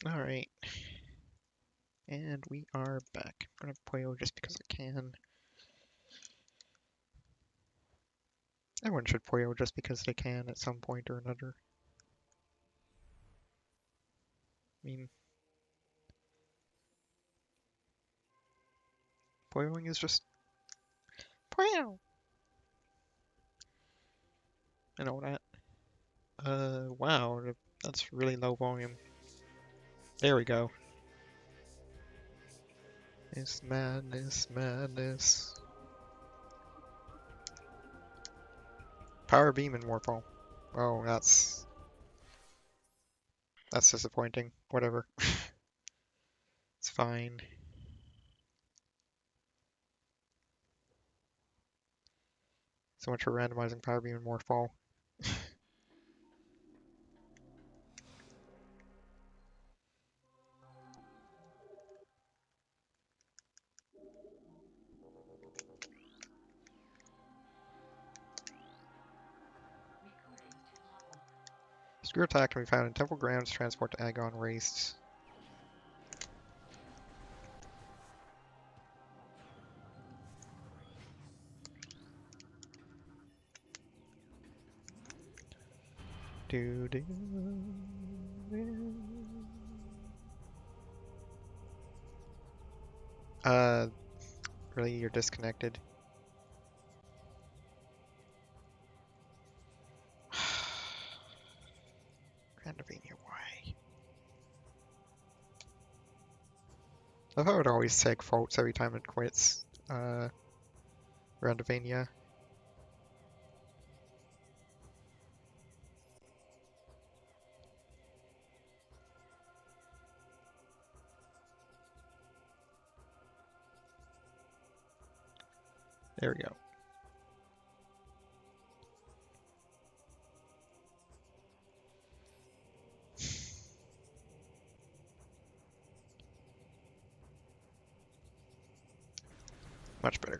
Alright, and we are back. I'm gonna Puyo just because I can. Everyone should Puyo just because they can at some point or another. I mean, Puyoing is just Puyo! I know that. Wow, that's really low volume. There we go. It's madness, madness. Power beam and Warpole. Oh, that's disappointing. Whatever. It's fine. So much for randomizing Power beam and Warpole. Screw attack can be found in temple grounds, transport to Agon Wastes. Do do. Really, you're disconnected. Grandavania, why? I thought it would always take faults every time it quits. Grandavania. There we go. Much better.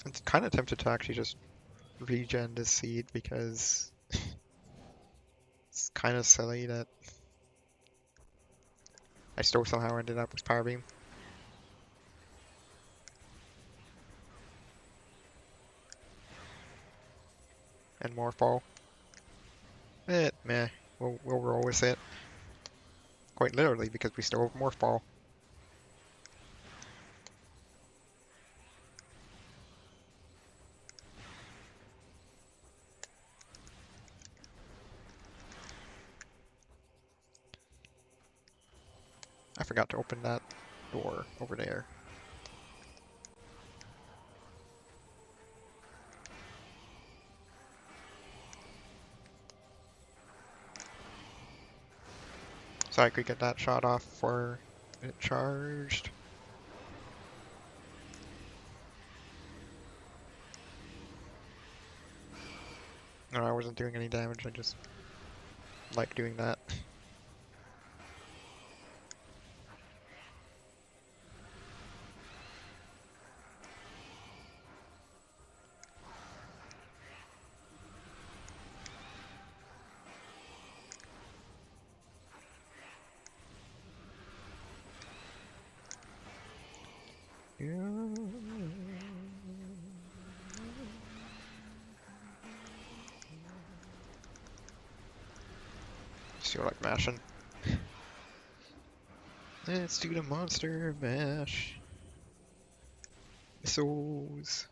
I'm kind of tempted to actually just regen this seed because it's kind of silly that I still somehow ended up with Power Beam. And Morphle. Meh. We'll roll with it. Quite literally, because we still have Morphle. I forgot to open that door over there. So I could get that shot off before it charged. No, I wasn't doing any damage, I just like doing that. Just feel like mashing. Let's do the monster mash. Missiles.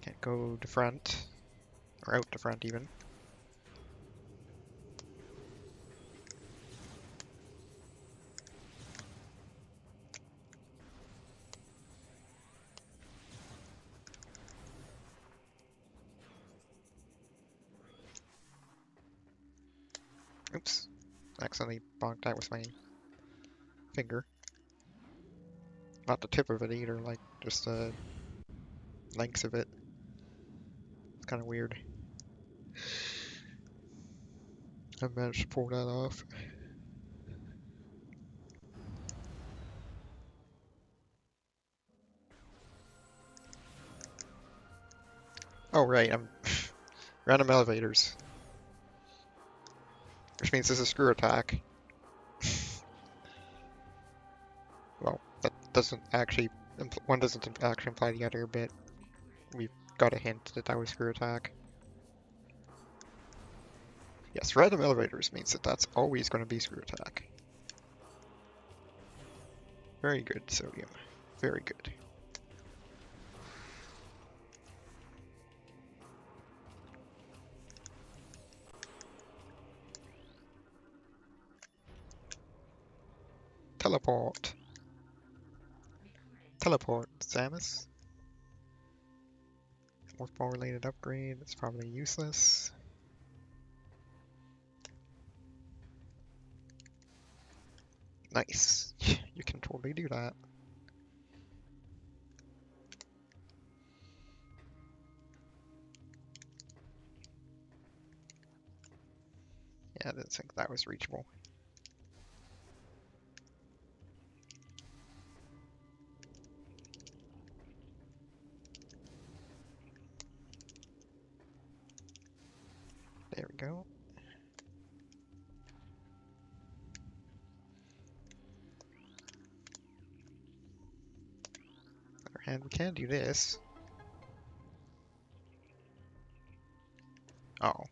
Can't go to front. Or out to front even. Oops. Accidentally bonked that with my finger. Not the tip of it either, like just the length of it. It's kind of weird. I managed to pull that off. Oh, right, I'm random elevators, which means this is screw attack. Well, that doesn't actually, one doesn't actually imply the other, but we've got a hint that that was screw attack. Yes, random elevators means that that's always going to be screw attack. Very good, Sodium. Very good. Teleport. Teleport, Samus. Morph ball related upgrade, it's probably useless. Nice. You can totally do that. Yeah, I didn't think that was reachable. There we go. On the other hand, we can do this. Oh.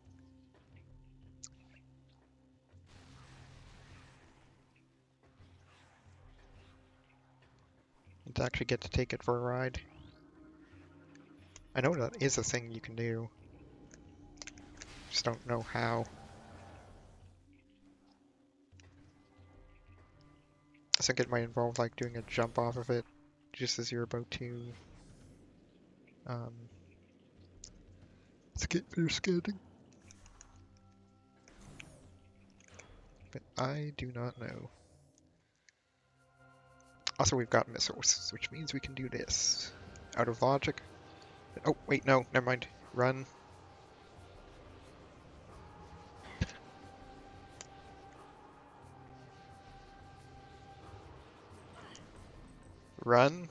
To actually get to take it for a ride. I know that is a thing you can do. Just don't know how. I think it might involve like doing a jump off of it just as you're about to um, skip your scanning. But I do not know. Also, we've got missiles, which means we can do this. Out of logic. Oh, wait, no, never mind. Run. Run.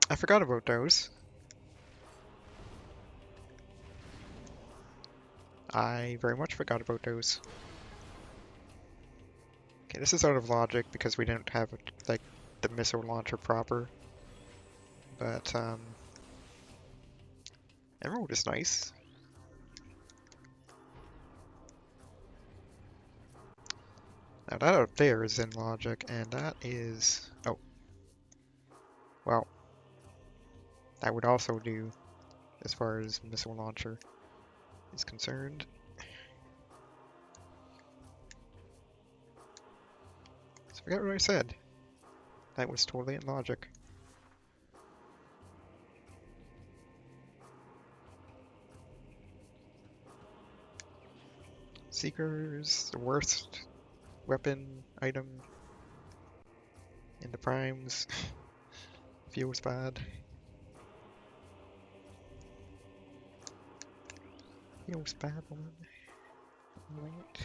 I forgot about those. I very much forgot about those. Okay, this is out of logic because we didn't have like the missile launcher proper. But Emerald is nice. Now that up there is in logic, and that is... Oh. Well, that would also do as far as missile launcher is concerned. So forget what I said. That was totally in logic. Seekers, the worst weapon item in the primes. Feels bad. Feels bad, woman. Right.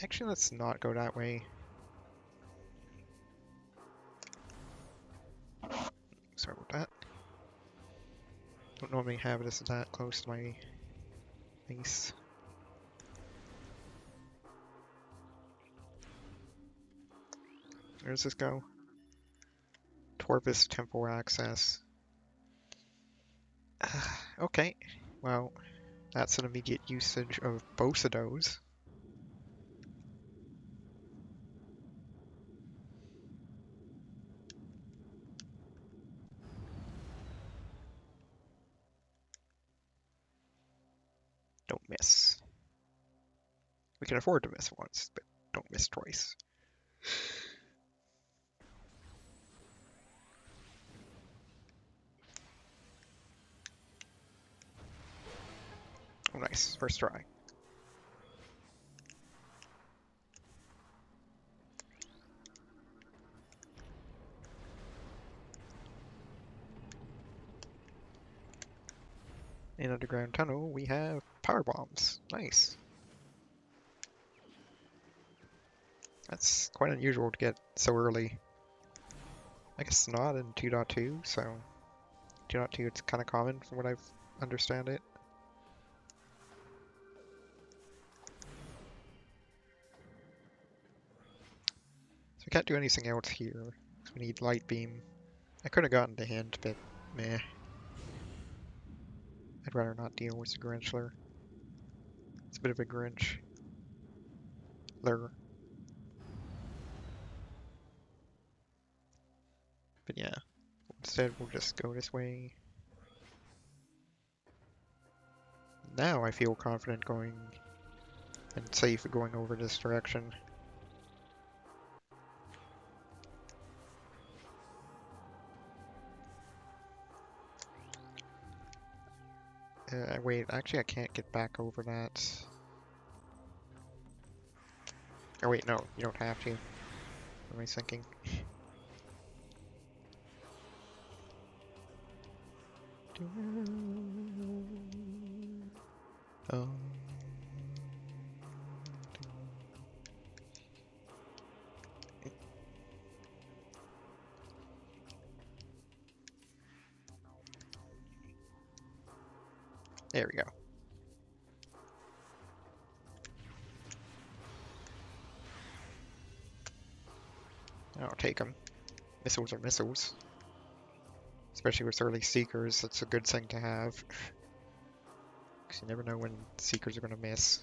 Actually, let's not go that way. Sorry about that. Don't normally have this that close to my face. Where does this go? Torpus temple access. Okay, well, that's an immediate usage of both of those. Don't miss. We can afford to miss once, but don't miss twice. Oh, nice. First try. In underground tunnel, we have power bombs. Nice. That's quite unusual to get so early. I guess not in 2.2, so 2.2 it's kind of common from what I've understand it. So we can't do anything else here. So we need light beam. I could have gotten the hint, but meh. I'd rather not deal with the Grinchler. It's a bit of a Grinch. Lure. But yeah, instead we'll just go this way. Now I feel confident going and safe going over this direction. Wait, actually I can't get back over that. Oh wait, no, you don't have to. What am I thinking? Um, there we go. I'll take them. Missiles are missiles. Especially with early Seekers, that's a good thing to have. Because you never know when Seekers are going to miss.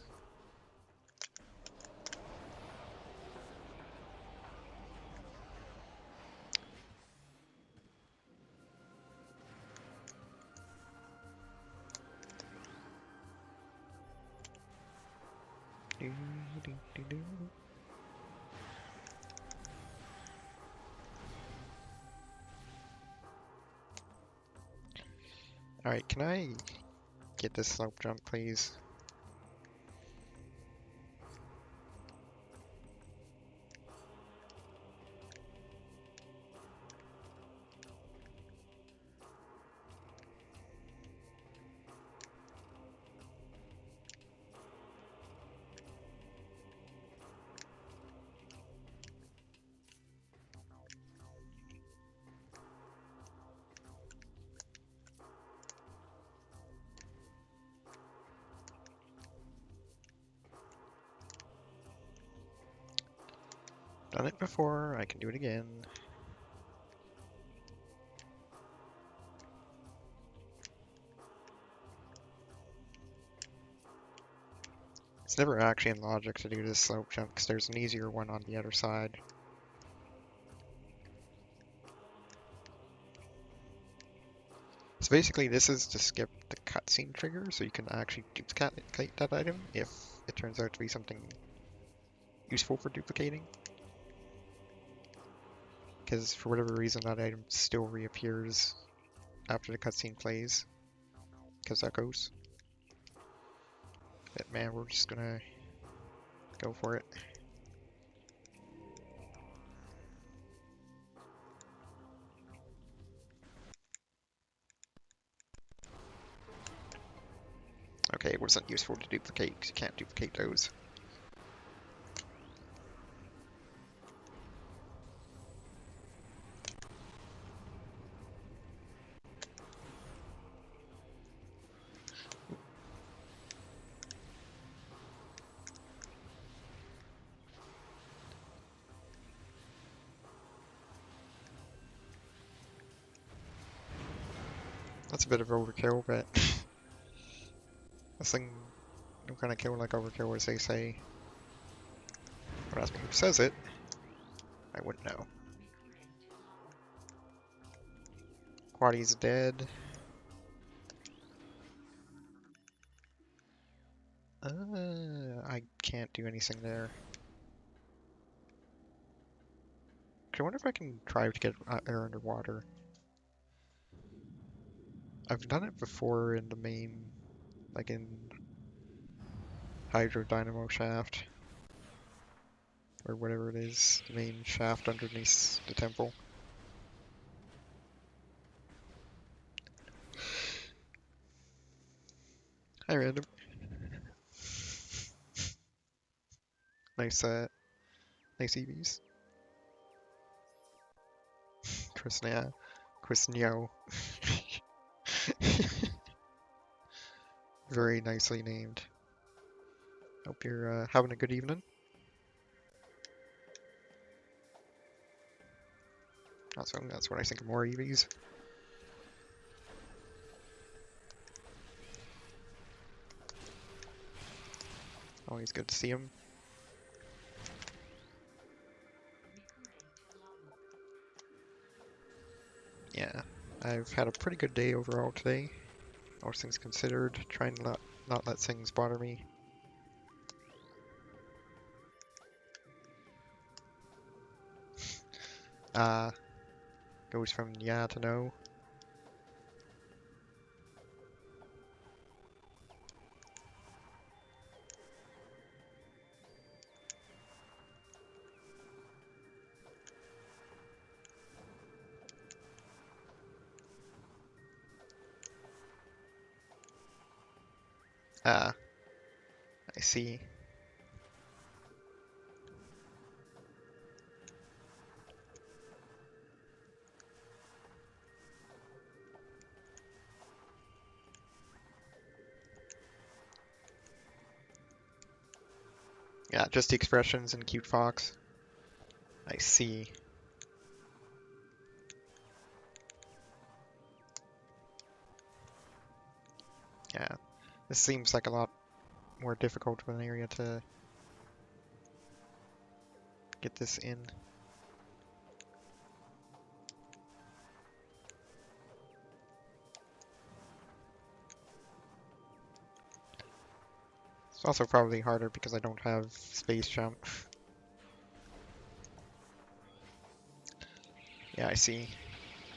Alright, can I get this slope jump, please? Done it before, I can do it again. It's never actually in logic to do this slope jump because there's an easier one on the other side. So basically this is to skip the cutscene trigger so you can actually duplicate that item if it turns out to be something useful for duplicating. Because for whatever reason that item still reappears after the cutscene plays. Because that goes. But man, we're just gonna go for it. Okay, it wasn't useful to duplicate because you can't duplicate those. That's a bit of overkill, but this thing don't kind of kill like overkill as they say. Don't ask me who says it. I wouldn't know. Quaddy's dead. I can't do anything there. Okay, I wonder if I can try to get air underwater. I've done it before in the main, like in Hydro Dynamo Shaft. Or whatever it is, the main shaft underneath the temple. Hi, random. Nice, nice EVs. Chris Neo. Very nicely named. Hope you're having a good evening. That's what I think of more EVs. Always good to see him. Yeah, I've had a pretty good day overall today. All things considered, trying to not let things bother me. Goes from yeah to no. I see. Yeah, just the expressions and cute fox. I see. Yeah, this seems like a lot more difficult of an area to get this in. It's also probably harder because I don't have space jump. Yeah, I see.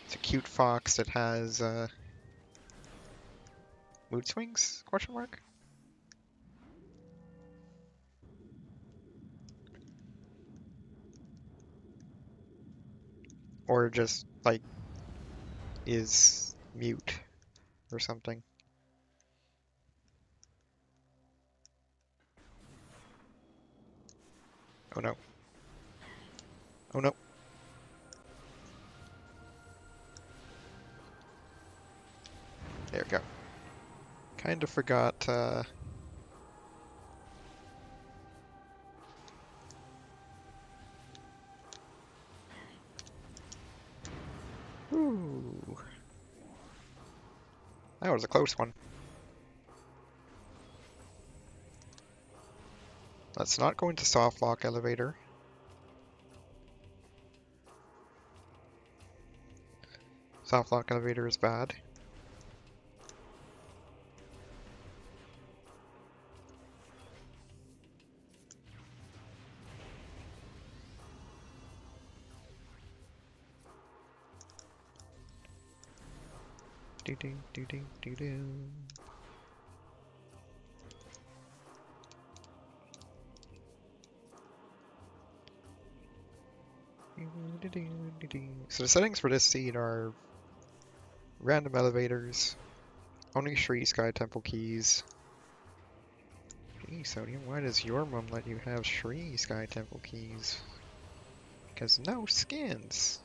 It's a cute fox that has mood swings? Question mark? Or just like is mute or something. Oh no. Oh no. There we go. Kind of forgot. Ooh. That was a close one. Let's not go into soft lock elevator. Soft lock elevator is bad. Do do do do do do. So the settings for this seed are random elevators, only Shri Sky Temple keys. Gee, Sodium, why does your mom let you have Shri Sky Temple keys? Because no skins.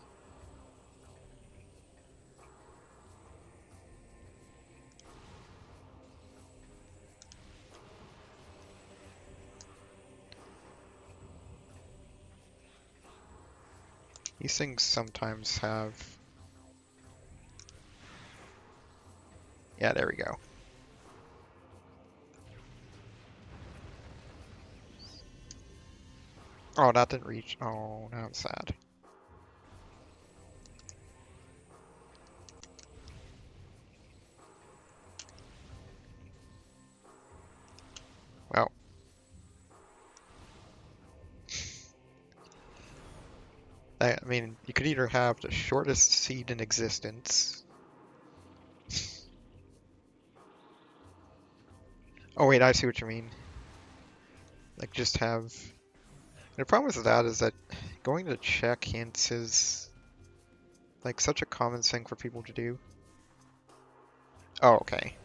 These things sometimes have... Yeah, there we go. Oh, that didn't reach. Oh, now I'm sad. Well. I mean, you could either have the shortest seed in existence. Oh wait, I see what you mean. Like just have... The problem with that is that going to check hints is like such a common thing for people to do. Oh, okay.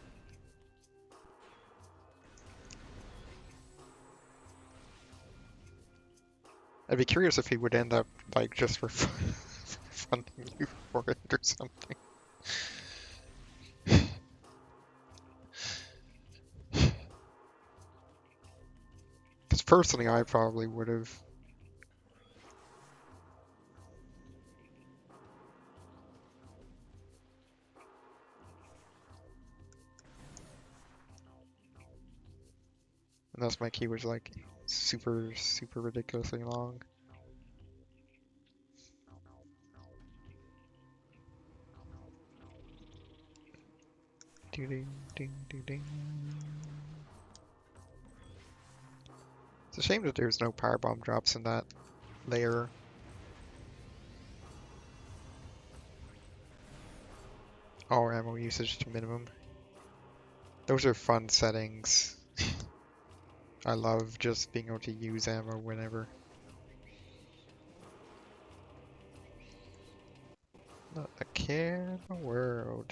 I'd be curious if he would end up like just for funding you for it or something. Because personally, I probably would have. Unless my key was like super, super ridiculously long. Ding, ding, ding, ding. It's a shame that there's no power bomb drops in that layer. All ammo usage to minimum. Those are fun settings. I love just being able to use ammo whenever. Not a care in the world.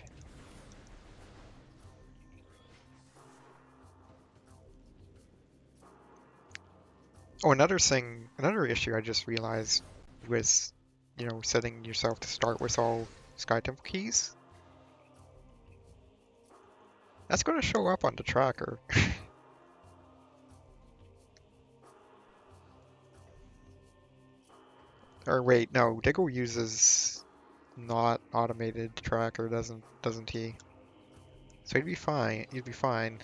Oh, another thing, another issue I just realized was, setting yourself to start with all Sky Temple keys. That's going to show up on the tracker. Or wait, no, Diggle uses not automated tracker, doesn't he? So he'd be fine. He'd be fine.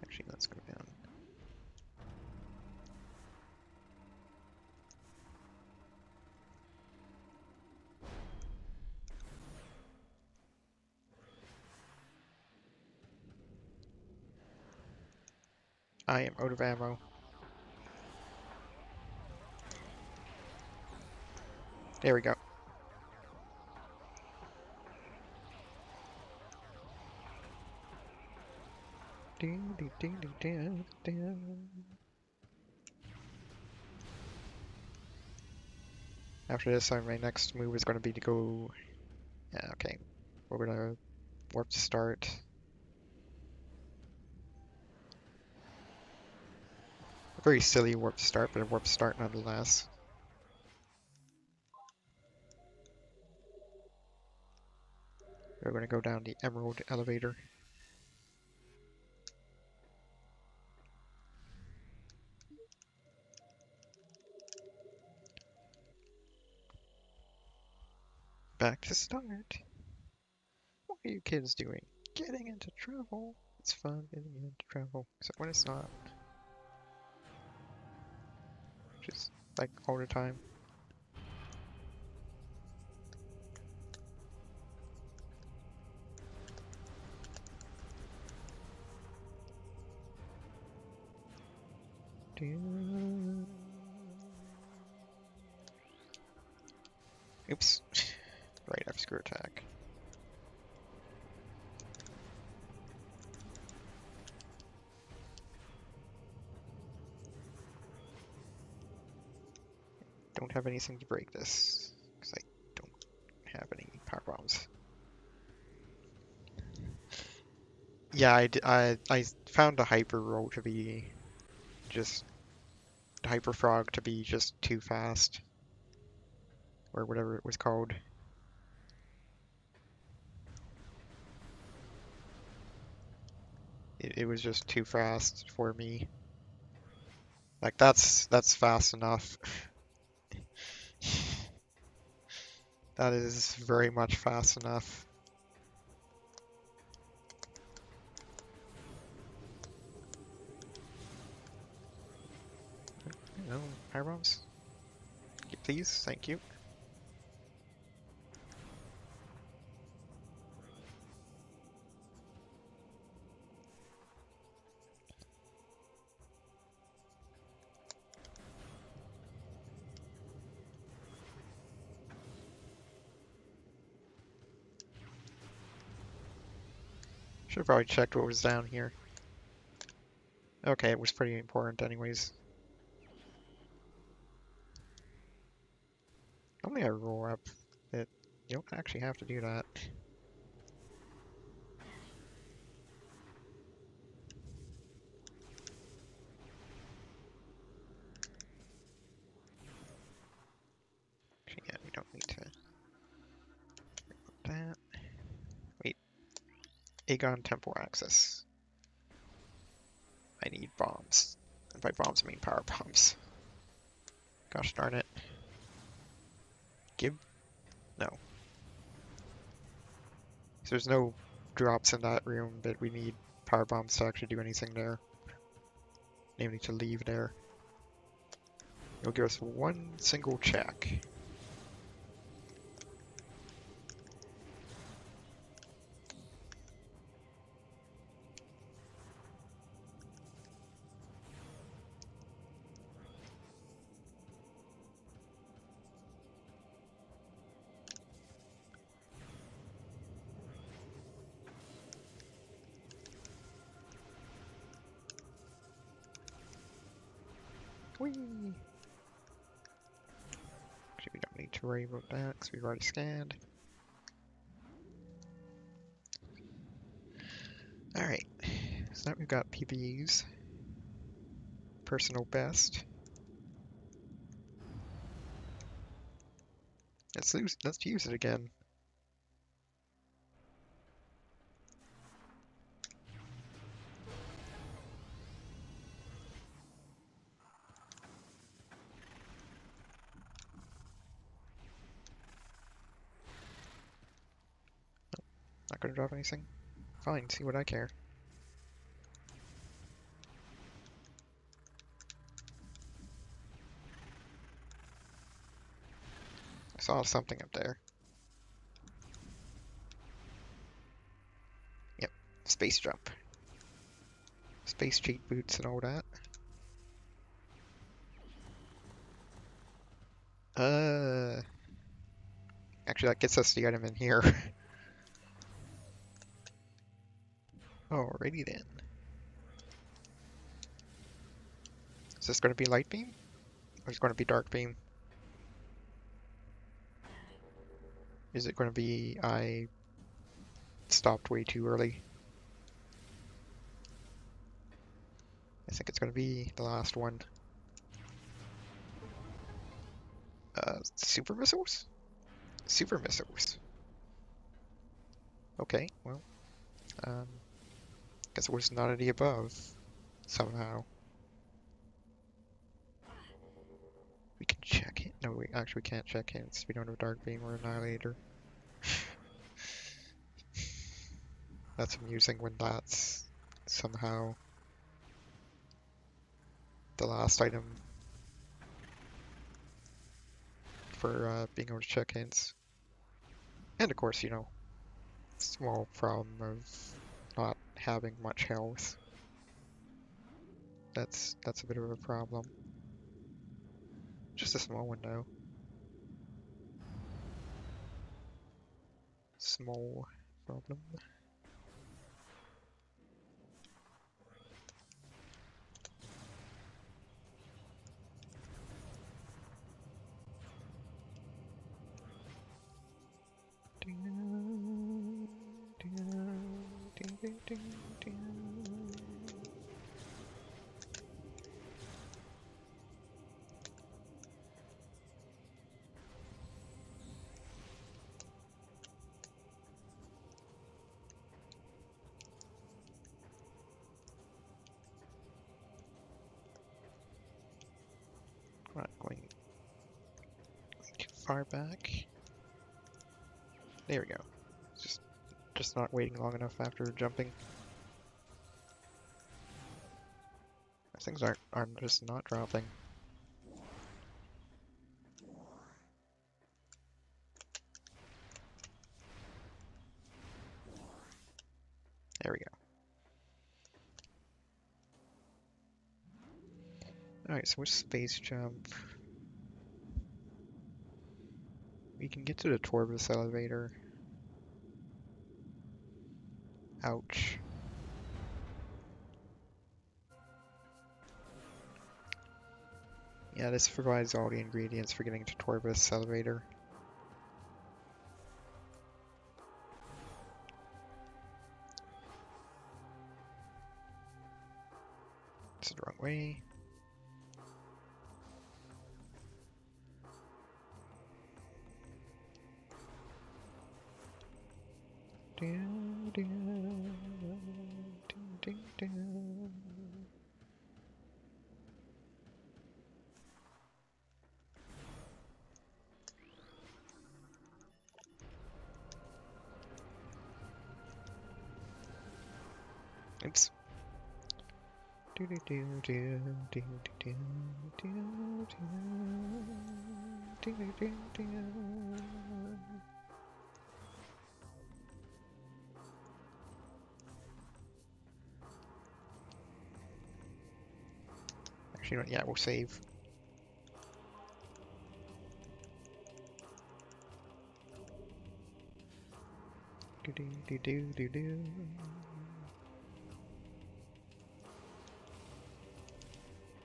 Actually, let's go down. I am out of ammo. There we go. After this, my next move is going to be to go. Yeah, okay. We're going to warp to start. A very silly warp to start, but a warp to start nonetheless. We're going to go down the Emerald elevator. Back to start. What are you kids doing? Getting into trouble. It's fun getting into trouble. Except when it's not. Just like all the time. Oops. Right, obscure attack. Don't have anything to break this, because I don't have any power bombs. Yeah, I found the hyper roll to be just the hyper frog to be just too fast, or whatever it was called. It was just too fast for me. Like that's fast enough. That is very much fast enough. No, power bombs? Please, thank you. Should have probably checked what was down here. Okay, it was pretty important anyways. Only I roll up it. You don't actually have to do that. Actually, yeah, we don't need to that. Wait, Aegon Temple access. I need bombs. And by bombs I mean power bombs. Gosh darn it. Gib? No. So there's no drops in that room, but we need power bombs to actually do anything there. Namely to leave there. It'll give us one single check. Whee! Actually, we don't need to worry about that because we've already scanned. Alright, so now we've got PBUs. Personal best. Let's use it again. Not gonna drop anything? Fine, see what I care. I saw something up there. Yep, space jump. Space cheat boots and all that. Actually that gets us the item in here. Alrighty then. Is this gonna be light beam? Or is it gonna be dark beam? Is it gonna be I stopped way too early? I think it's gonna be the last one. Super missiles? Super missiles. Okay, well, guess it was none of the above, somehow. We can check it. No, we actually can't check hints. We don't have Dark Beam or Annihilator. That's amusing when that's somehow the last item for being able to check hints. And of course, you know, small problem of not having much health. That's a bit of a problem. Just a small one though. Small problem. Not going too far back. There we go. Just not waiting long enough after jumping. Things are just not dropping. There we go. Alright, so with space jump, we can get to the Torbus elevator. Ouch. Yeah, this provides all the ingredients for getting to Torbus elevator. It's the wrong way. Oops. Actually, yeah, we'll save.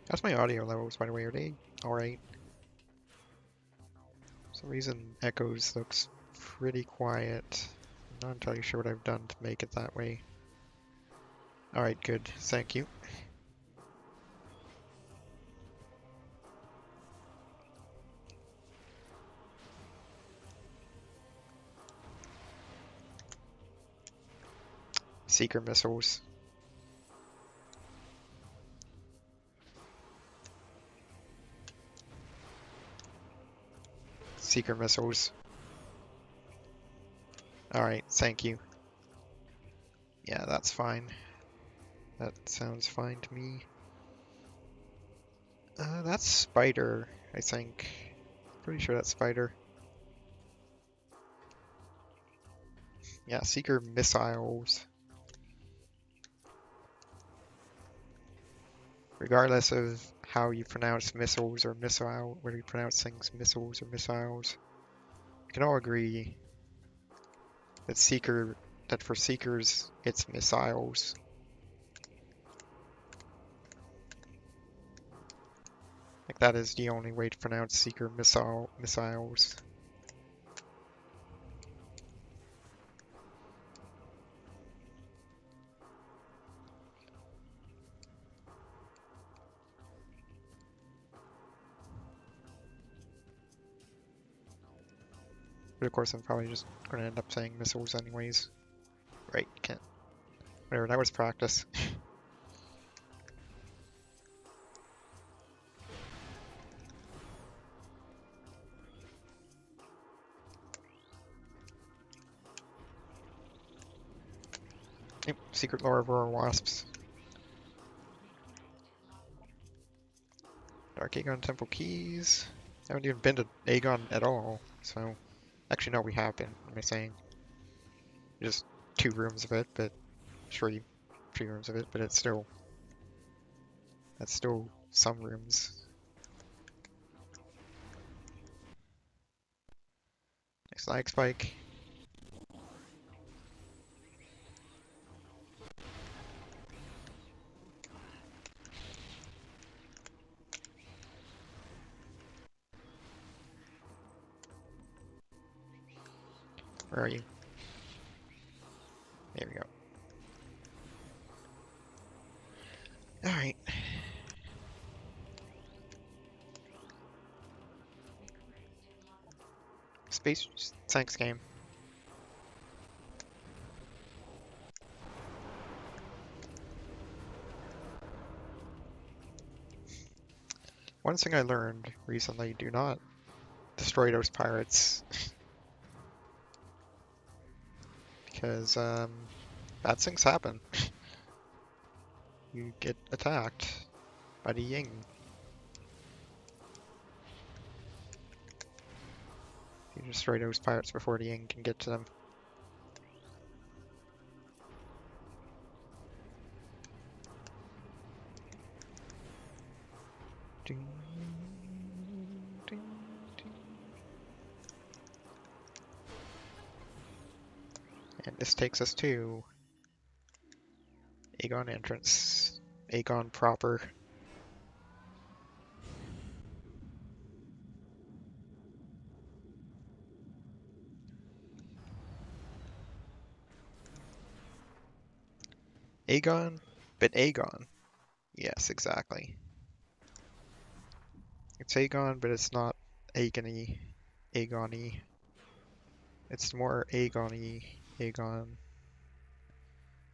How's my audio levels, by the way? Are they alright? For some reason, Echoes looks pretty quiet. I'm not entirely sure what I've done to make it that way. Alright, good. Thank you. Seeker missiles. Seeker missiles. Alright, thank you. Yeah, that's fine. That sounds fine to me. That's Spider, I think. Pretty sure that's Spider. Yeah, Seeker missiles. Regardless of how you pronounce missiles or missile, whether you pronounce things missiles or missiles, we can all agree that for Seekers, it's missiles. Like that is the only way to pronounce Seeker missiles. But of course, I'm probably just going to end up saying missiles anyways. Right, can't. Whatever, that was practice. Yep, secret lore of Aurora Wasps. Dark Aegon Temple Keys. I haven't even been to Aegon at all, so... Actually, no, we have been, what am I saying? Just 2 rooms of it, but... 3 rooms of it, but it's still... That's still some rooms. Nice lag spike. Where are you? There we go. Alright. Space thanks game. One thing I learned recently, do not destroy those pirates. Because, bad things happen. You get attacked by the Ying. You destroy those pirates before the Ying can get to them. And this takes us to Aegon entrance. Aegon proper. Aegon? But Aegon. Yes, exactly. It's Aegon, but it's not Aegony. Aegony. It's more Aegony. Aegon.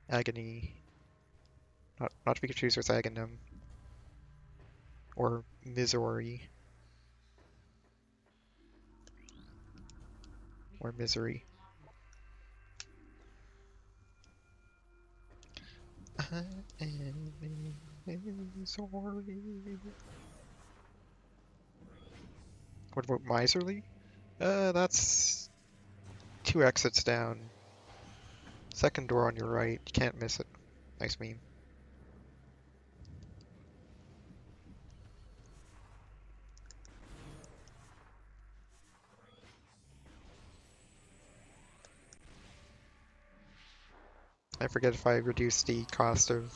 Agony. Not to be confused with Aghanim. Or Misery. Or Misery. I am misery. What about Miserly? That's 2 exits down. Second door on your right. You can't miss it. Nice meme. I forget if I reduced the cost of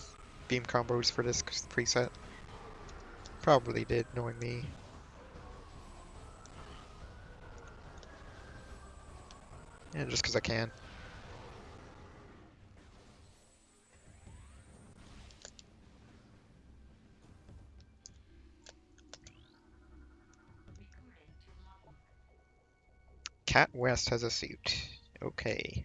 beam combos for this preset. Probably did, knowing me. And just because I can. Cat West has a suit. Okay.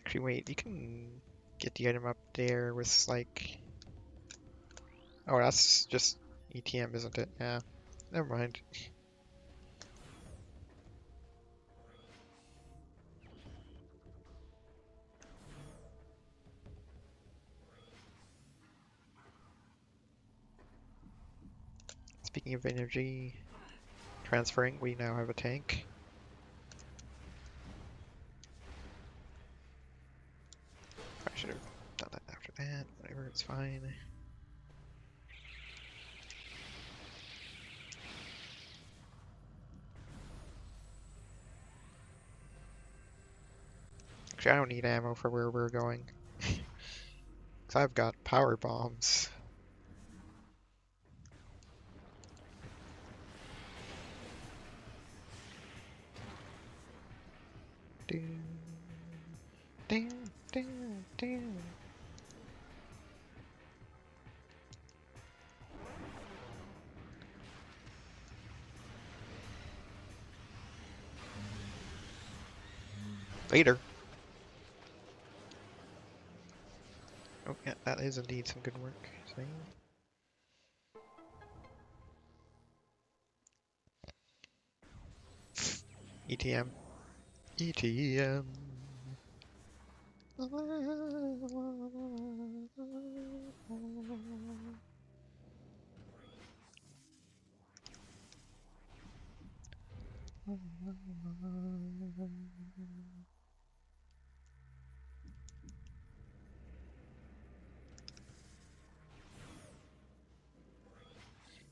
Actually, wait, you can get the item up there with like... Oh, that's just ETM, isn't it? Yeah. Never mind. Speaking of energy transferring, we now have a tank. I should have done that after that. Whatever, it's fine. Actually, I don't need ammo for where we're going. Because I've got power bombs. Doom, doom, doom, doom. Later. Oh, yeah, that is indeed some good work. See? ETM. ETM.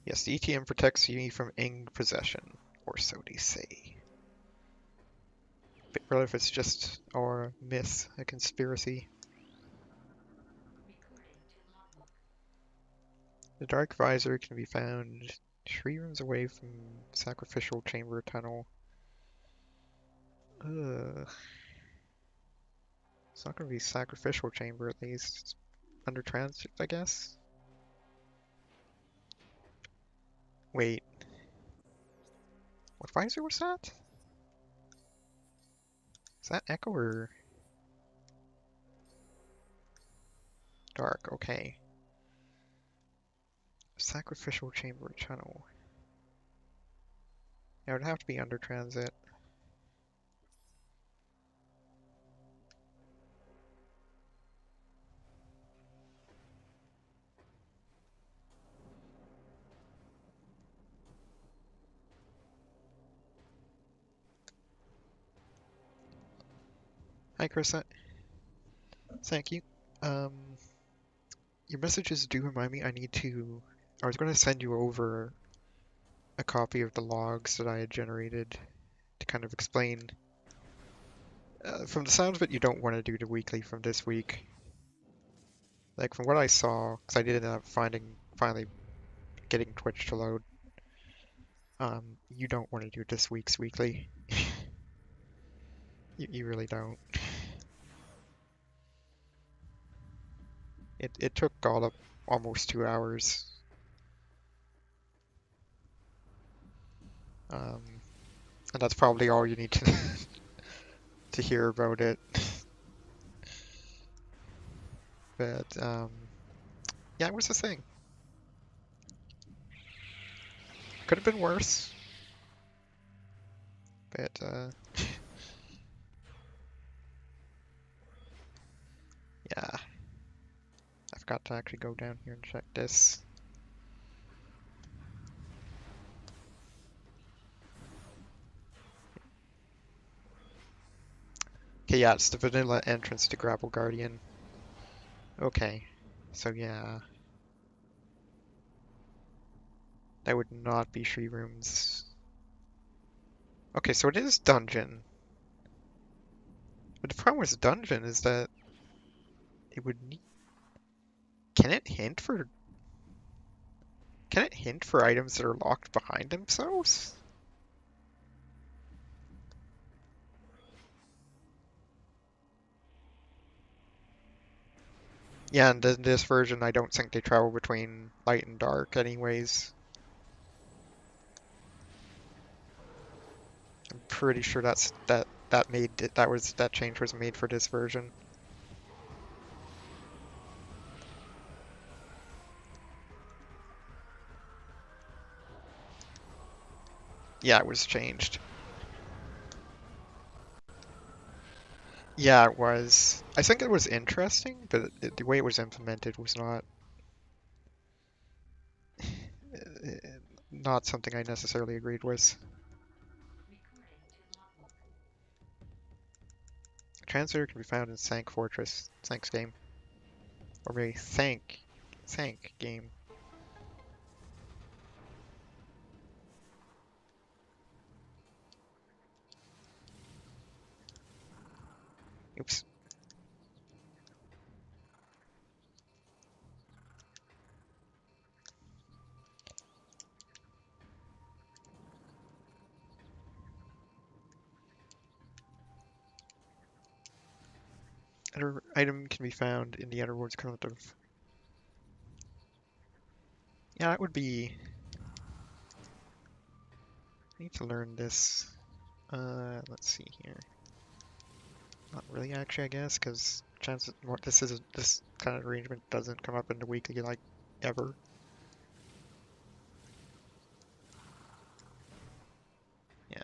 Yes, the ETM protects you from Ing possession, or so they say. But whether if it's just or a myth, a conspiracy. The Dark Visor can be found 3 rooms away from Sacrificial Chamber Tunnel. Ugh. It's not going to be Sacrificial Chamber at least. It's under transit, I guess? Wait. What visor was that? Is that Echo or Dark? Okay. Sacrificial Chamber Tunnel. Yeah, it would have to be under transit. Hi, Chris. Thank you. Um, Your messages do remind me I need to. I was going to send you over a copy of the logs that I had generated to kind of explain. From the sounds of it, you don't want to do the weekly from this week. Like from what I saw, because I did end up finally getting Twitch to load. You don't want to do this week's weekly. You really don't. It took all up almost 2 hours. And that's probably all you need to to hear about it. But yeah, it was a thing. Could have been worse. But yeah, I've got to actually go down here and check this. Okay, yeah, it's the vanilla entrance to Grapple Guardian. Okay, so yeah, that would not be Tree Rooms. Okay, so it is dungeon. But the problem with dungeon is that it would need... Can it hint for... Can it hint for items that are locked behind themselves? Yeah, and in this version, I don't think they travel between light and dark anyways. I'm pretty sure that change was made for this version. Yeah, it was changed. Yeah, it was. I think it was interesting, but the way it was implemented was not something I necessarily agreed with. Translator can be found in Thank Fortress, Thanks game, or maybe Thank game. Oops. Another item can be found in the Outer Collective. Yeah, that would be... I need to learn this. Let's see here. Not really, actually, I guess, because chances this kind of arrangement doesn't come up in the weekly like ever. Yeah,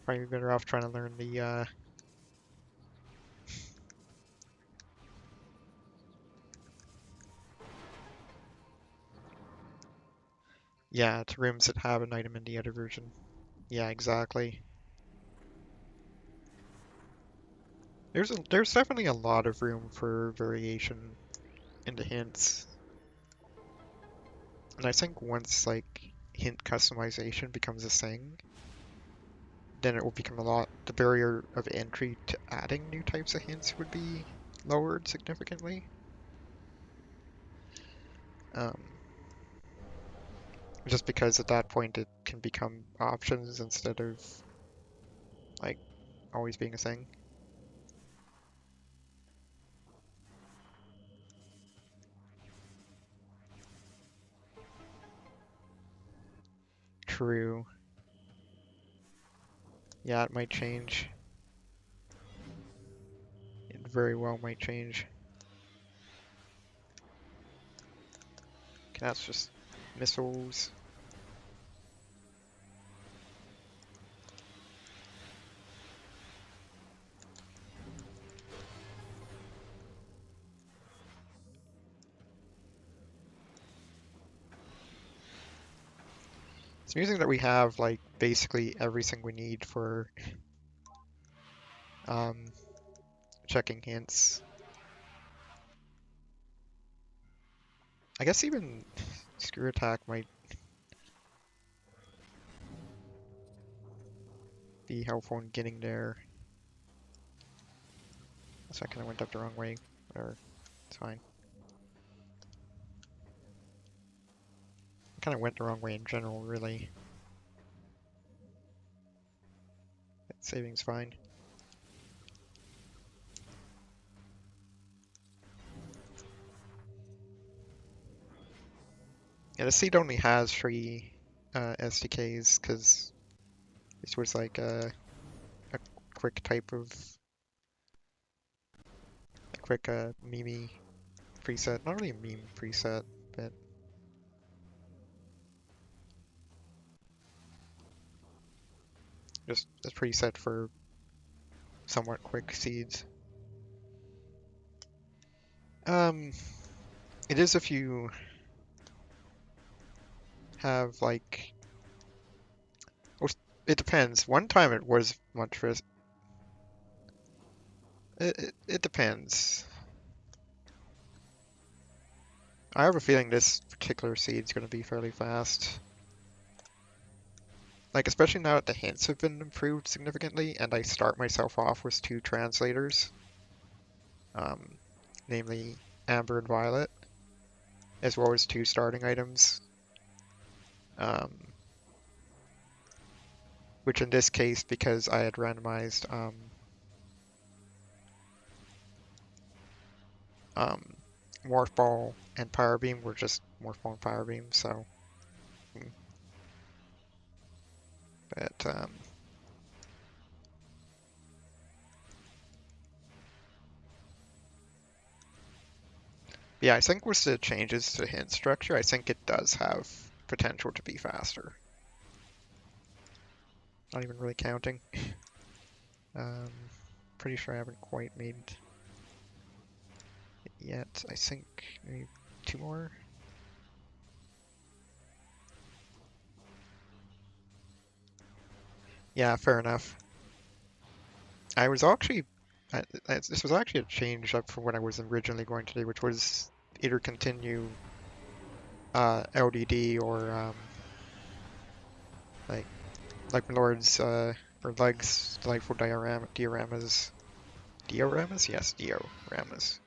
probably better off trying to learn the. Yeah, to rooms that have an item in the other version. Yeah, exactly. There's definitely a lot of room for variation in the hints. And I think once like hint customization becomes a thing, then it will become the barrier of entry to adding new types of hints would be lowered significantly. Um, just because at that point it can become options instead of like always being a thing. True. Yeah, it might change. It very well might change. Okay, that's just missiles. It's amusing that we have like basically everything we need for um, checking hints. I guess even screw attack might be helpful in getting there. So I kind of went up the wrong way. Whatever, it's fine. I kind of went the wrong way in general, really. But saving's fine. Yeah, the seed only has 3 SDKs because this was like a quick type of a quick meme preset. Not really a meme preset, but just a preset for somewhat quick seeds. It is if you have like, well, it depends. One time it was much risk. It depends. I have a feeling this particular seed's going to be fairly fast. Like, especially now that the hints have been improved significantly, and I start myself off with 2 translators, namely Amber and Violet, as well as 2 starting items. Which in this case, because I had randomized Morph Ball and Power Beam, were just Morph Ball and Power Beam, so. But, yeah, I think with the changes to hint structure, I think it does have potential to be faster. Not even really counting. Pretty sure I haven't quite made it yet. I think maybe 2 more. Yeah, fair enough. I was actually, this was actually a change up from what I was originally going to do, which was either continue LDD or like my Lord's or Legs Delightful Dioramas. Dioramas? Yes, Dioramas.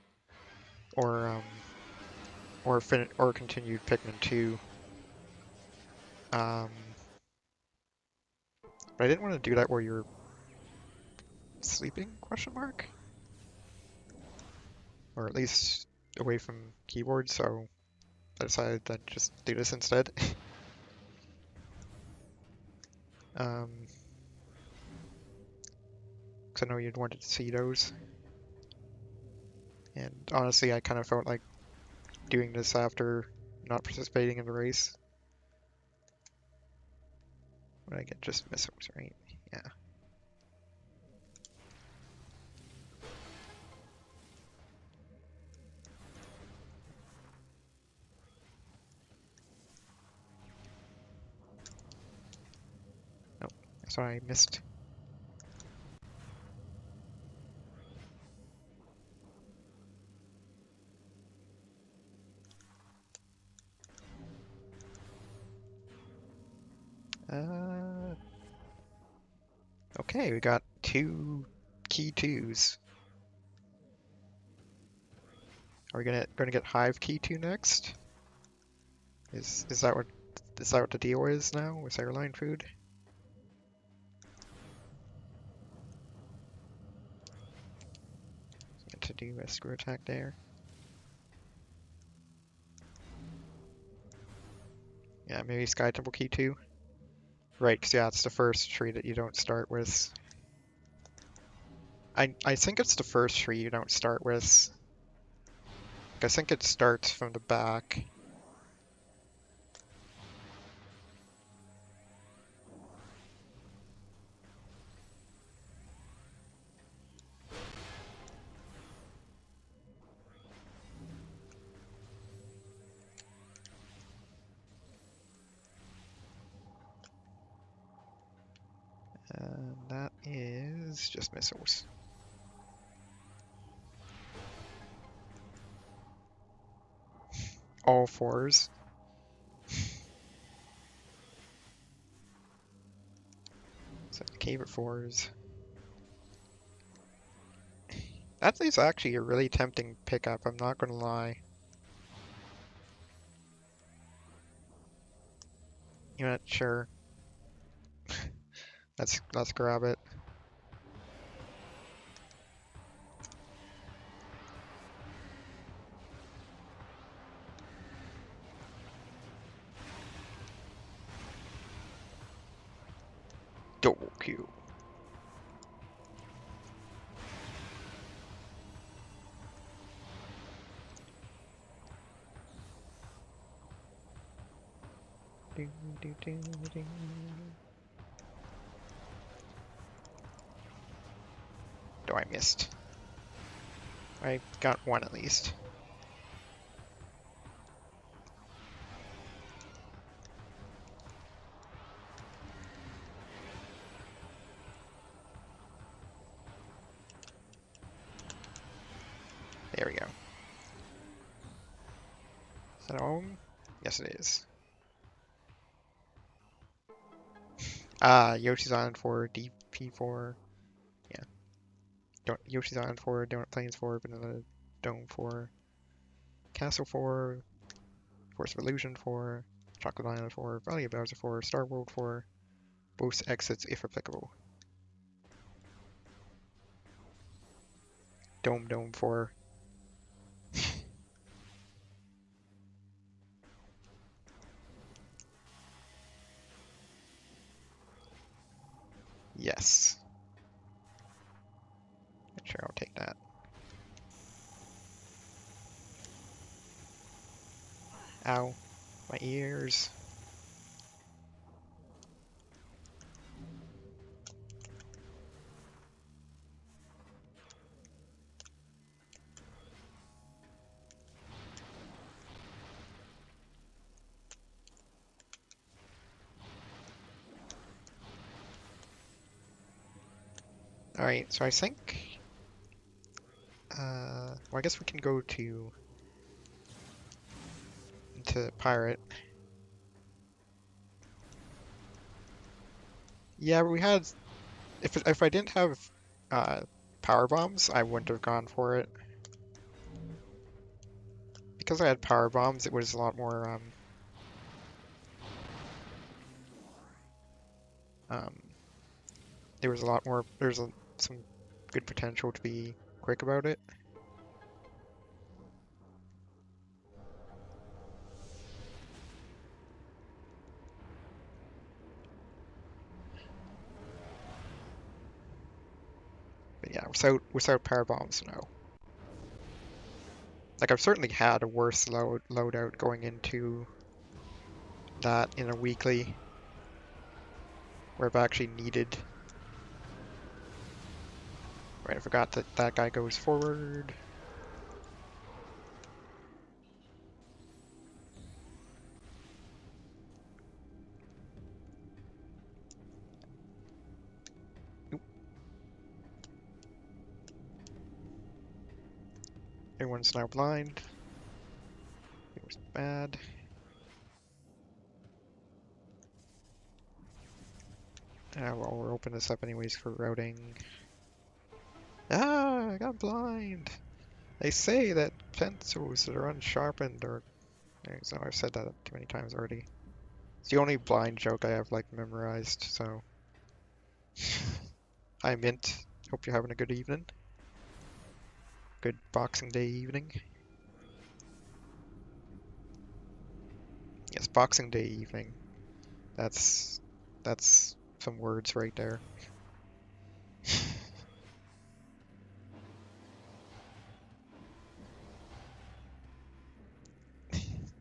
Or continued Pikmin 2. But I didn't want to do that where you're sleeping, question mark? Or at least away from keyboard, so I decided to just do this instead. Because I know you'd wanted to see those. And honestly, I kind of felt like doing this after not participating in the race. But I get just missiles, right? Yeah. Nope, that's what I missed. Okay, we got 2 key 2s. Are we gonna get Hive key 2 next? Is that what the deal is now with airline food? To do a screw attack there. Yeah, maybe Sky Temple key 2. Right, because yeah, it's the first tree that you don't start with. I think it's the first tree you don't start with. I think it starts from the back. And that is just missiles. all fours. So cave at fours. That is actually a really tempting pickup, I'm not gonna lie. You're not sure. Let's grab it. Double Q. Do, do, do, do. Oh, I missed. I got one at least. There we go. Is that home? Yes, it is. Yoshi's Island 4, DP4. Yeah. Yoshi's Island 4, Donut Plains 4, Vanilla Dome 4, Castle 4, Force of Illusion 4, Chocolate Island 4, Valley of Bowser 4, Star World 4, both exits if applicable. Dome 4. Yes. Sure, I'll take that. Ow. My ears. Alright, so I think... well, I guess we can go to Pirate. Yeah, but we had... If I didn't have power bombs, I wouldn't have gone for it. Because I had power bombs, it was a lot more... there was a lot more... There's some good potential to be quick about it. But yeah, without power bombs, no. Like, I've certainly had a worse loadout going into that in a weekly, where I've actually needed... Right, I forgot that that guy goes forward. Oop. Everyone's now blind. It was bad. Well, we'll open this up anyways for routing. Ah, I got blind. They say that pencils that are unsharpened are... So I've said that too many times already. It's the only blind joke I have, like, memorized, so... Hi, Mint. Hope you're having a good evening. Good Boxing Day evening. Yes, Boxing Day evening. That's some words right there.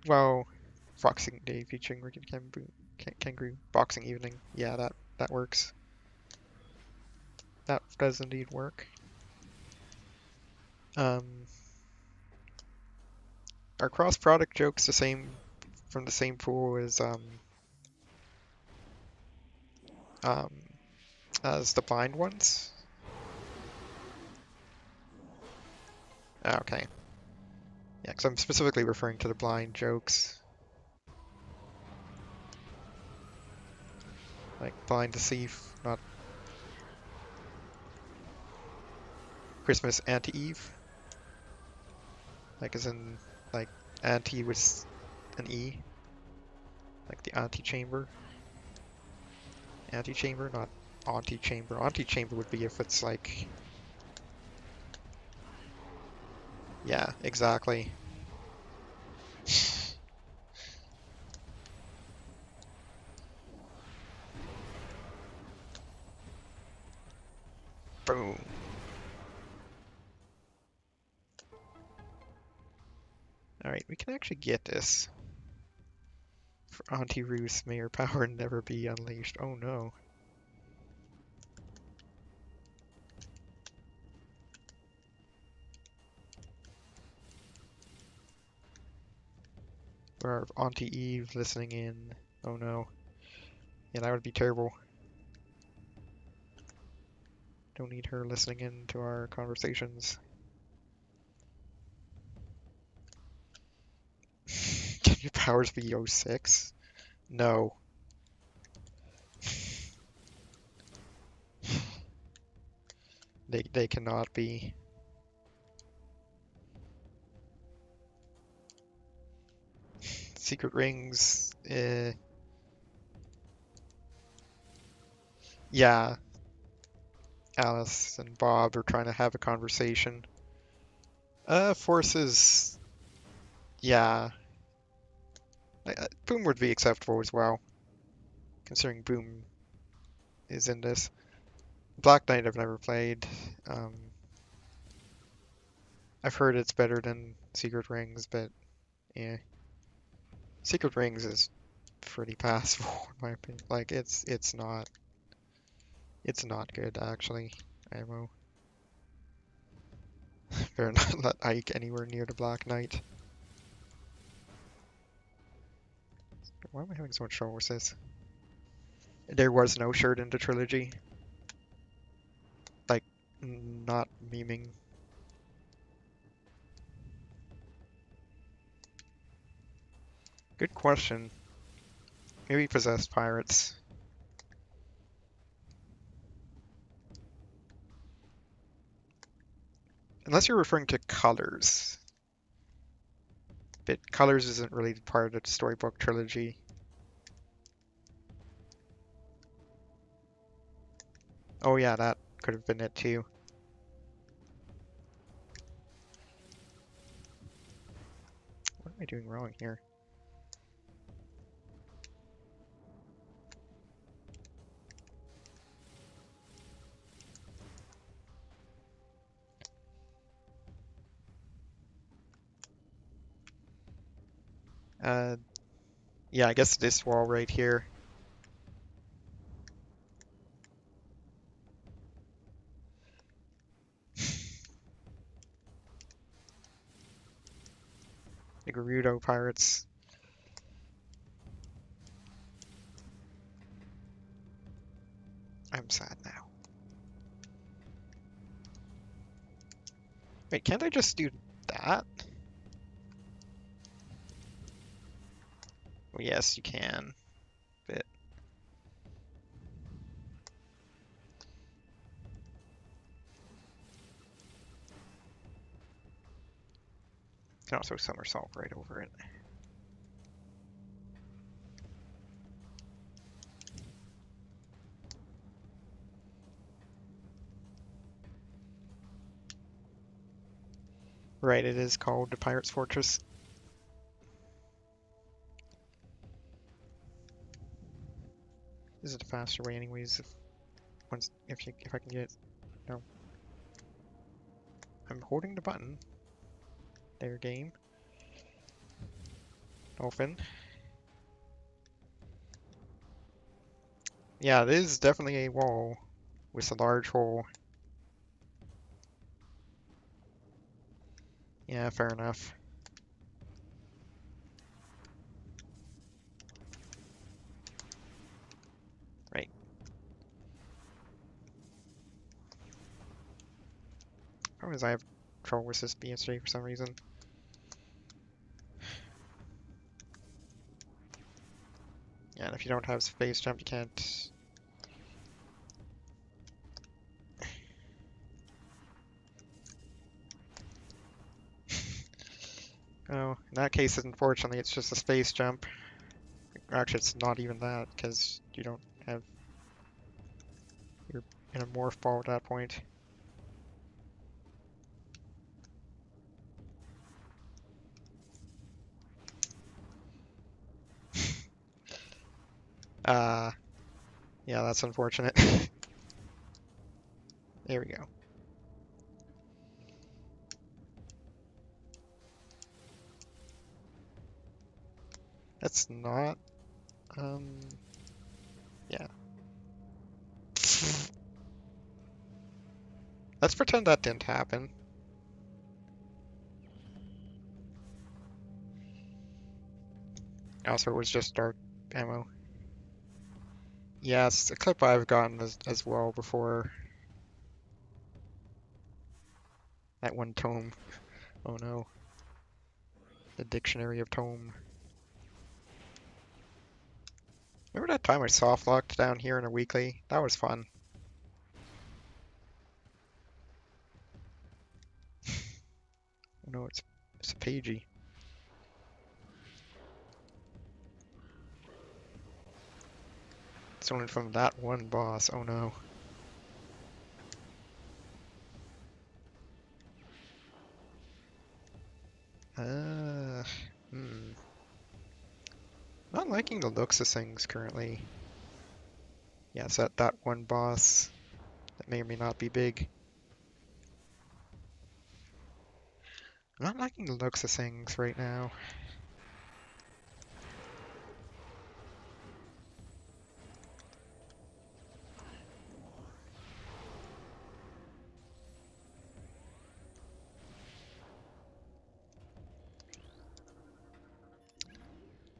Well, Boxing Day featuring Ricky Kangaroo. Boxing evening. Yeah, that works. That does indeed work. Our cross-product joke's the same from the same pool as the blind ones. Okay. Yeah, because I'm specifically referring to the blind jokes. Like blind deceive, not Christmas anti-Eve. Like as in, like, anti with an E. Like the antechamber. Antechamber, not antechamber. Antechamber would be if it's like... Yeah, exactly. Boom. Alright, we can actually get this. For Auntie Ruth, may her power never be unleashed. Oh no. Or Auntie Eve listening in. Oh no. Yeah, that would be terrible. Don't need her listening in to our conversations. Can your powers be 06? No. They cannot be. Secret rings, yeah. Alice and Bob are trying to have a conversation. Forces, yeah. Boom would be acceptable as well, considering Boom is in this. Black Knight I've never played. Um, I've heard it's better than Secret Rings, but yeah. Secret Rings is pretty passable in my opinion. Like it's not good actually. IMO. Better not let Ike anywhere near the Black Knight. Why am I having so much trouble with this? There was no shirt in the trilogy. Like, not memeing. Good question. Maybe possessed pirates. Unless you're referring to colors. But colors isn't really part of the storybook trilogy. Oh yeah, that could have been it too. What am I doing wrong here? Uh, yeah, I guess this wall right here. The Gerudo pirates. I'm sad now. Wait, can't I just do that? Well, yes, you can. But you can also somersault right over it. Right, it is called the Pirate's Fortress. This is the faster way anyways, if I can get... No. I'm holding the button. There, game. Open. Yeah, it is definitely a wall with a large hole. Yeah, fair enough. Right. Problem is I have trouble with this BSJ for some reason. if you don't have space jump, you can't. Oh, in that case, unfortunately, it's just a space jump. Actually, it's not even that, because you don't have... You're in a morph ball at that point. Yeah, that's unfortunate. There we go. That's not, yeah. Let's pretend that didn't happen. Also, it was just dark ammo. Yes, a clip I've gotten as well before. That one tome. Oh no. The Dictionary of Tome. Remember that time I soft locked down here in a weekly? That was fun. Oh no, it's a pagey. It's only from that one boss. Oh no. Hmm. Not liking the looks of things currently. Yeah, it's that one boss that may or may not be big. I'm not liking the looks of things right now.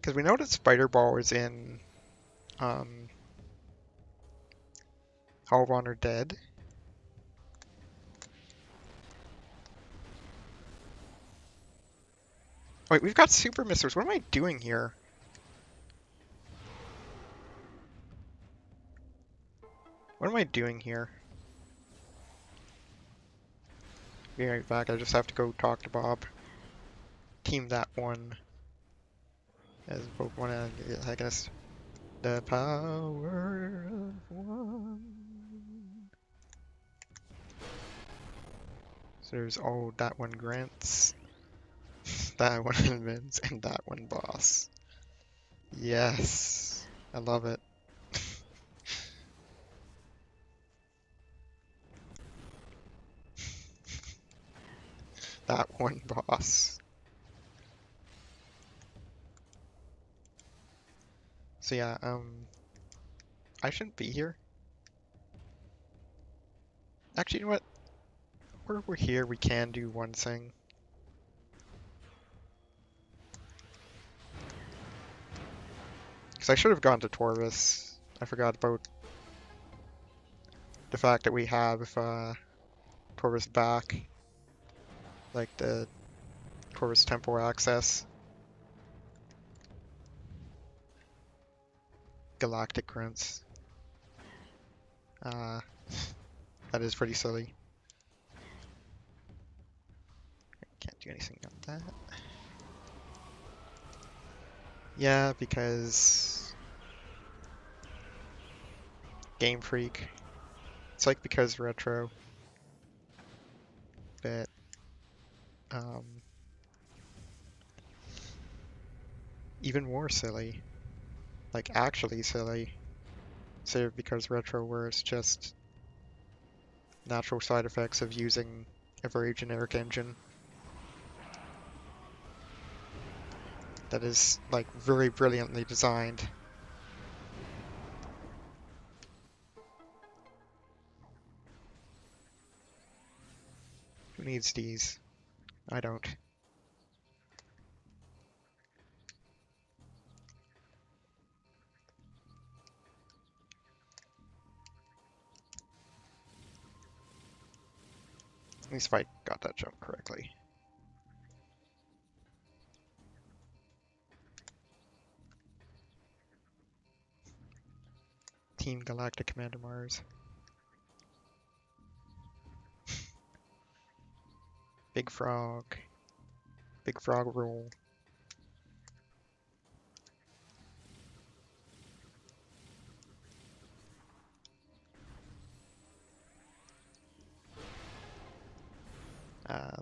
Because we know that Spider Ball is in Hall of Honor Dead. Wait, we've got Super Misters. What am I doing here? What am I doing here? Be right back. I just have to go talk to Bob. Team that one. As Pokemon, I guess. The power of one. So there's that one grants, that one admins, and that one boss. Yes, I love it. That one boss. So yeah, I shouldn't be here. Actually, you know what? We're here, we can do one thing. Because I should have gone to Torvis. I forgot about the fact that we have Torvis back. Like the Torvis Temple access. Galactic grunts. That is pretty silly. Can't do anything about that. Yeah, because Game Freak. It's like because retro, but even more silly. Like actually silly. Say because retro, where it's just natural side effects of using a very generic engine that is like very brilliantly designed. Who needs these? I don't. At least if I got that jump correctly. Team Galactic Commander Mars. Big Frog. Big Frog rule.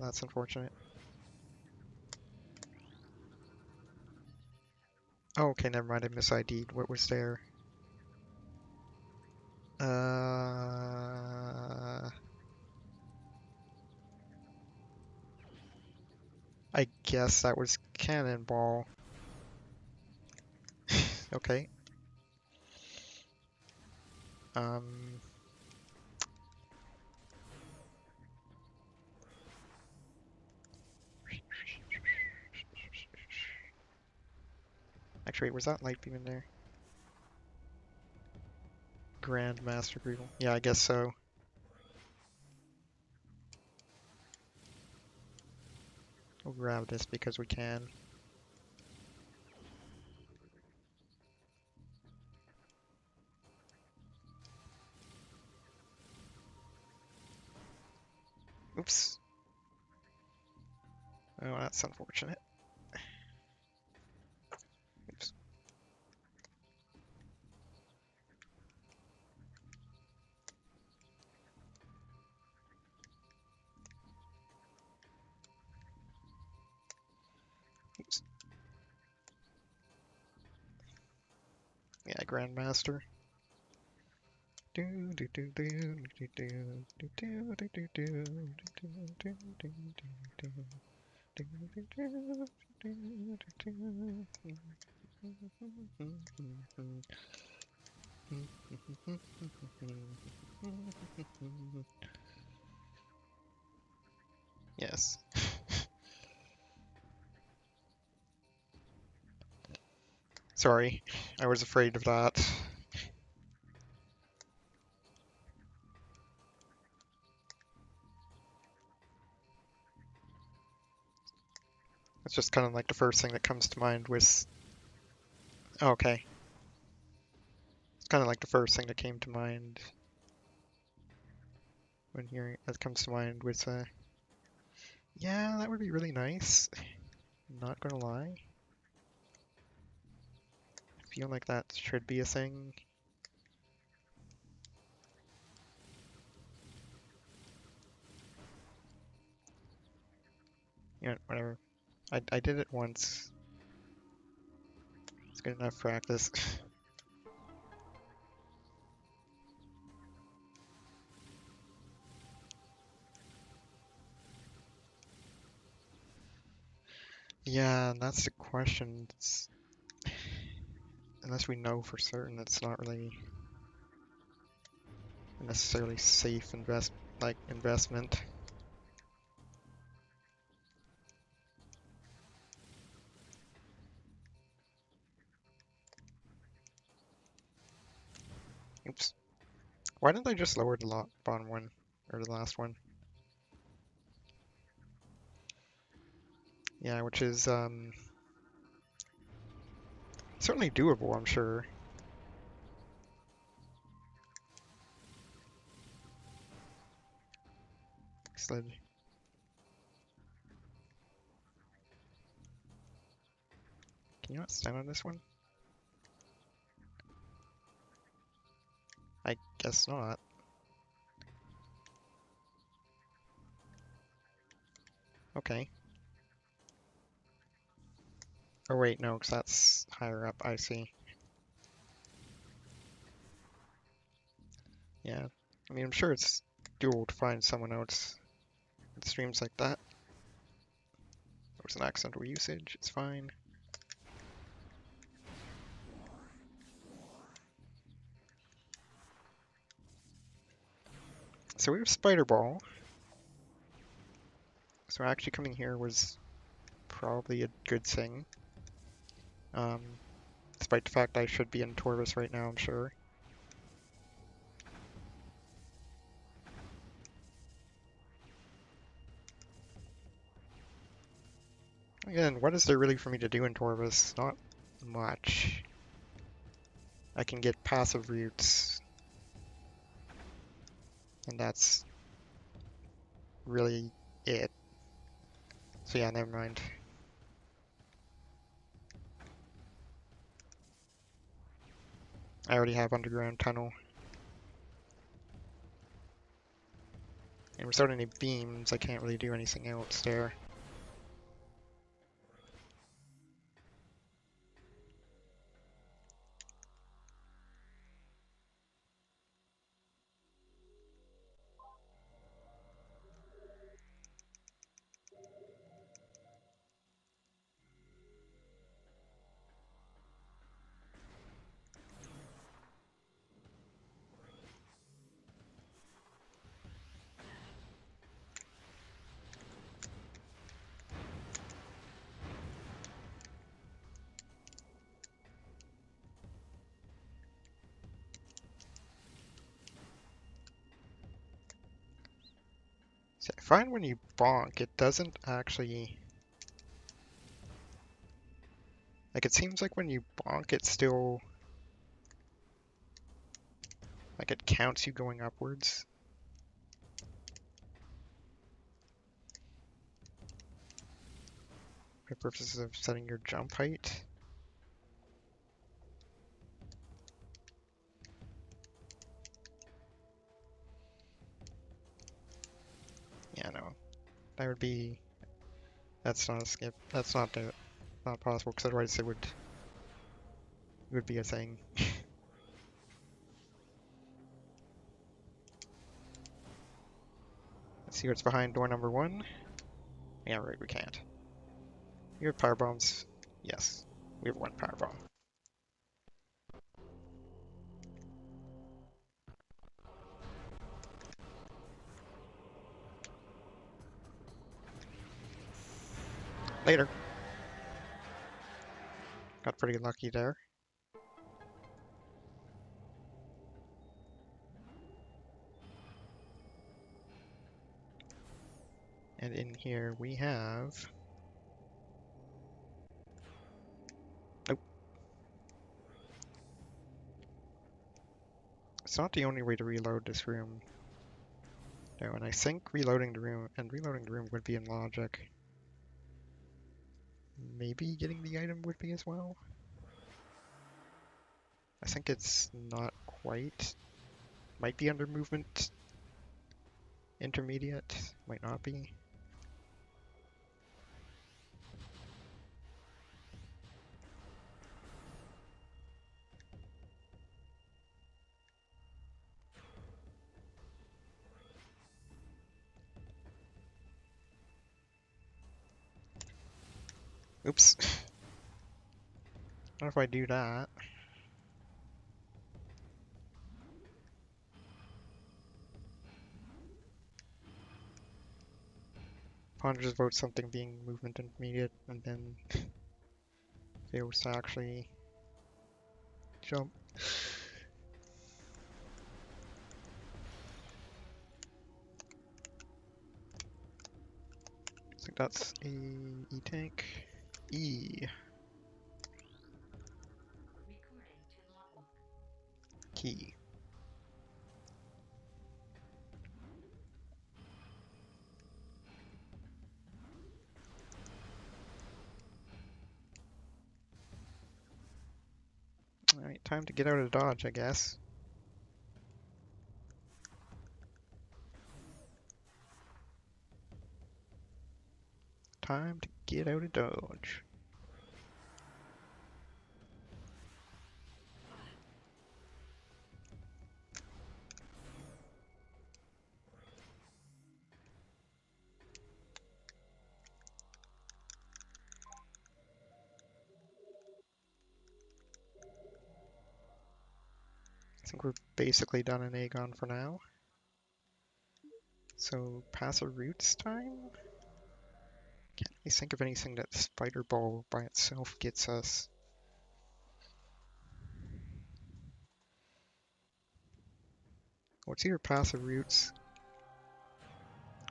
That's unfortunate. Oh, okay, never mind, I mis-ID'd what was there. I guess that was Cannonball. Okay. Um, Actually, was that light beam in there? Grandmaster Greedle. Yeah, I guess so. We'll grab this because we can. Oops. Oh, that's unfortunate. Oops. Oops. Yeah, Grandmaster. Yes. Sorry, I was afraid of that. It's just kind of like the first thing that comes to mind was... Oh, okay. It's kind of like the first thing that came to mind when hearing... That comes to mind was, yeah, that would be really nice. Not gonna lie. I feel like that should be a thing. Yeah, whatever. I did it once. It's good enough practice. Yeah, and that's the question. Unless we know for certain, it's not really a necessarily safe investment. Oops. Why didn't I just lower the bottom one or the last one? Yeah, which is certainly doable, I'm sure. Slid. Can you not stand on this one? I guess not. Okay. Oh wait, no, because that's higher up, I see. Yeah, I mean, I'm sure it's doable to find someone else that streams like that. There was an accidental usage, it's fine. So we have Spider Ball. So actually coming here was probably a good thing. Despite the fact I should be in Torvis right now, I'm sure. Again, what is there really for me to do in Torvis? Not much. I can get passive roots, and that's really it. So yeah, never mind. I already have underground tunnel. And without any beams, I can't really do anything else there. So I find when you bonk, it doesn't actually... Like, it seems like when you bonk, it still... Like, it counts you going upwards. For purposes of setting your jump height. Yeah, no. That would be... That's not a skip. That's not not possible, because otherwise it would be a thing. Let's see what's behind door number 1. Yeah, right, we can't. You have power bombs? Yes. We have 1 power bomb. Later. Got pretty lucky there. And in here we have... Nope. It's not the only way to reload this room. No, and I think reloading the room would be in logic. Maybe getting the item would be as well. I think it's not quite. Might be under movement intermediate, might not be. Oops. What if I do that? Ponder just votes something being movement intermediate and then fails to actually jump. I think that's a E-tank. E. Key. Alright, time to get out of Dodge, I guess. Time to get out of Dodge. I think we're basically done in Aegon for now. So, passive roots time? Can't really think of anything that Spider Ball by itself gets us. What's either passive roots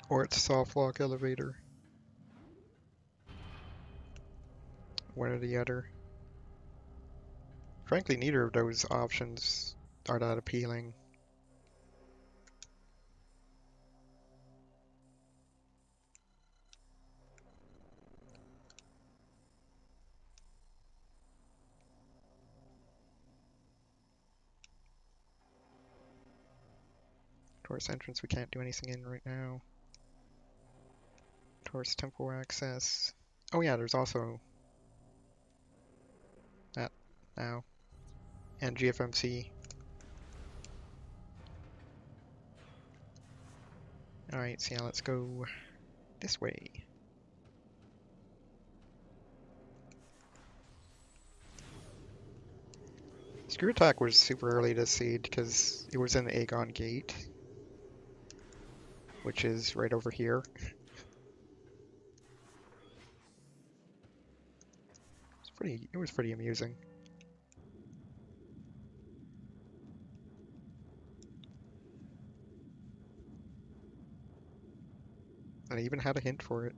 or it's soft lock elevator. One or the other. Frankly, neither of those options are that appealing. Tourist entrance we can't do anything in right now. Tourist temple access. Oh yeah, there's also that now. And GFMC. Alright, so yeah, let's go this way. Screw Attack was super early to seed because it was in the Aegon Gate, which is right over here. It was pretty amusing. And I even had a hint for it.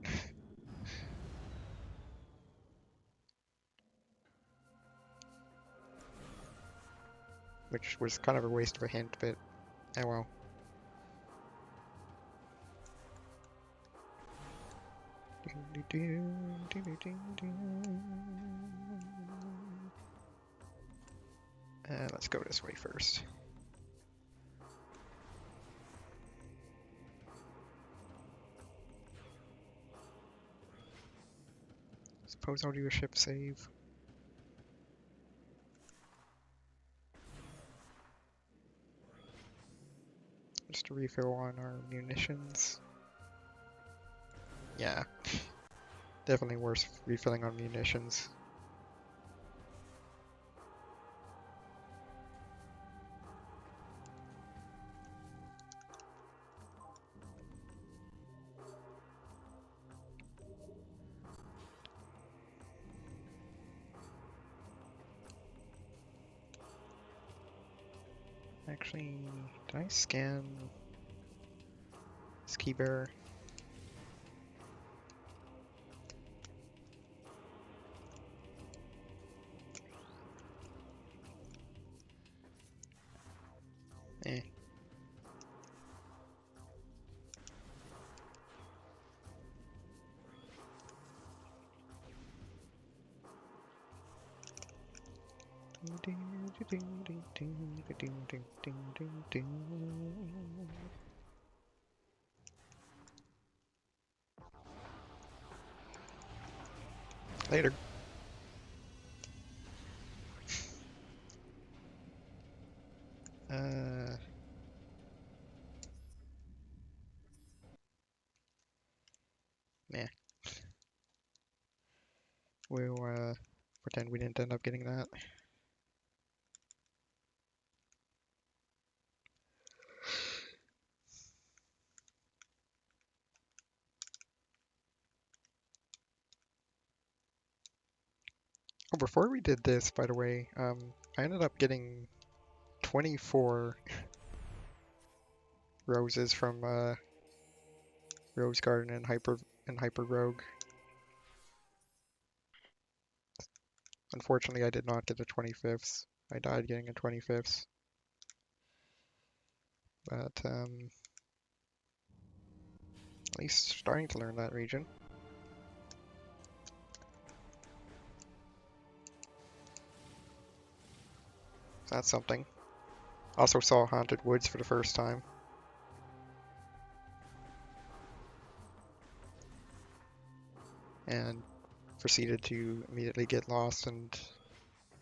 Which was kind of a waste of a hint, but oh well. Let's go this way first. Suppose I'll do a ship save. Just to refill on our munitions. Yeah, definitely worth refilling on munitions. Actually, did I scan Ski Bear? Eh. Later. Nah. We'll pretend we didn't end up getting that. Oh, before we did this, by the way, I ended up getting 24 roses from Rose Garden and Hyper Rogue. Unfortunately, I did not get a 25th. I died getting a 25th. But at least starting to learn that region. That's something. Also saw Haunted Woods for the first time. And proceeded to immediately get lost and,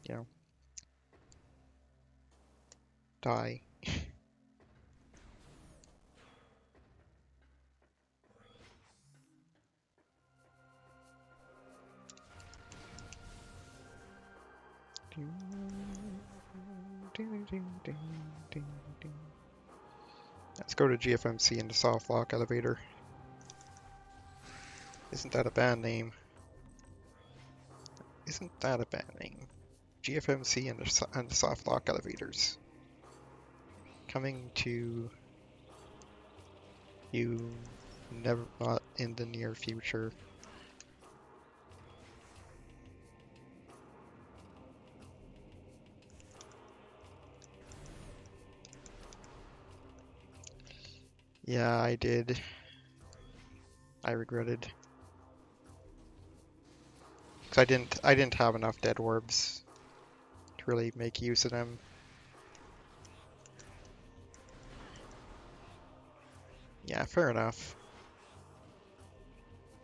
you know, die. Let's go to GFMC and the soft lock elevator. Isn't that a bad name? Isn't that a bad name? GFMC and the soft lock elevators. Coming to you never, not in the near future. Yeah, I did. I regretted. Because I didn't have enough dead orbs to really make use of them. Yeah, fair enough.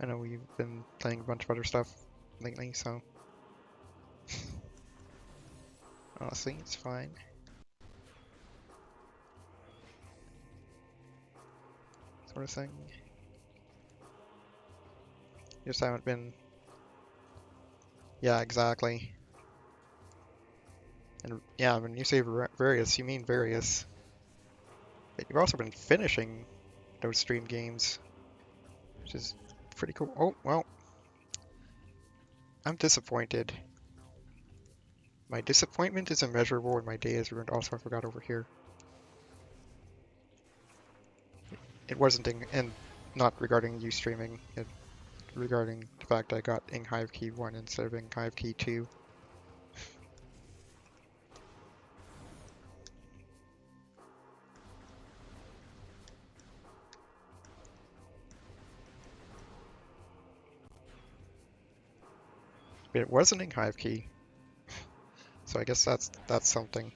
I know we've been playing a bunch of other stuff lately, so honestly, it's fine. Sort of thing. Just haven't been. Yeah, exactly. And yeah, when you say various, you mean various. But you've also been finishing those stream games, which is pretty cool. Oh, well, I'm disappointed. My disappointment is immeasurable and my day is ruined. Also, I forgot over here. It wasn't and not regarding you streaming, it regarding the fact I got ing hive key 1 instead of ing hive key 2. But it was an ing hive key, so I guess that's something.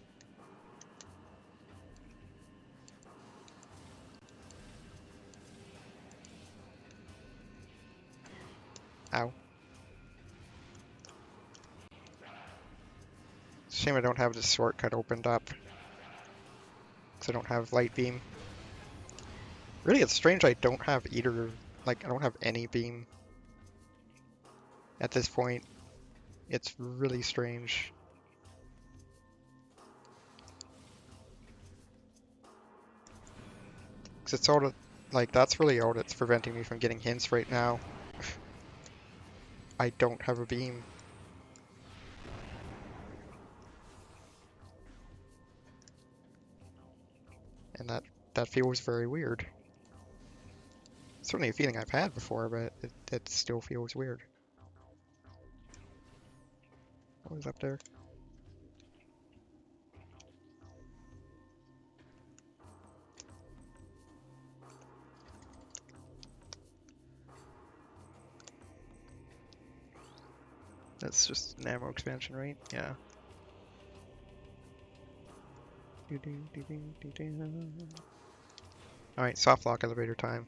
Ow. It's a shame I don't have this shortcut opened up, because I don't have light beam. Really, it's strange I don't have either, like, I don't have any beam at this point. It's really strange. Because it's all, like, that's really all that's preventing me from getting hints right now. I don't have a beam. And that feels very weird. It's certainly a feeling I've had before, but it still feels weird. What was up there? That's just an ammo expansion, right? Yeah. Alright, soft lock elevator time.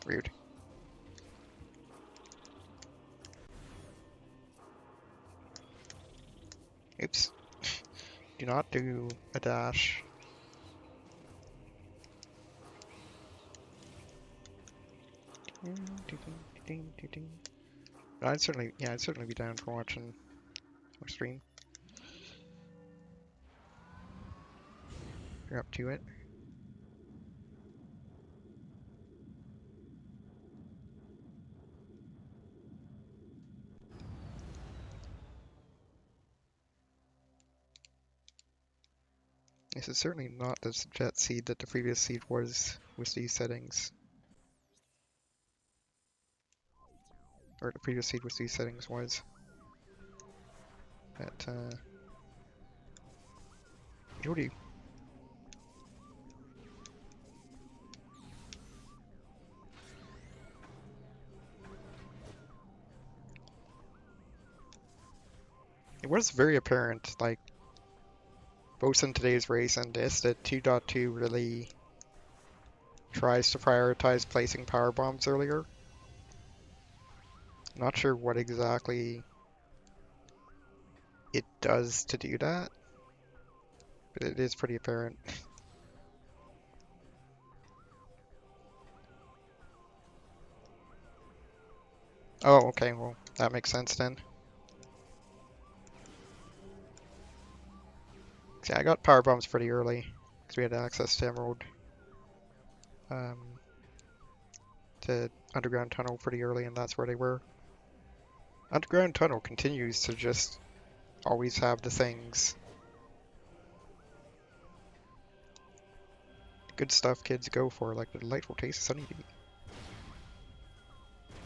Weird. Oops. Do not do a dash. I'd certainly be down for watching or stream. You're up to it. This is certainly not the jet seed that the previous seed was with these settings. Or the previous seed with these settings was. But, Jody. It was very apparent, like, both in today's race and this, that 2.2 really tries to prioritize placing power bombs earlier. Not sure what exactly it does to do that, but it is pretty apparent. Oh, okay, well, that makes sense then. See, I got power bombs pretty early, because we had access to Emerald, um, to underground tunnel pretty early, and that's where they were. Underground tunnel continues to just always have the things. Good stuff kids go for, like the delightful taste of Sunny D.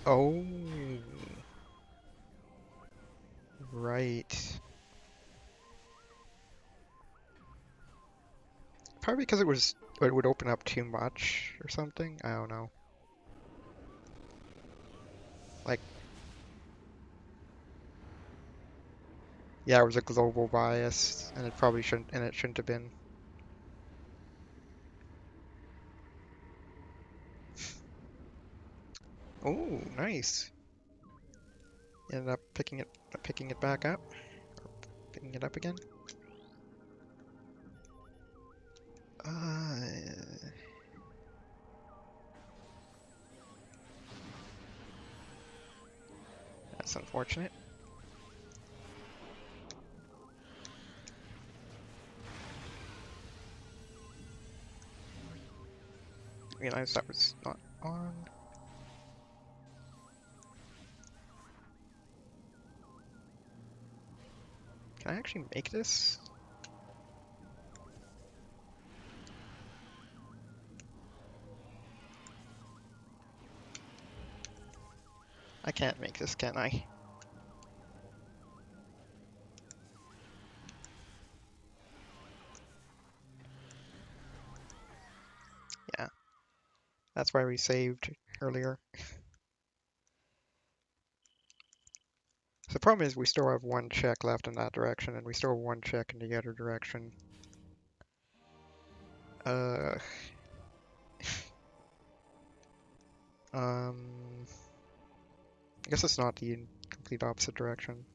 Oh, right. Probably because it would open up too much or something. I don't know. Like, yeah, it was a global bias, and it shouldn't have been. Oh, nice. Ended up picking it back up, picking it up again. That's unfortunate. Realized that was not on. Can I actually make this? I can't make this, can I? Yeah, that's why we saved earlier. So the problem is we still have one check left in that direction, and we still have one check in the other direction. Uh, I guess it's not the complete opposite direction.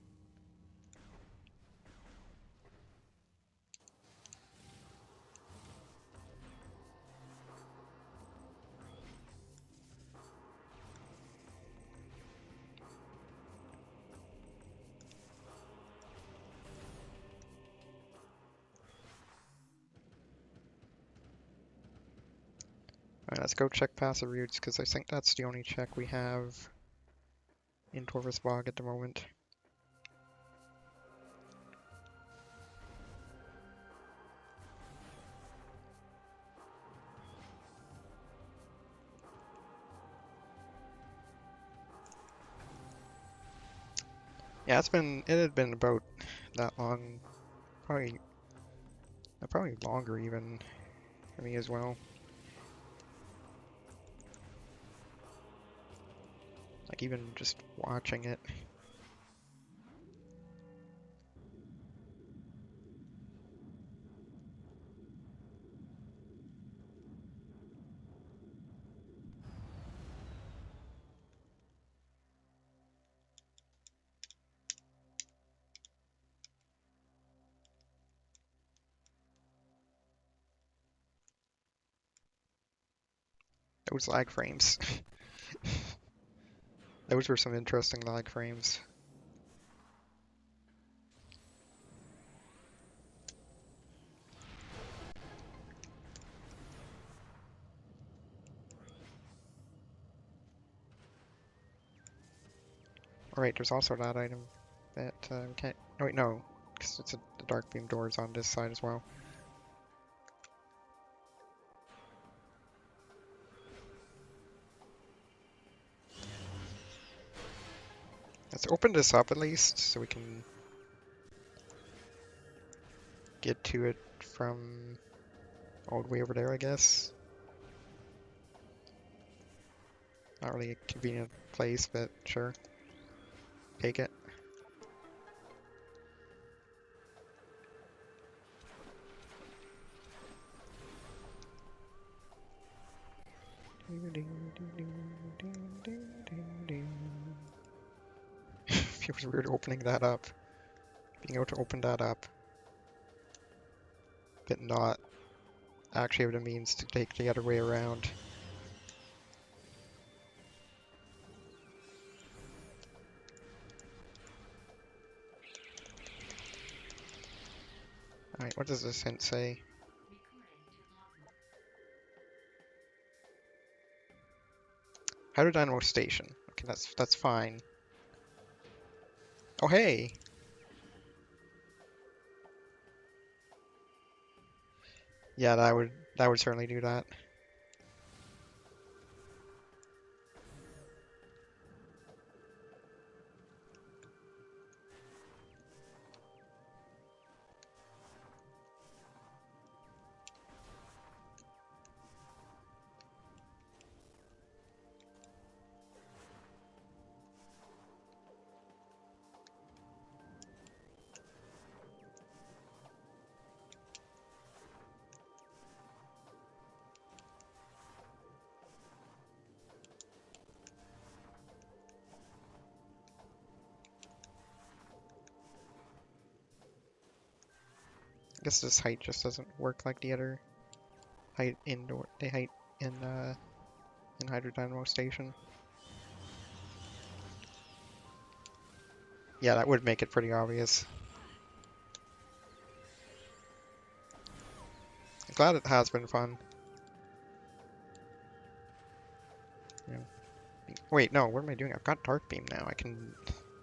Alright, let's go check passive routes, because I think that's the only check we have in Torvus Bog at the moment. Yeah, it had been about that long, probably longer even for me as well. Like even just watching it. Those lag frames. Those were some interesting lag frames. Alright, there's also that item that we can't... Oh wait, no. Because the dark beam doors on this side as well. Let's open this up at least, so we can get to it from all the way over there, I guess. Not really a convenient place, but sure. Take it. Feels weird opening that up. Being able to open that up, but not actually have the means to take the other way around. Alright, what does this hint say? Hydrodynamo station. Okay, that's fine. Oh hey! Yeah, that would certainly do that. I guess this height just doesn't work like the other height indoor. The height in Hydrodynamo station. Yeah, that would make it pretty obvious. I'm glad it has been fun. Yeah. Wait, no, what am I doing? I've got Dark Beam now. I can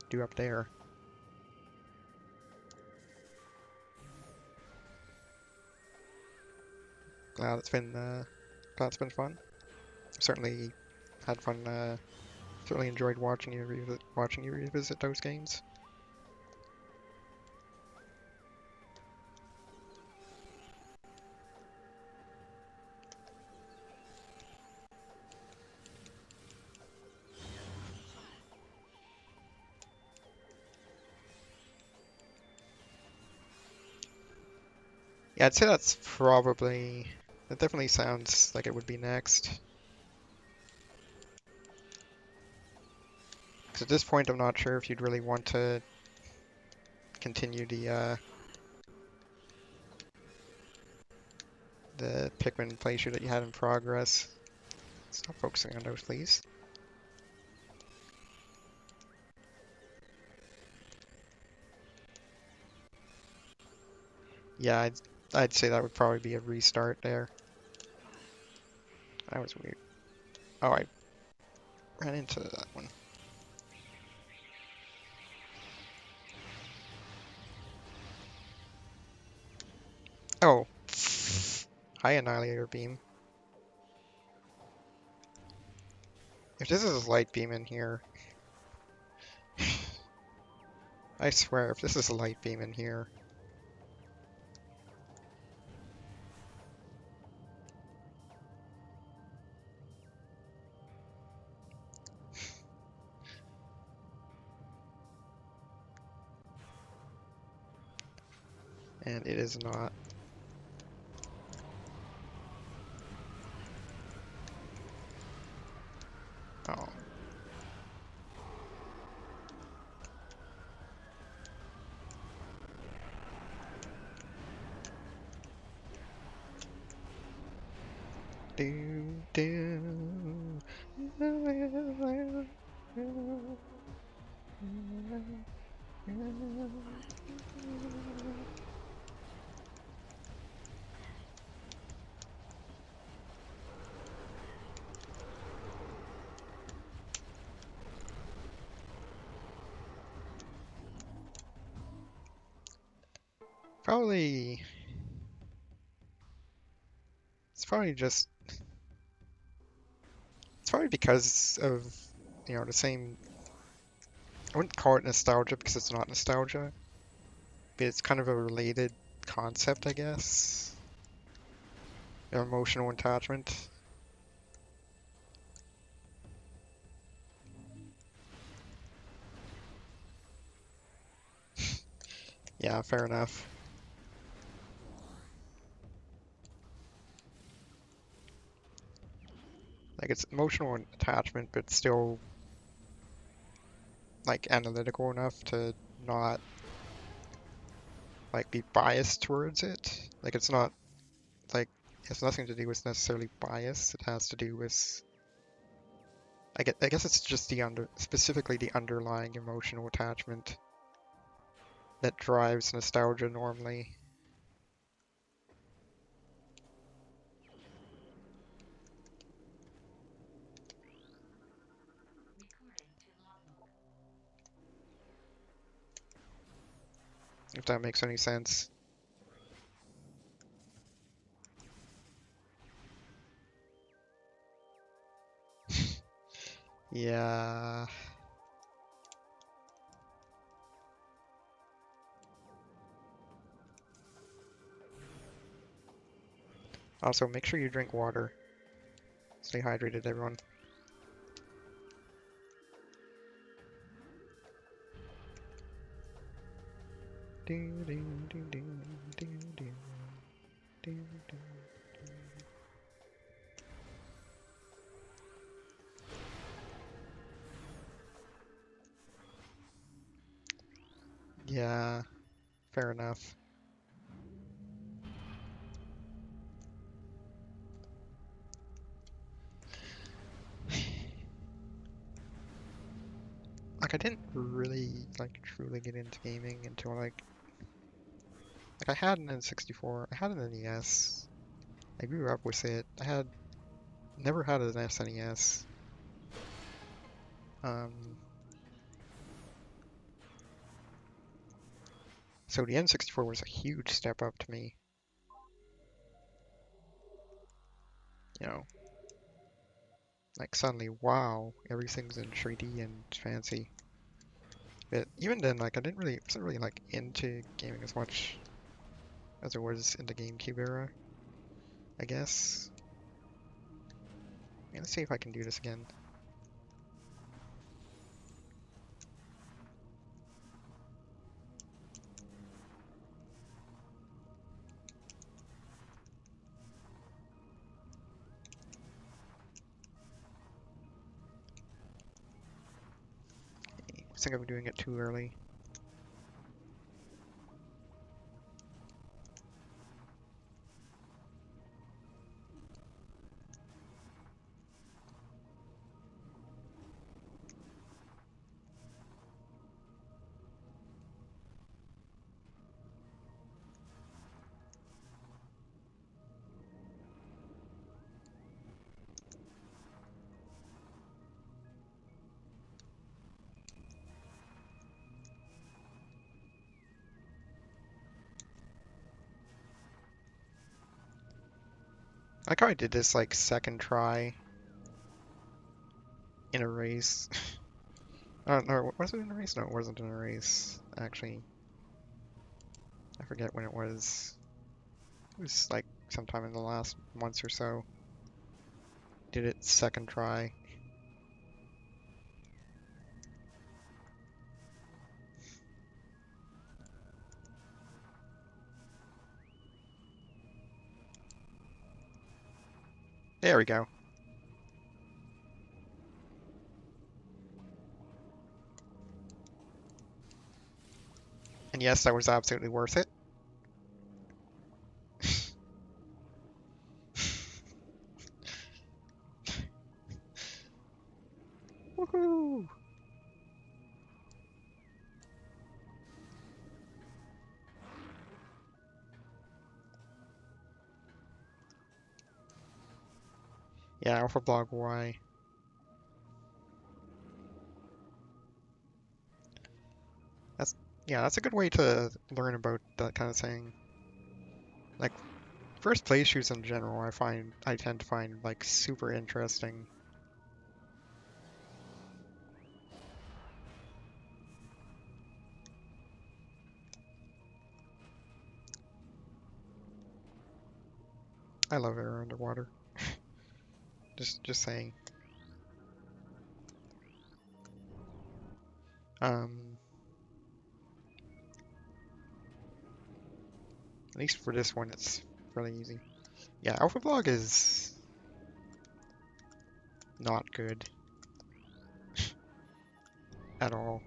do up there. Glad it's been fun. Certainly had fun. Certainly enjoyed watching you revisit those games. Yeah, I'd say that's probably. That definitely sounds like it would be next. Because at this point, I'm not sure if you'd really want to continue the Pikmin playthrough that you had in progress. Stop focusing on those, please. Yeah, I'd say that would probably be a restart there. That was weird. Oh, I ran into that one. Oh. Hi, Annihilator Beam. If this is a light beam in here... I swear, if this is a light beam in here... And it is not. Oh. Do, do. Probably... It's probably just... It's probably because of, you know, the same... I wouldn't call it nostalgia because it's not nostalgia, but it's kind of a related concept, I guess. Emotional attachment. Yeah, fair enough. Like, it's emotional attachment, but still, like, analytical enough to not, like, be biased towards it. Like, it's not, like, it has nothing to do with necessarily bias. It has to do with, I guess it's just specifically the underlying emotional attachment that drives nostalgia normally. if that makes any sense. Yeah. Also, make sure you drink water. Stay hydrated, everyone. Yeah, fair enough. Like, I didn't really, like, truly get into gaming until, like I had an N64, I had an NES, I grew up with it, never had an SNES. So the N64 was a huge step up to me, you know, like suddenly, wow, everything's in 3D and fancy. But even then, like, wasn't really, like, into gaming as much as it was in the GameCube era, I guess. Yeah, let's see if I can do this again. I think I'm doing it too early. I like how I did this, like, second try in a race. No, was it in a race? No, it wasn't in a race, actually. I forget when it was. It was, like, sometime in the last months or so. Did it second try. There we go. And yes, that was absolutely worth it. Woohoo! Yeah, Alpha Blog Y. That's a good way to learn about that kind of thing. Like, first playthroughs in general, I tend to find, like, super interesting. I love air underwater. Just saying. Um, at least for this one, it's really easy. Yeah, Alpha Blog is not good at all.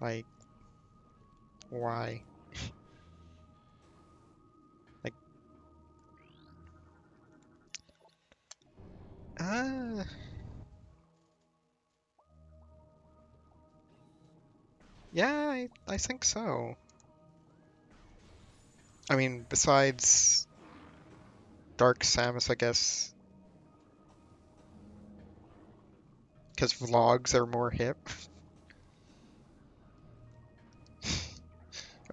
Like, why? Like, uh, yeah, I think so. I mean, besides Dark Samus, I guess, because vlogs are more hip.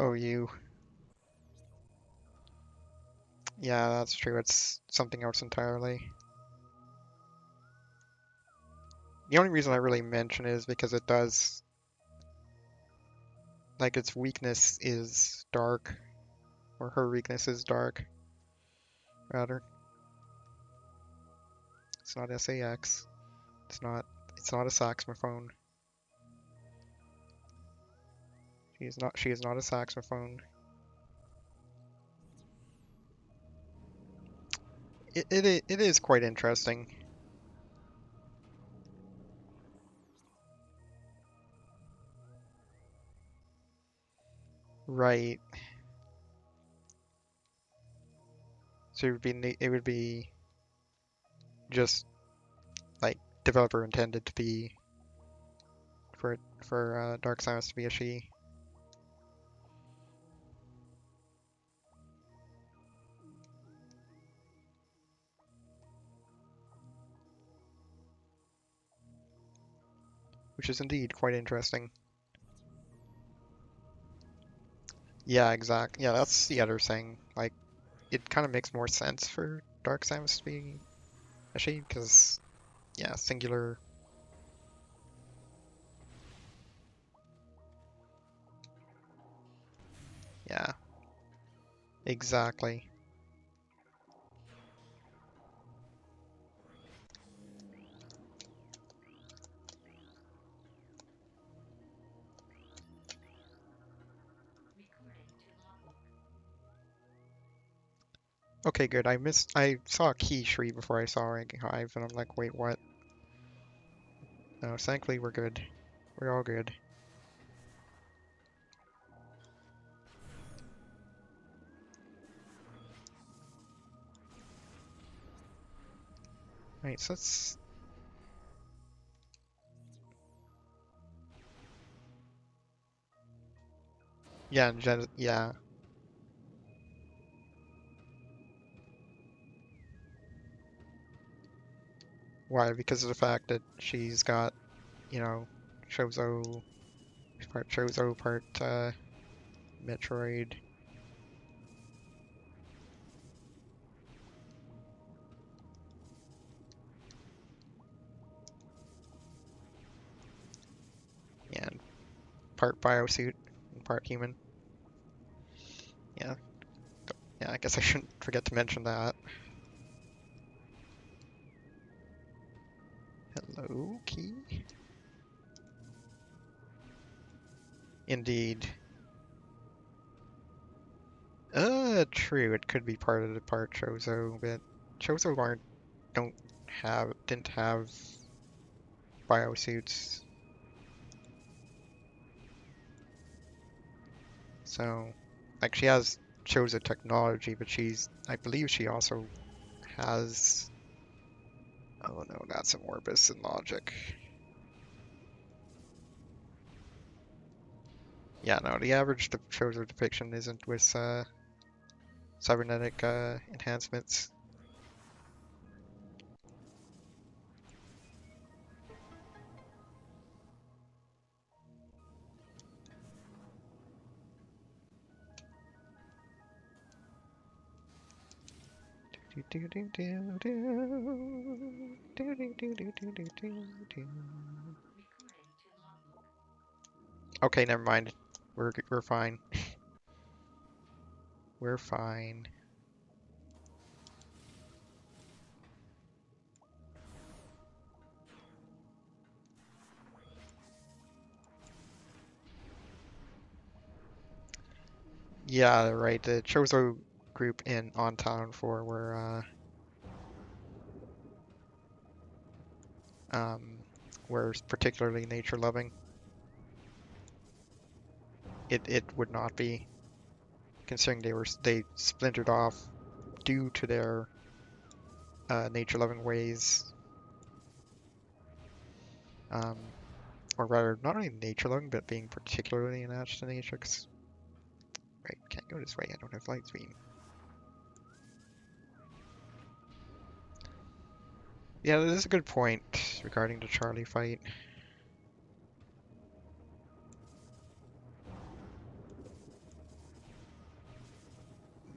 Oh, you. Yeah, that's true. It's something else entirely. The only reason I really mention it is because it does, like, its weakness is dark, or her weakness is dark, rather. It's not SAX. It's not. It's not a saxophone. She is not. She is not a saxophone. It is quite interesting. Right. So it would be just like developer intended to be for Dark Silence to be a she. Which is indeed quite interesting. Yeah, exactly. Yeah, that's the other thing. Like, it kind of makes more sense for Dark Silence to be a she, because, yeah, singular. Yeah, exactly. Okay, good. I saw a key tree before I saw ranking hive, and I'm like, wait, what? No, thankfully we're good. We're all good. Right, so let's. Yeah, yeah. Why? Because of the fact that she's got, you know, Chozo, part Chozo, part Metroid. Yeah, and part biosuit and part human. Yeah, yeah. I guess I shouldn't forget to mention that. Hello, key. Indeed. True. It could be part of the part Chozo, but Chozo aren't didn't have biosuits, so like she has Chozo technology, but I believe she also has. Oh no, that's Morbus in logic. Yeah, no, the average Chozo depiction isn't with cybernetic enhancements. Okay, never mind. We're fine. We're fine. Yeah, right. The Chozo group in On Town 4 um, were particularly nature loving. It would not be, considering they splintered off due to their nature loving ways. Um, or rather, not only nature loving, but being particularly attached to nature. Right, can't go this way. I don't have light beam. Yeah, this is a good point regarding the Charlie fight.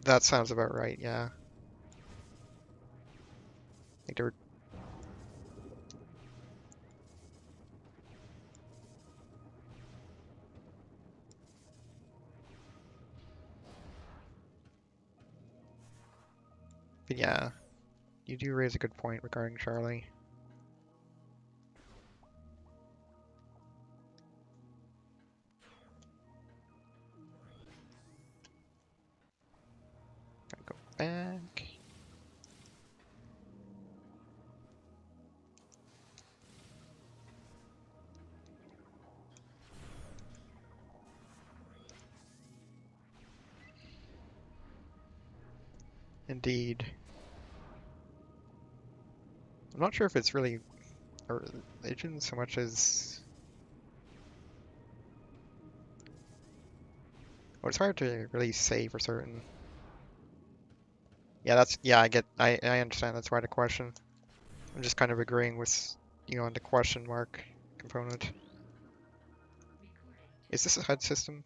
That sounds about right, yeah. I think there were... But yeah, you do raise a good point regarding Charlie. Gotta go back. Indeed. I'm not sure if it's really a religion so much as... Well, it's hard to really say for certain. Yeah, that's... Yeah, I understand that's why the question. I'm just kind of agreeing with you on the question mark component. Is this a HUD system?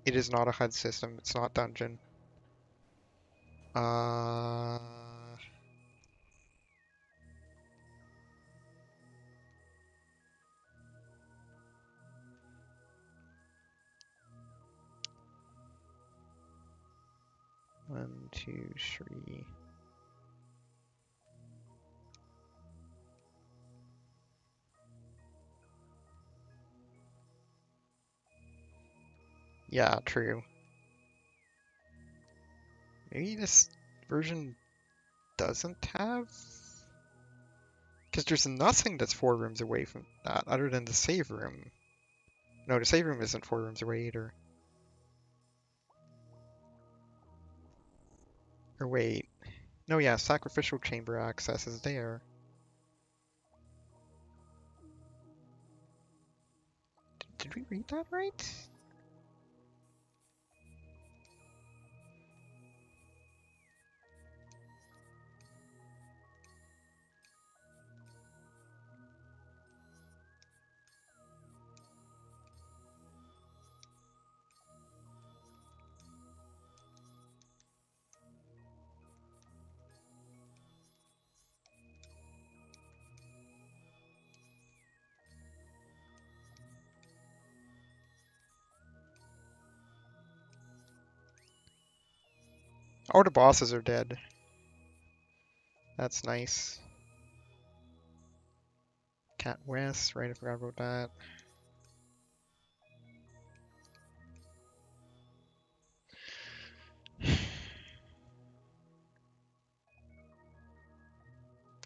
It is not a HUD system. It's not dungeon. Uh... 1, 2, 3. Yeah, true. Maybe this version doesn't have... Because there's nothing that's 4 rooms away from that other than the save room. No, the save room isn't 4 rooms away either. Or wait. No, yeah, sacrificial chamber access is there. Did we read that right? Oh, the bosses are dead. That's nice. Cat West, right, I forgot about that.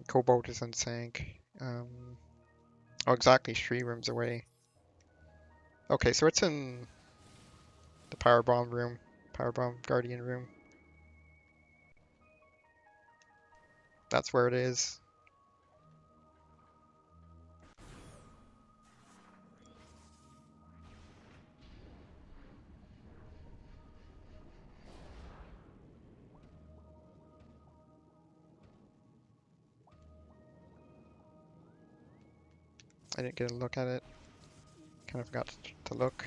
Cobalt is in sync. Oh, exactly 3 rooms away. Okay, so it's in the power bomb room, power bomb guardian room. That's where it is. I didn't get a look at it. Kind of forgot to look.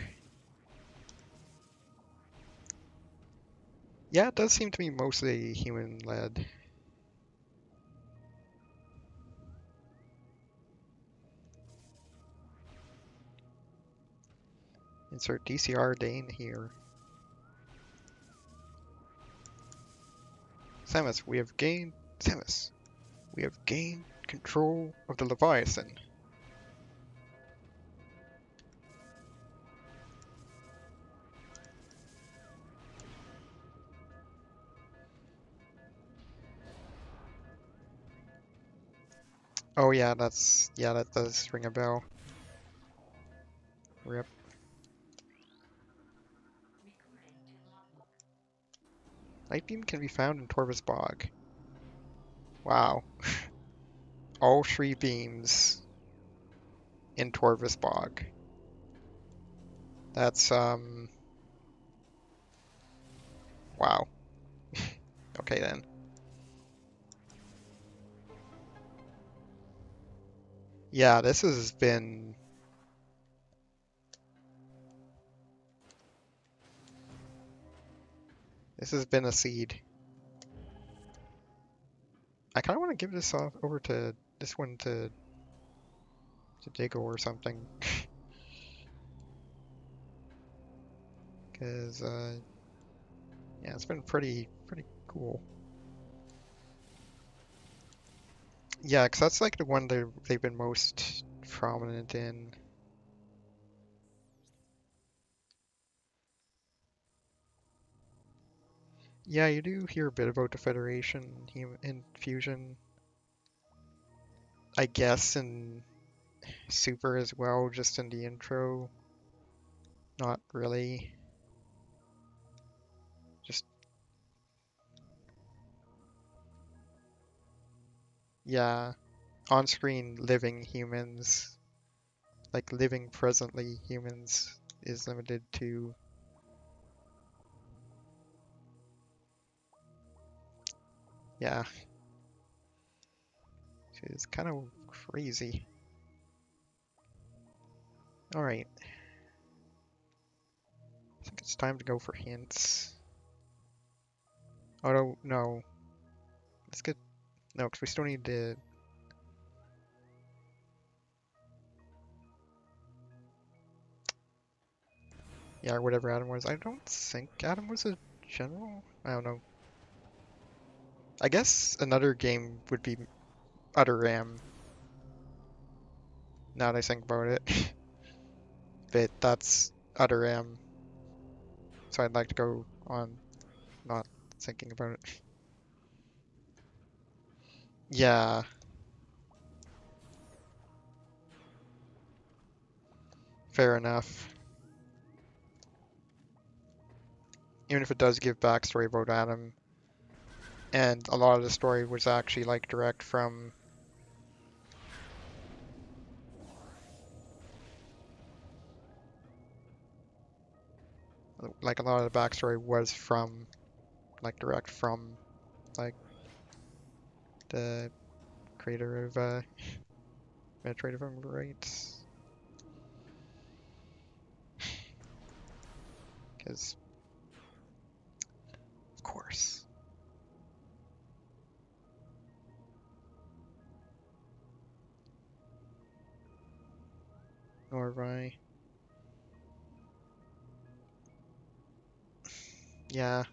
Yeah, it does seem to be mostly human-led. Insert DCR Dane here. Samus, we have gained control of the Leviathan. Oh yeah, that does ring a bell. Rip. Light beam can be found in Torvus Bog. Wow. All 3 beams in Torvus Bog. That's wow. Okay then. Yeah, this has been... This has been a seed. I kind of want to give this off over to this one to Digo or something, because yeah, it's been pretty cool. Yeah, because that's like the one they've been most prominent in. Yeah, you do hear a bit about the Federation infusion, I guess, in Super as well, just in the intro. Not really. Just, yeah, on-screen living humans, like living presently humans, is limited to, yeah, it's kind of crazy. Alright, I think it's time to go for hints. Oh, no. Let's get, no, because we still need to, yeah, whatever Adam was. I don't think Adam was a general. I don't know. I guess another game would be Utter Ram, now that I think about it. But that's Utter Ram, so I'd like to go on not thinking about it. Yeah, fair enough. Even if it does give backstory about Adam, and a lot of the story was actually like direct from, like a lot of the backstory was from, like direct from, like the creator of Metroid, if I remember right. Because, of course. Nor have I. Yeah.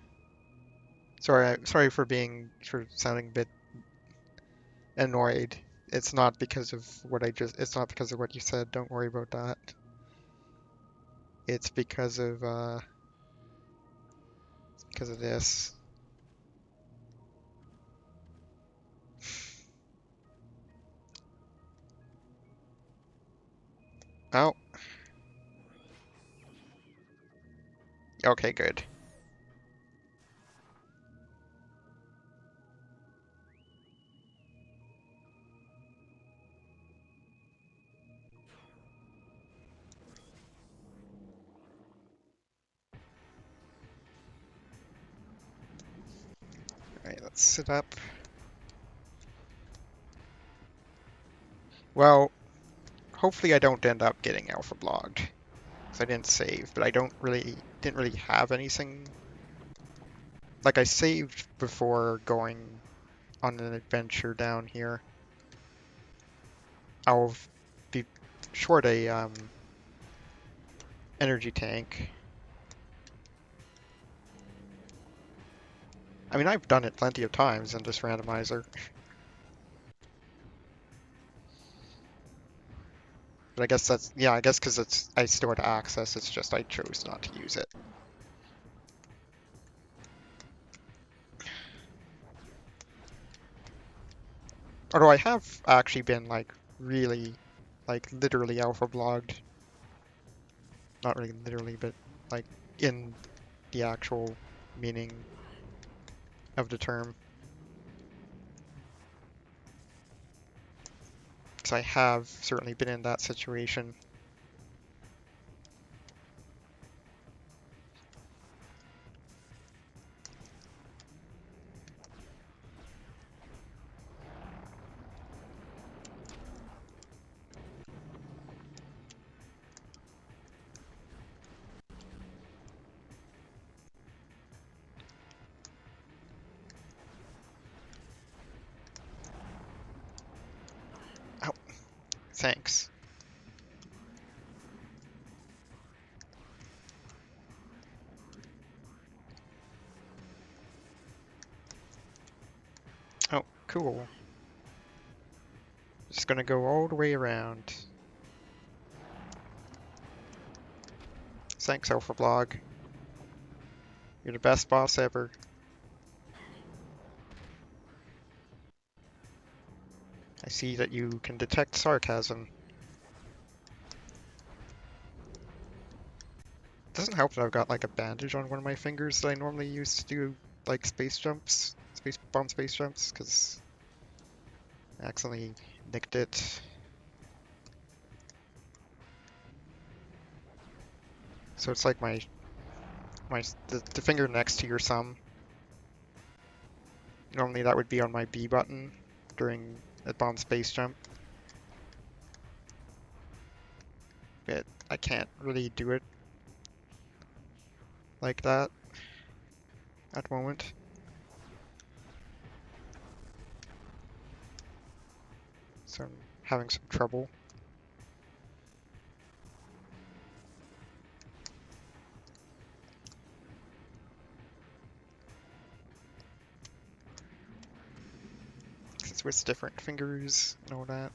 Sorry for sounding a bit annoyed. It's not because of it's not because of what you said. Don't worry about that. It's because of this. Oh, okay, good. Alright, let's sit up. Well, hopefully I don't end up getting alpha blogged. Because I didn't save, but I didn't really have anything. Like I saved before going on an adventure down here. I'll be short a energy tank. I mean, I've done it plenty of times in this randomizer. But I guess I guess because I still had access, it's just I chose not to use it. Although I have actually been like really, like literally alpha blogged. Not really literally, but like in the actual meaning of the term. Because I have certainly been in that situation. Thanks. Oh, cool. Just gonna go all the way around. Thanks, Alpha Blog. You're the best boss ever. I see that you can detect sarcasm. Doesn't help that I've got like a bandage on one of my fingers that I normally use to do like space jumps, space jumps, because I accidentally nicked it. So it's like the finger next to your thumb. Normally that would be on my B button during a bomb space jump. But I can't really do it like that at the moment. So I'm having some trouble. It's with different fingers and all that.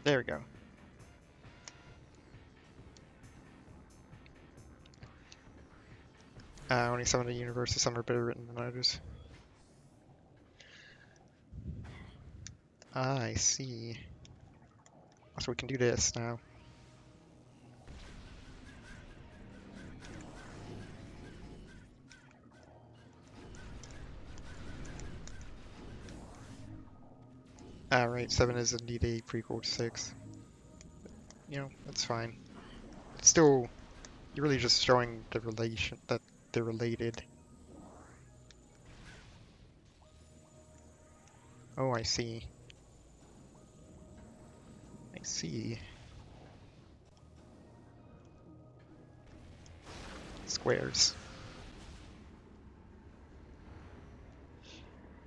There we go. Only some of the universes, some are better written than others. Ah, I see. So we can do this now. Ah, right, 7 is indeed a prequel to 6. You know, that's fine. It's still, you're really just showing the relation, that they're related. Oh, I see. I see. Squares.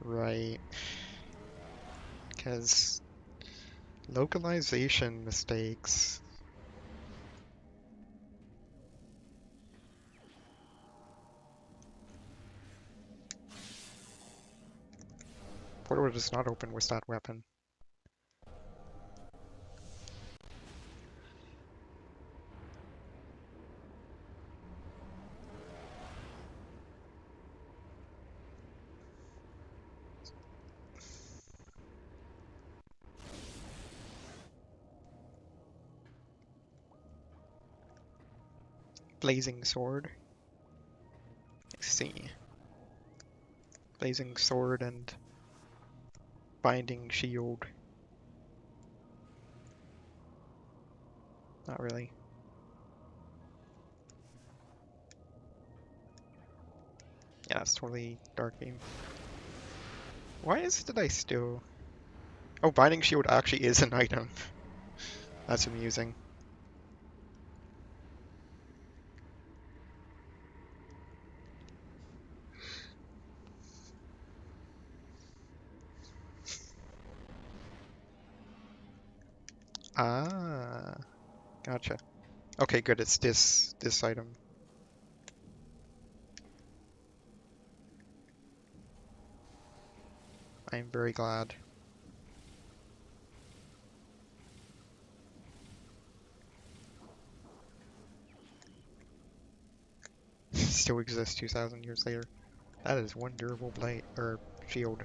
Right. Because localization mistakes. Portal does not open with that weapon. Blazing sword. I see. Blazing sword and binding shield. Not really. Yeah, it's totally dark beam. Why is it that I still... Oh, binding shield actually is an item. That's amusing. Ah, gotcha. Okay, good. It's this item. I am very glad. Still exists 2,000 years later. That is one durable blade or shield.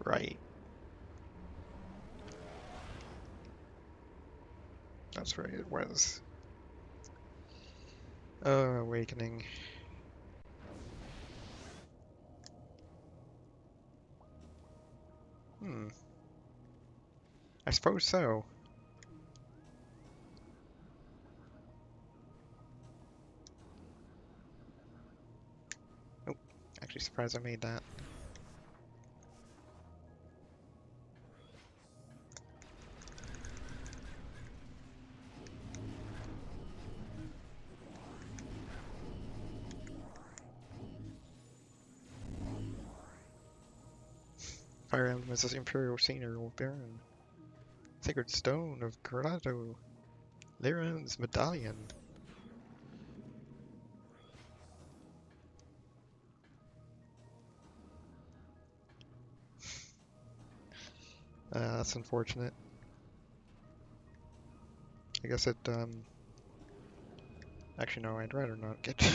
Right. That's right. It was. Awakening. Hmm. I suppose so. Oh, actually surprised I made that. Fire Emblem is this Imperial Senior Baron. Sacred Stone of Grado. Lyran's Medallion. That's unfortunate. I guess it, actually no, I'd rather not get...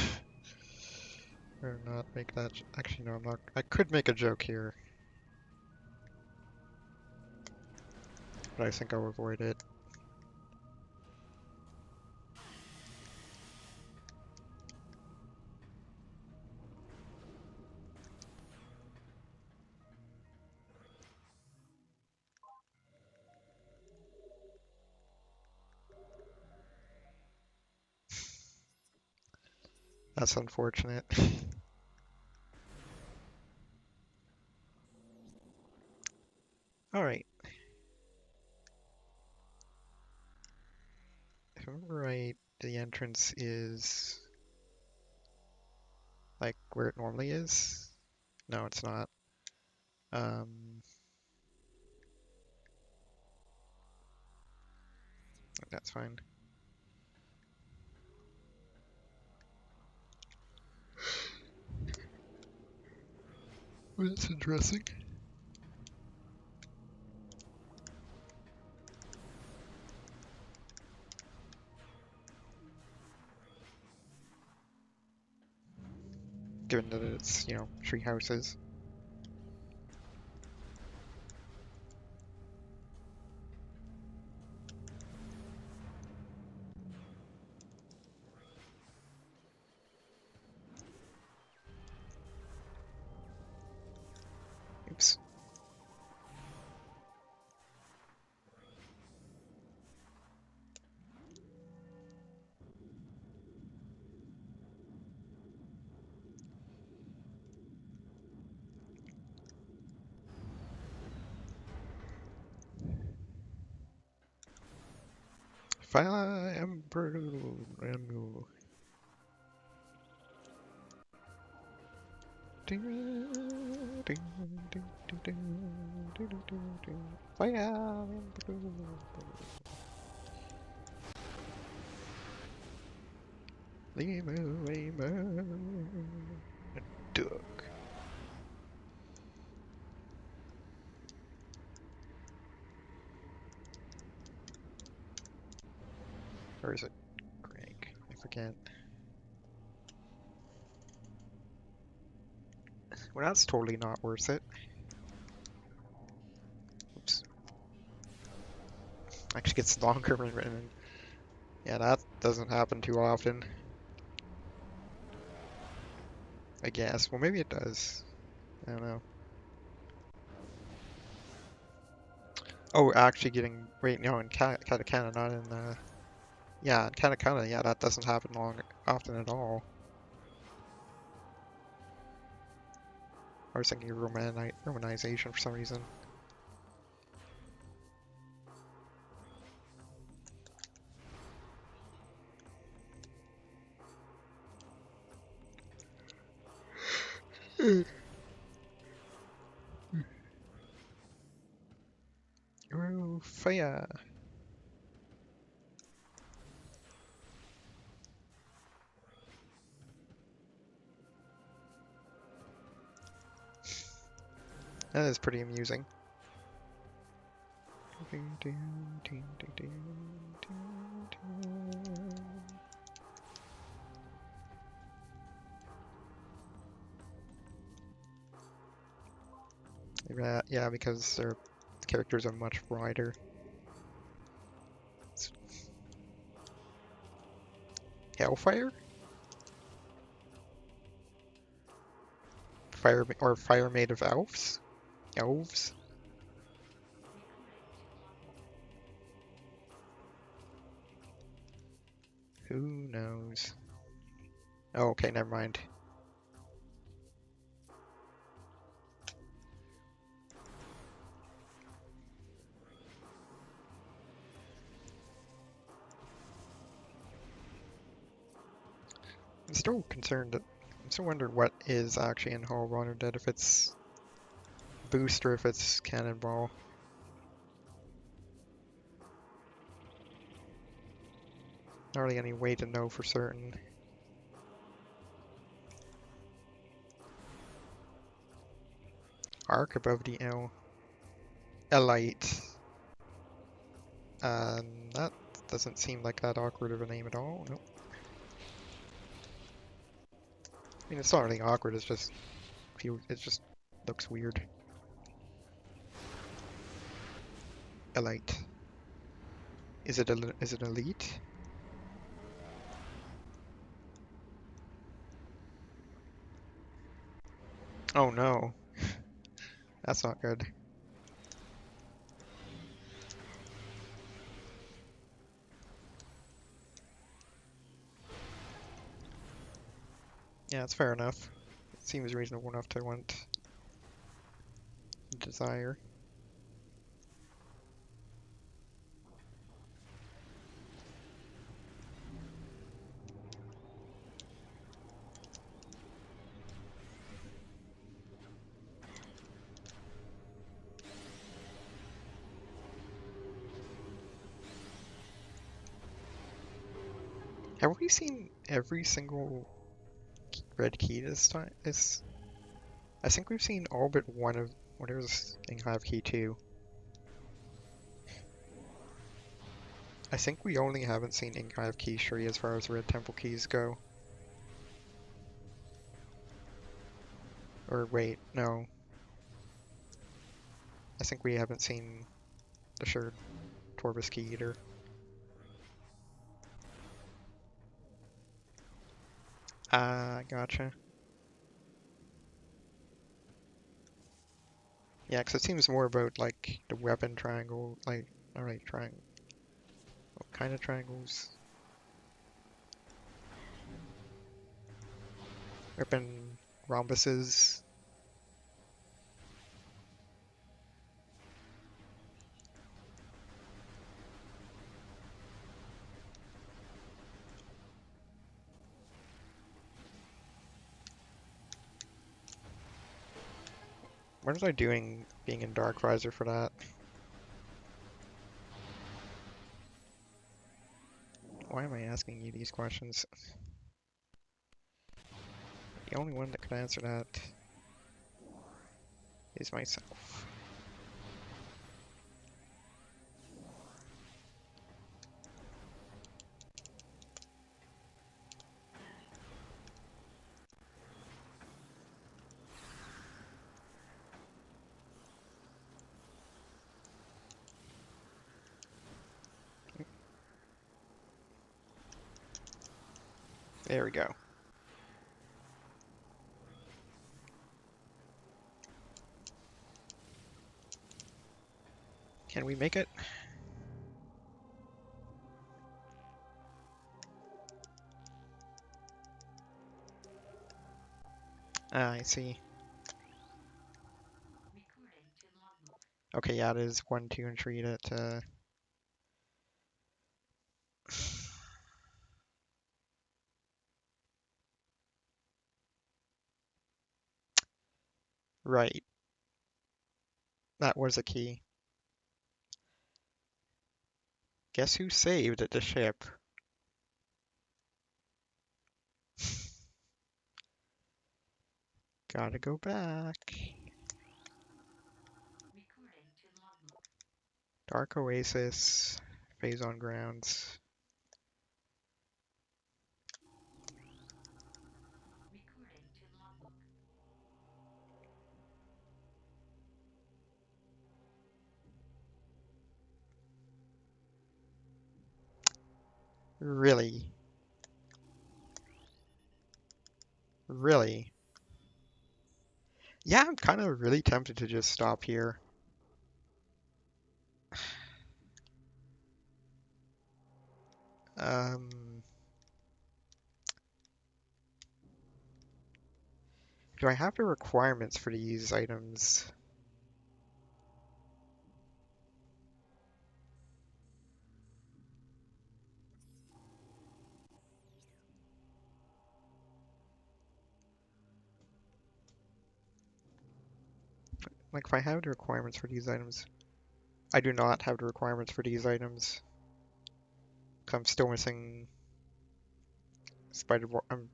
or not make that... Actually no, I'm not... I could make a joke here. But I think I'll avoid it. That's unfortunate. Alright. If I remember right, the entrance is... like where it normally is? No, it's not. That's fine. Well, that's interesting. Given that it's, you know, tree houses. Oops. Fire Emperor. Fire Emperor. Limo. Duck. Or is it Greg? I forget. Well, that's totally not worth it. Oops. Actually gets longer when written. Yeah, that doesn't happen too often. I guess. Well, maybe it does. I don't know. Oh, actually getting... Wait, no, in Katakana, not in, yeah, in Katakana, yeah, that doesn't happen often at all. I was thinking of Romanization for some reason. Oh, fire! That is pretty amusing. Yeah, because their characters are much brighter. Hellfire? Fire made of elves? Elves? Who knows? Oh, okay, never mind. I'm still concerned that... I'm still wondering what is actually in Hall Runner Dead, if it's booster if it's cannonball. Not really any way to know for certain. Arc above the L. Elite. That doesn't seem like that awkward of a name at all. Nope. I mean, it's not really awkward. It's just it just looks weird. Elite. Is it elite? Oh no, that's not good. Yeah, it's fair enough. It seems reasonable enough to want desire. Have we seen every single red key this time? I think we've seen all but one of whatever's in Hive Key 2. I think we only haven't seen Ink Hive Key 3 as far as Red Temple keys go. Or wait, no. I think we haven't seen the Shared Torvus key either. Ah, gotcha. Yeah, because it seems more about like the weapon triangle, like, not really triangle. What kind of triangles? Weapon rhombuses. What was I doing being in Dark Visor for that? Why am I asking you these questions? The only one that could answer that is myself. There we go. Can we make it? Ah, I see. Okay, yeah, it is 1, 2, and 3 that, Right. That was a key. Guess who saved at the ship? Gotta go back. Dark Oasis. Phase on grounds. Really? Really? Yeah, I'm kind of really tempted to just stop here. Um, do I have the requirements for these items? Like, if I have the requirements for these items, I do not have the requirements for these items. 'Cause I'm still missing spider ball. No,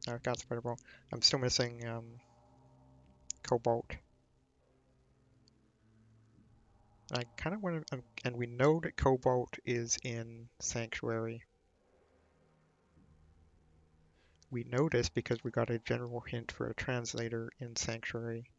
I've got spider ball. I'm still missing cobalt. I kind of want to, and we know that cobalt is in sanctuary. We know this because we got a general hint for a translator in sanctuary.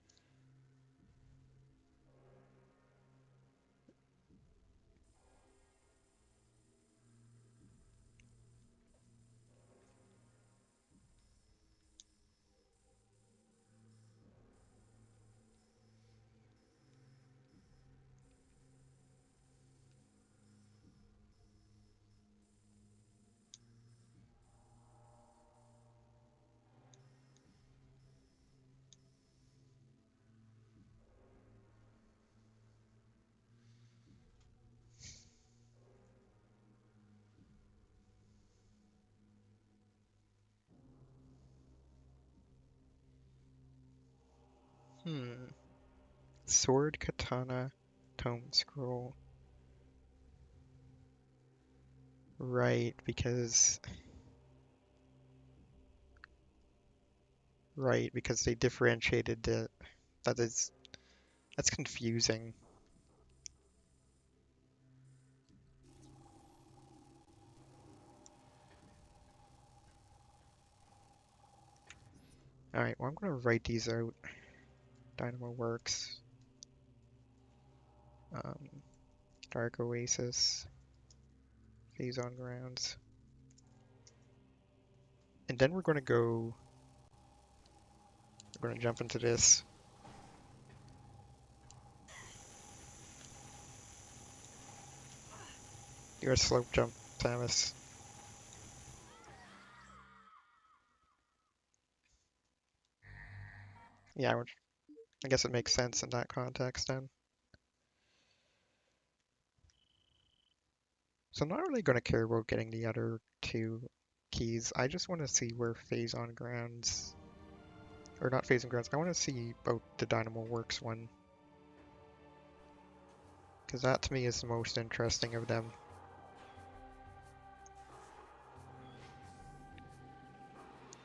Hmm. Sword, katana, tome scroll. Right, because they differentiated the. That's confusing. All right, well I'm gonna write these out. Dynamo Works, um, Dark Oasis, Phase on Grounds, and then we're gonna go. We're gonna jump into this. You're a slope jump, Samus. Yeah, I guess it makes sense in that context then. So I'm not really going to care about getting the other two keys. I just want to see where Phase on Grounds, or not Phase on Grounds, I want to see about the Dynamo Works one. Because that to me is the most interesting of them.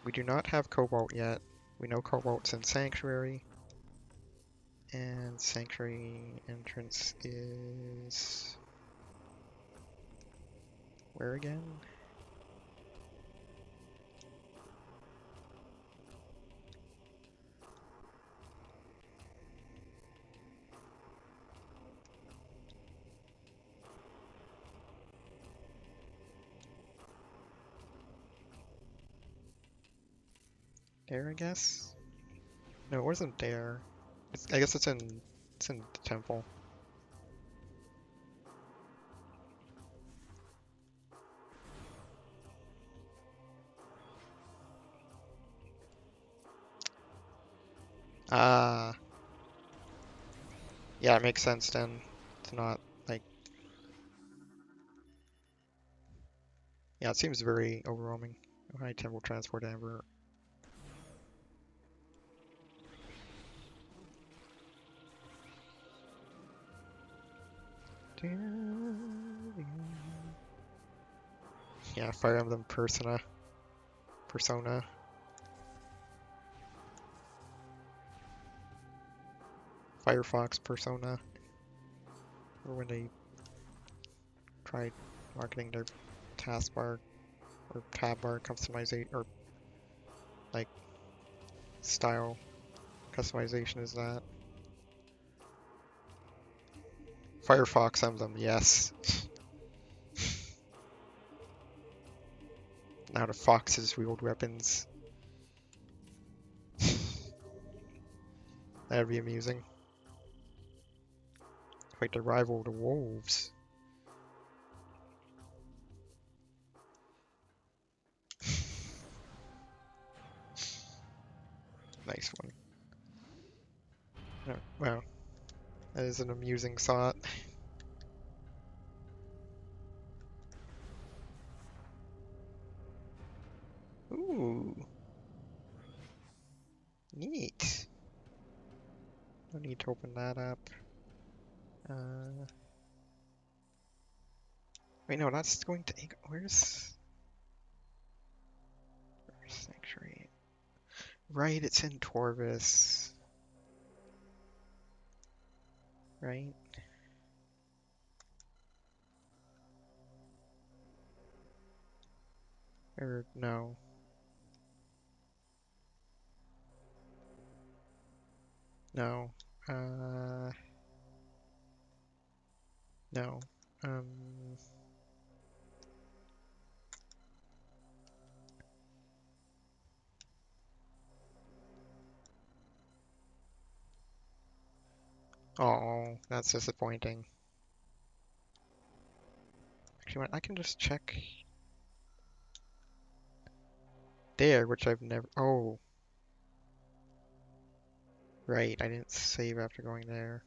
We do not have Cobalt yet. We know Cobalt's in Sanctuary. And Sanctuary entrance is... where again? There, I guess? No, it wasn't there. I guess it's in the temple. Ah, yeah, it makes sense then. It's not like, yeah, it seems very overwhelming. High temple transport amber. Yeah, Fire Emblem Persona. Firefox Persona. Or when they tried marketing their taskbar or tab bar customization or like style customization is that. Firefox Emblem, yes. Now the foxes wield weapons. That'd be amusing. Fight the rival, the wolves. Nice one. Oh, wow, that is an amusing thought. Ooh, neat. need to open that up. Wait, no, that's going to where's Sanctuary? Right, it's in Torvis. Right? Or no. No. No. Um, oh, that's disappointing. Actually, I can just check there, which I've never. Oh, right. I didn't save after going there,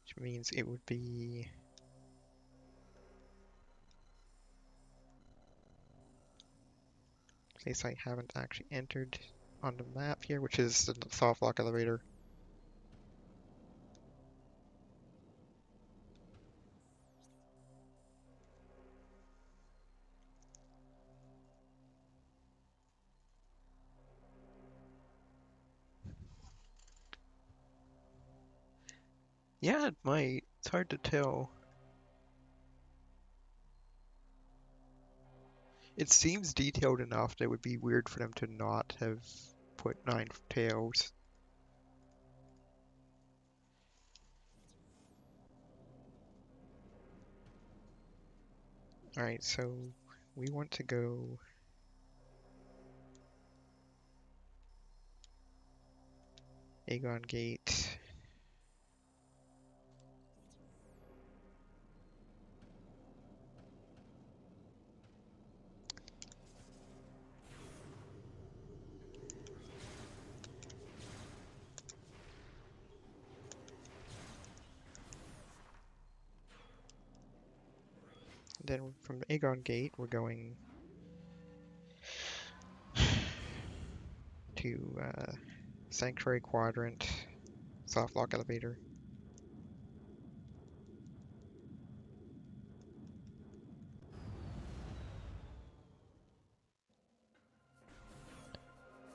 which means it would be. Place I haven't actually entered on the map here, which is the soft lock elevator. Yeah, it might. It's hard to tell. It seems detailed enough that it would be weird for them to not have put 9 tails. Alright, so we want to go Aegon Gate. Then from Aegon Gate, we're going to Sanctuary Quadrant, soft lock elevator.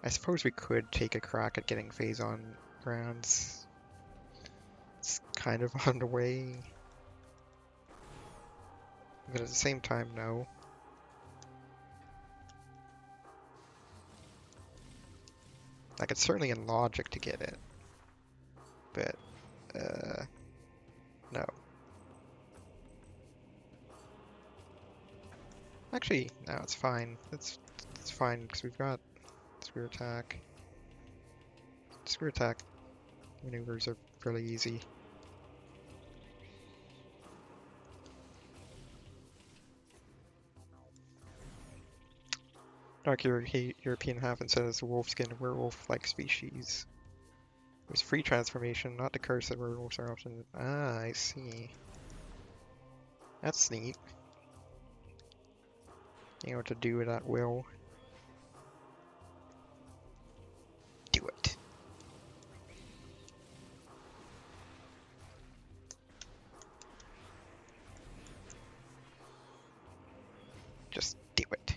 I suppose we could take a crack at getting Phazon rounds. It's kind of on the way. But at the same time, no. Like, it's certainly in logic to get it. But, no. Actually, no, it's fine. It's fine, because we've got Spear Attack. Spear Attack maneuvers are fairly easy. Dark European Half says wolfskin werewolf-like species. It was free transformation, not the curse that werewolves are often. Ah, I see. That's neat. You know what to do with that will. Do it. Just do it.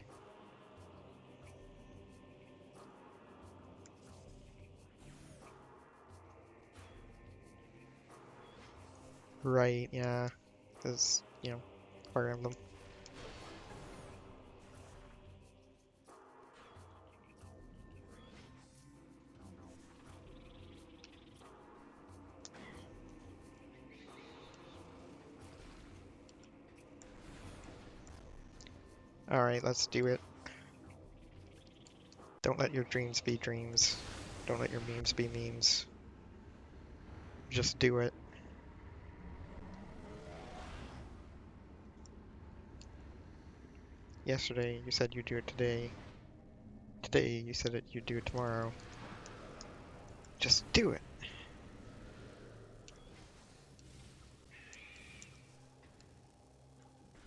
Right, yeah. Because, you know, Fire Emblem. Alright, let's do it. Don't let your dreams be dreams. Don't let your memes be memes. Just do it. Yesterday, you said you'd do it today. Today, you said that you'd do it tomorrow. Just do it.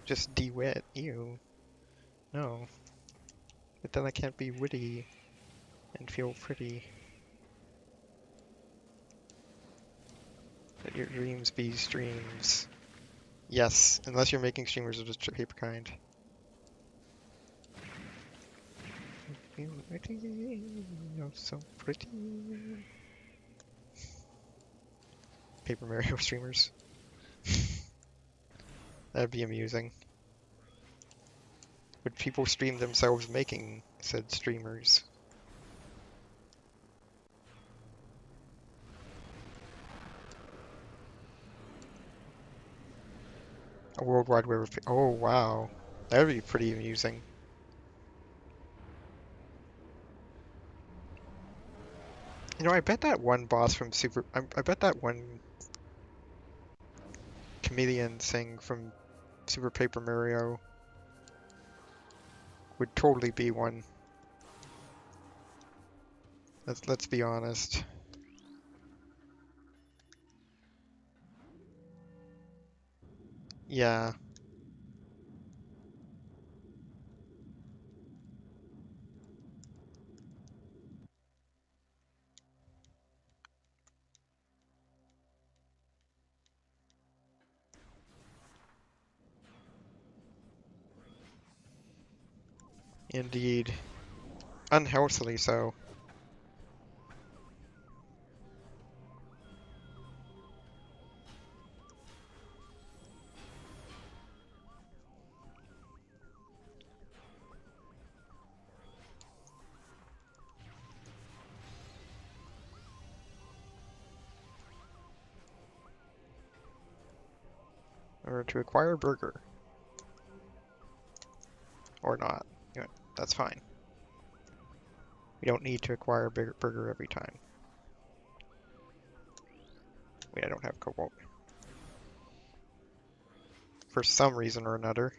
Just de-wit. Ew. No. But then I can't be witty and feel pretty. Let your dreams be streams. Yes, unless you're making streamers of just paper kind. You're so pretty. Paper Mario streamers. That'd be amusing. Would people stream themselves making said streamers? A worldwide web of... Oh, wow. That'd be pretty amusing. You know, I bet that one boss from Super... I bet that one chameleon thing from Super Paper Mario would totally be one. Let's be honest. Yeah. Indeed. Unhealthily so. Or to acquire a burger. Or not. You know, that's fine. We don't need to acquire a bigger burger every time. Wait, I don't have cobalt. For some reason or another.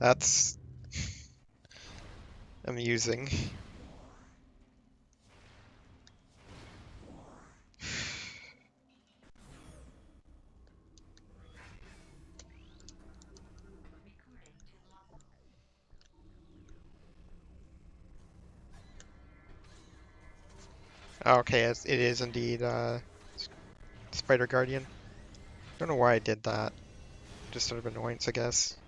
That's amusing. Okay, it is indeed Spider Guardian. Don't know why I did that. Just out of annoyance, I guess.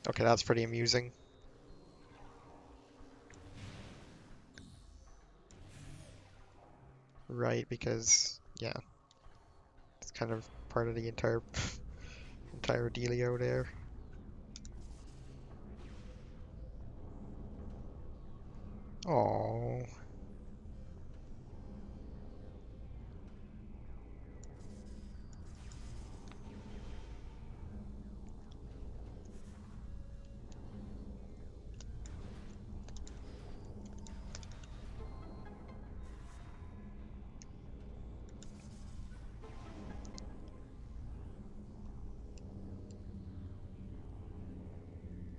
Okay, that's pretty amusing. Right, because yeah, it's kind of part of the entire dealio there. Oh,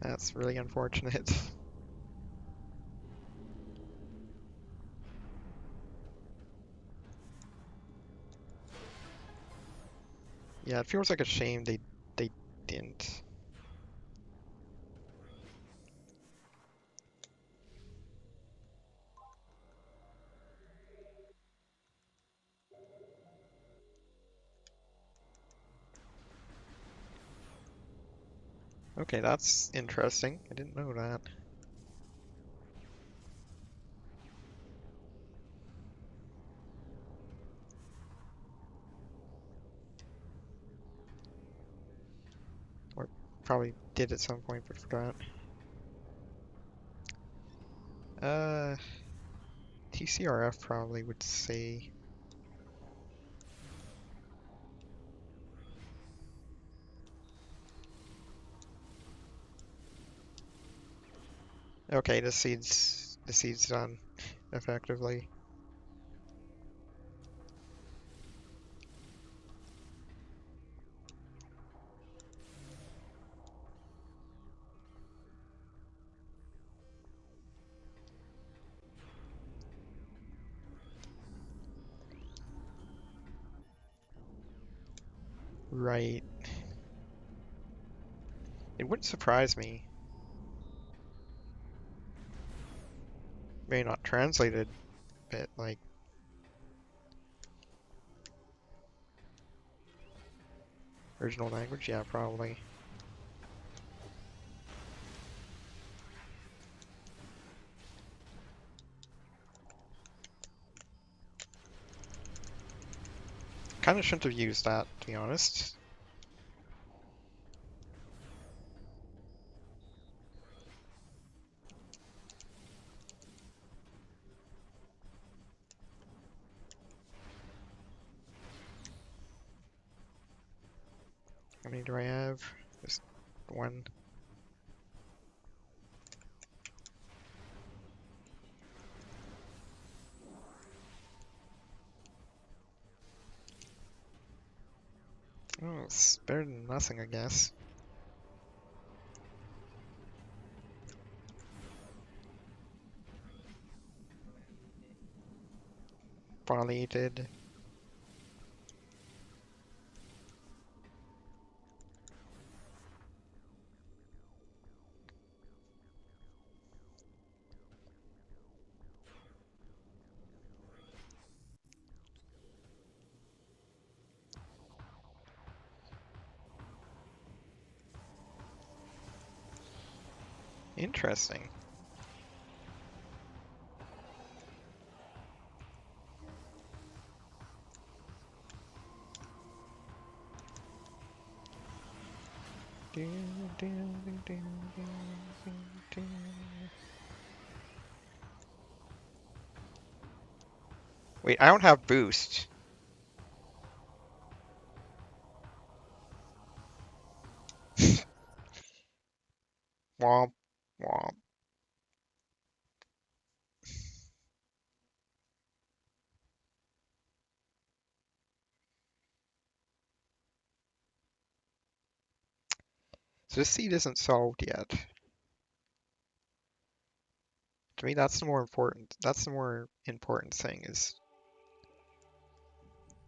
that's really unfortunate. Yeah, it feels like a shame they didn't. Okay, that's interesting. I didn't know that. Or probably did at some point but forgot. Uh, TCRF probably would say. Okay, the seed's done effectively. Right. It wouldn't surprise me. Maybe not translated, but like original language, yeah, probably. Kind of shouldn't have used that, to be honest. How many do I have? Just one. Oh, it's better than nothing, I guess. Violated. Interesting. Wait, I don't have boost. Womp, womp. So this seed isn't solved yet. To me, that's the more important. That's the more important thing is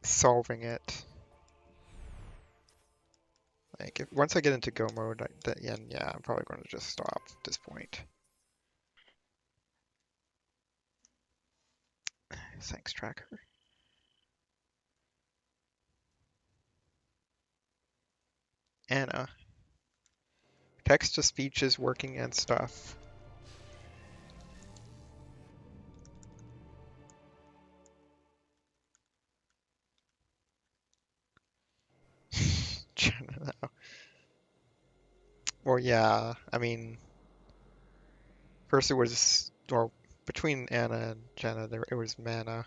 solving it. Like, if once I get into go mode, yeah, I'm probably going to just stop at this point. Thanks, tracker. Anna. Text to speech is working and stuff. Well, yeah, I mean, first it was, well, between Anna and Jenna, it was Mana.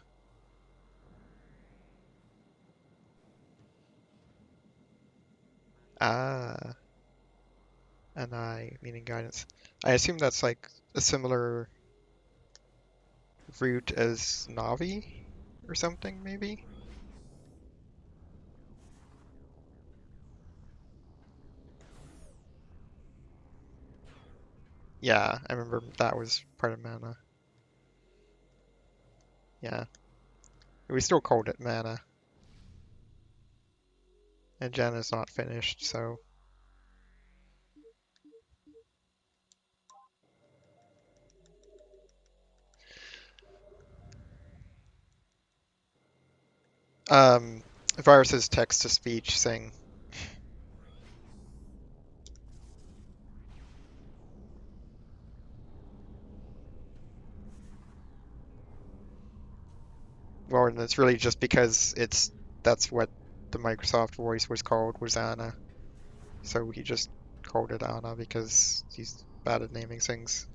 Ah, and I, meaning guidance. I assume that's like a similar root as Navi or something, maybe? Yeah, I remember that was part of Mana. Yeah, we still called it Mana. And Jenna's not finished, so. Um, Virus's text to speech thing. Well, and it's really just because that's what the Microsoft voice was called, was Anna. So he just called it Anna because he's bad at naming things.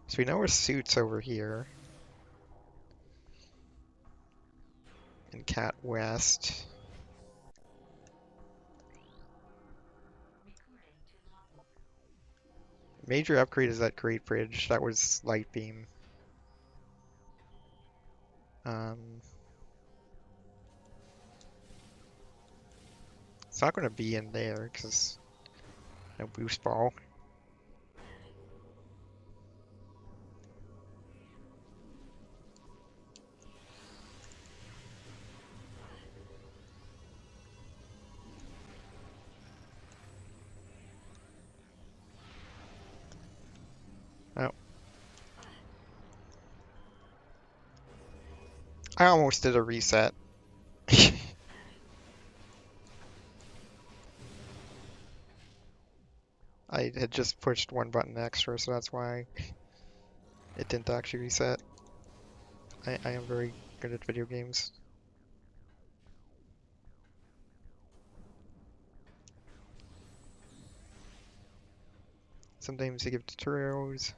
So we know our suit's over here in Cat West. Major upgrade is that Great Bridge. That was Light Beam. Um, It's not going to be in there because no boost ball. Oh. I almost did a reset. I had just pushed one button extra, so that's why it didn't actually reset. I am very good at video games. Sometimes they give tutorials.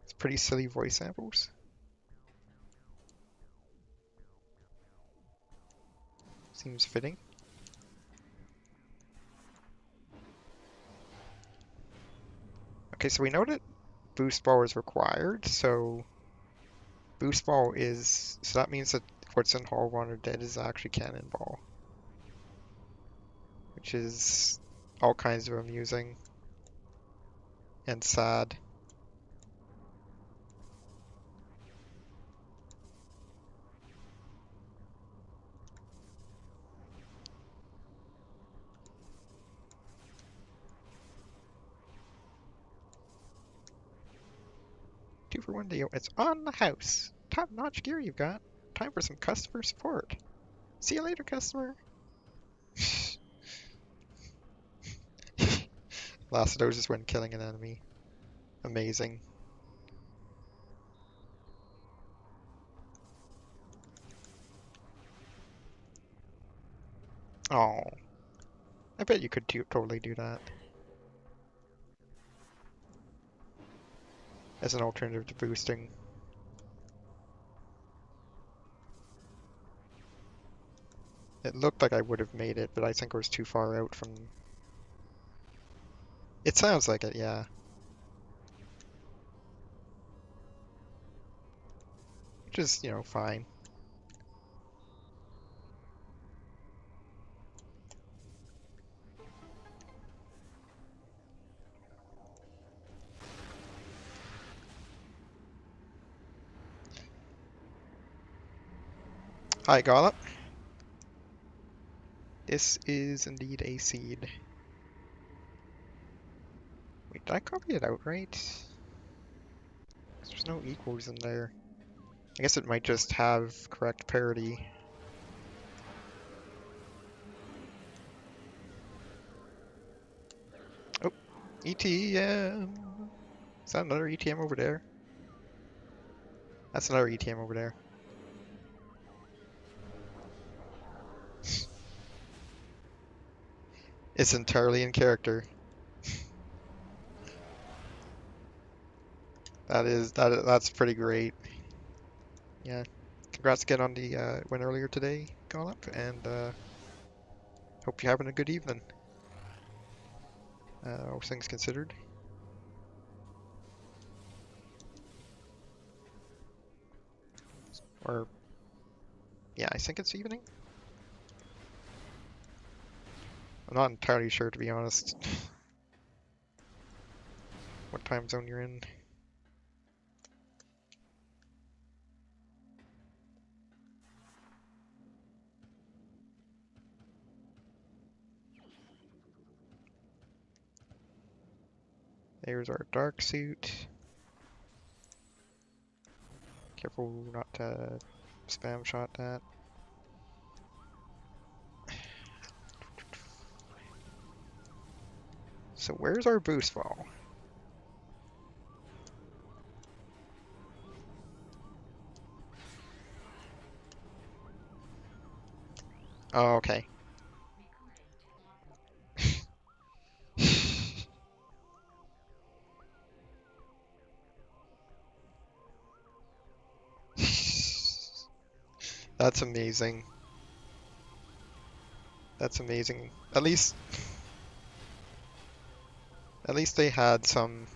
It's pretty silly voice samples. Seems fitting. Okay, so we know that boost ball is required, so boost ball is, so that means that what's in Hall 1 or dead is actually cannonball, which is all kinds of amusing and sad. Two for one deal. It's on the house. Top-notch gear you've got. Time for some customer support. See you later, customer. Lacidoses when killing an enemy. Amazing. Oh, I bet you could totally do that as an alternative to boosting. It looked like I would have made it, but I think I was too far out from... It sounds like it, yeah. Which is, you know, fine. Hi, Gollop. This is indeed a seed. Wait, did I copy it outright? 'Cause there's no equals in there. I guess it might just have correct parity. Oh, ETM. Is that another ETM over there? That's another ETM over there. It's entirely in character. That's pretty great. Yeah. Congrats again on the win earlier today, Gollop, and hope you're having a good evening. All things considered. Or, yeah, I think it's evening. I'm not entirely sure, to be honest, what time zone you're in. There's our dark suit. Careful not to spam shot that. So where's our boost ball? Oh, okay. That's amazing. That's amazing. At least they had some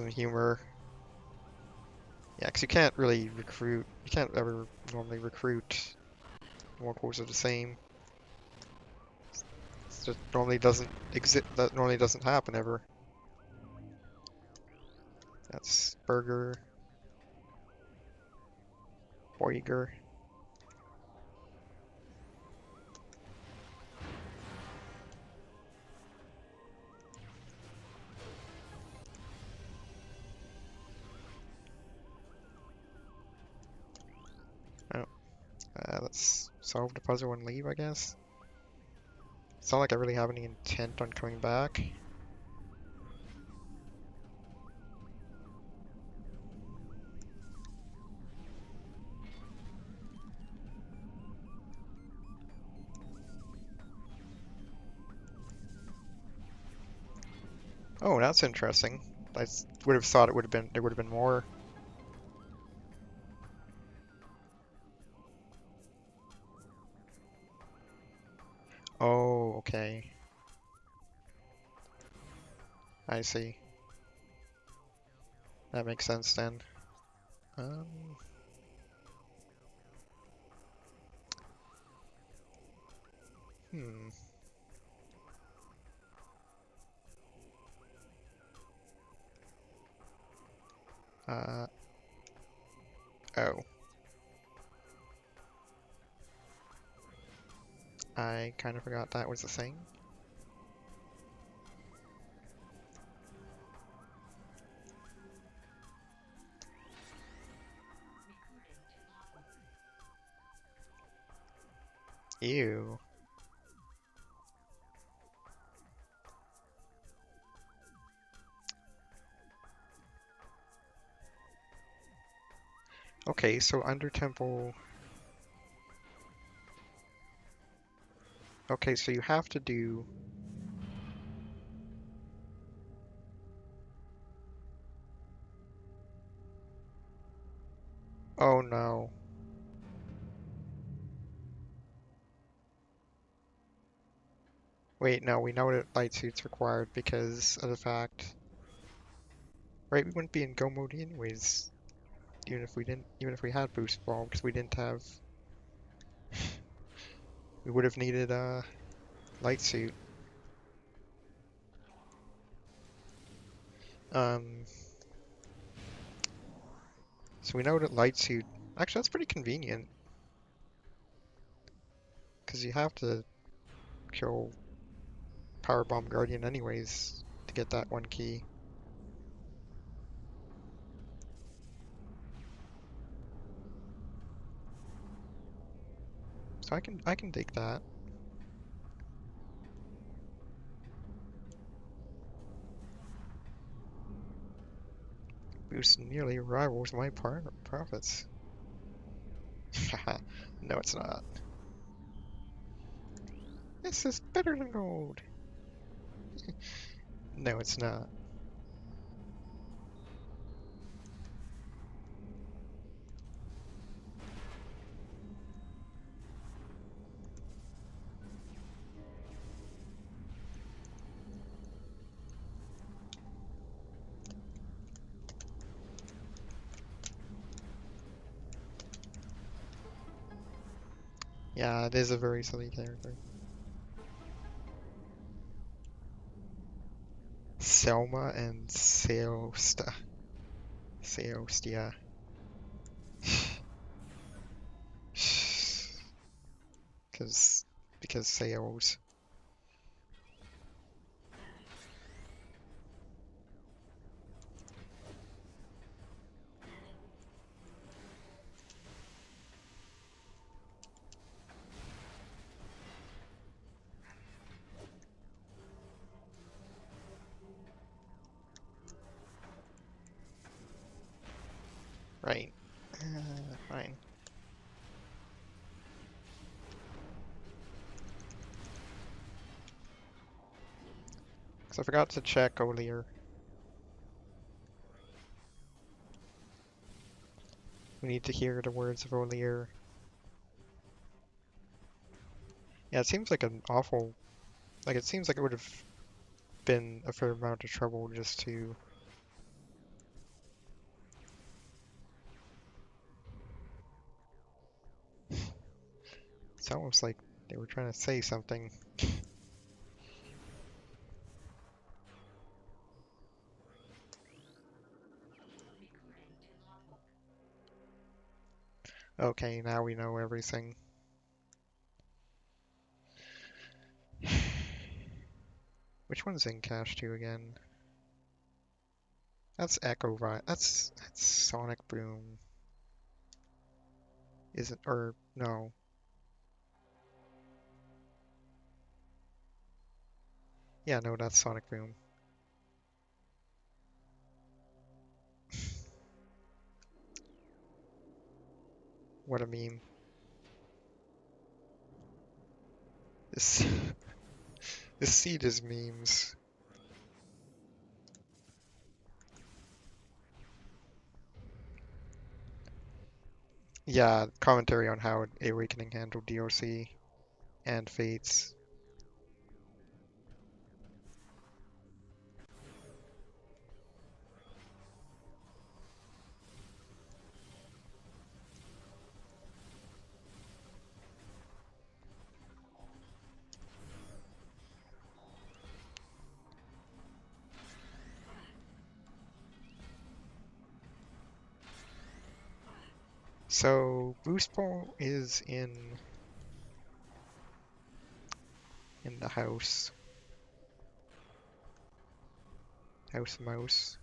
humor. Yeah, because you can't really recruit. You can't ever normally recruit multiples of the same. It just normally doesn't exist. That normally doesn't happen ever. That's Burger, Boiger. Oh, let's solve the puzzle and leave, I guess. It's not like I really have any intent on coming back. Oh, that's interesting. Would have thought it would have been there would have been more. Oh, okay. I see. That makes sense then. Um, hmm. Uh, oh. I kind of forgot that was a thing. Ew. Okay, so under temple. Okay, so you have to do. Oh no. Wait, no, we know that light suit's required because of the fact. Right, we wouldn't be in go mode anyways, even if we had boost ball, because we didn't have. We would have needed a light suit. Um, so we know that light suit. Actually, that's pretty convenient because you have to kill Power Bomb Guardian anyways to get that one key. So I can dig that. Boost nearly rivals my profits. Haha, no it's not. This is better than gold. No it's not. Yeah, it is a very silly character. Selma and Seosta. Seostia. Because because sales. Right. Fine. Because I forgot to check earlier. We need to hear the words of Olier. Yeah, it seems like an awful. Like, it seems like it would have been a fair amount of trouble just to. It's almost like they were trying to say something. Okay, now we know everything. Which one's in cache 2 again? That's Echo Vi. That's Sonic Boom. Is it? Or no? Yeah, no, that's Sonic Boom. What a meme. This this seed is memes. Yeah, commentary on how Awakening handled DOC and Fates. So Boost Ball is in the house. House Mouse.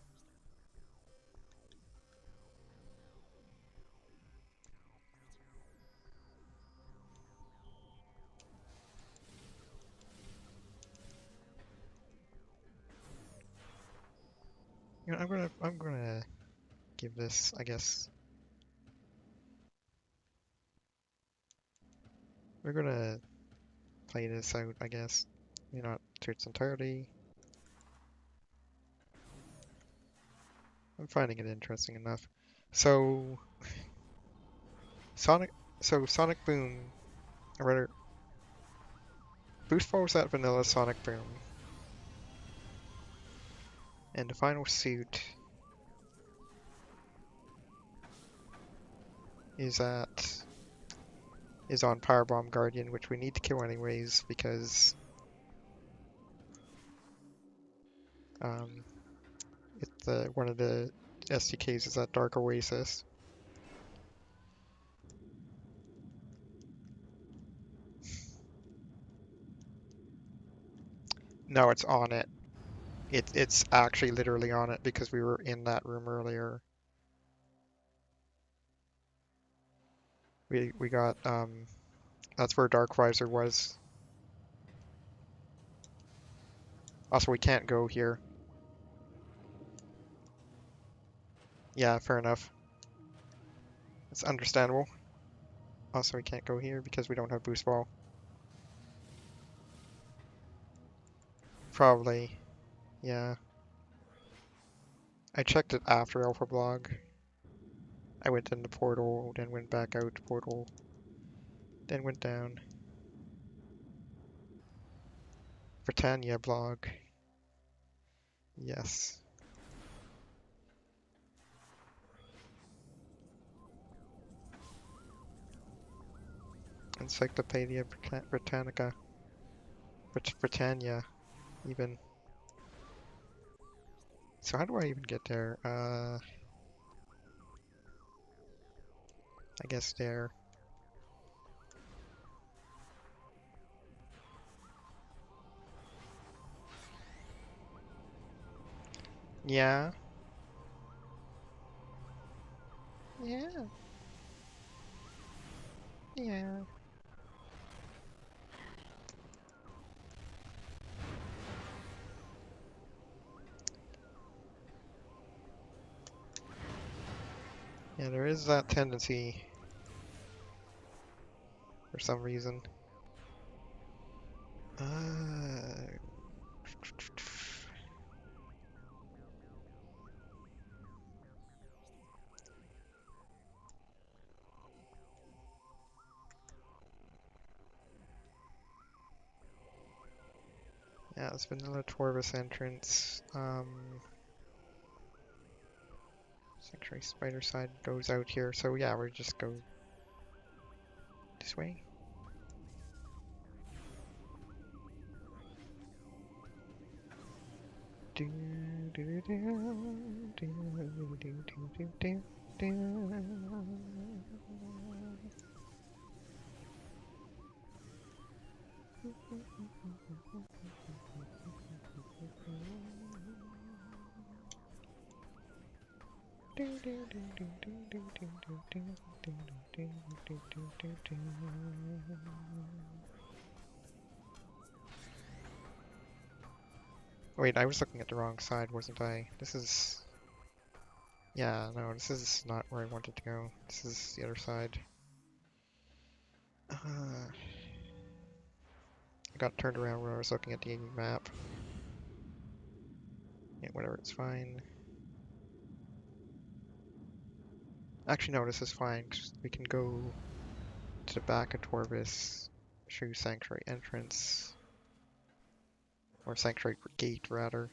You know, I'm gonna give this, I guess. We're gonna play this out, I guess. Not to its entirety. I'm finding it interesting enough. So Sonic, Sonic Boom, or rather, Boost Ball was that vanilla Sonic Boom, and the final suit is on Powerbomb Guardian, which we need to kill anyways because um, one of the SDKs is that Dark Oasis. No, it's on it. It's actually literally on it because we were in that room earlier. We got that's where Dark Visor was. Also, we can't go here. Yeah, fair enough. It's understandable. Also, we can't go here because we don't have Boost Ball. Probably. Yeah. I checked it after Alpha Blog. I went in the portal, then went back out the portal, then went down. Britannia blog. Yes. Encyclopedia Britannica. Britannia, even. So how do I even get there? I guess there. Yeah. Yeah. Yeah. Yeah, there is that tendency for some reason. Yeah, it's Vanilla Torvus entrance. Sanctuary Spider side goes out here. So yeah, we just go this way. Wait, I was looking at the wrong side, wasn't I? This is... Yeah, no, this is not where I wanted to go. This is the other side. I got turned around when I was looking at the map. Yeah, whatever, it's fine. Actually, no, this is fine, 'cause we can go to the back of Torvis through Sanctuary entrance. Or Sanctuary gate, rather.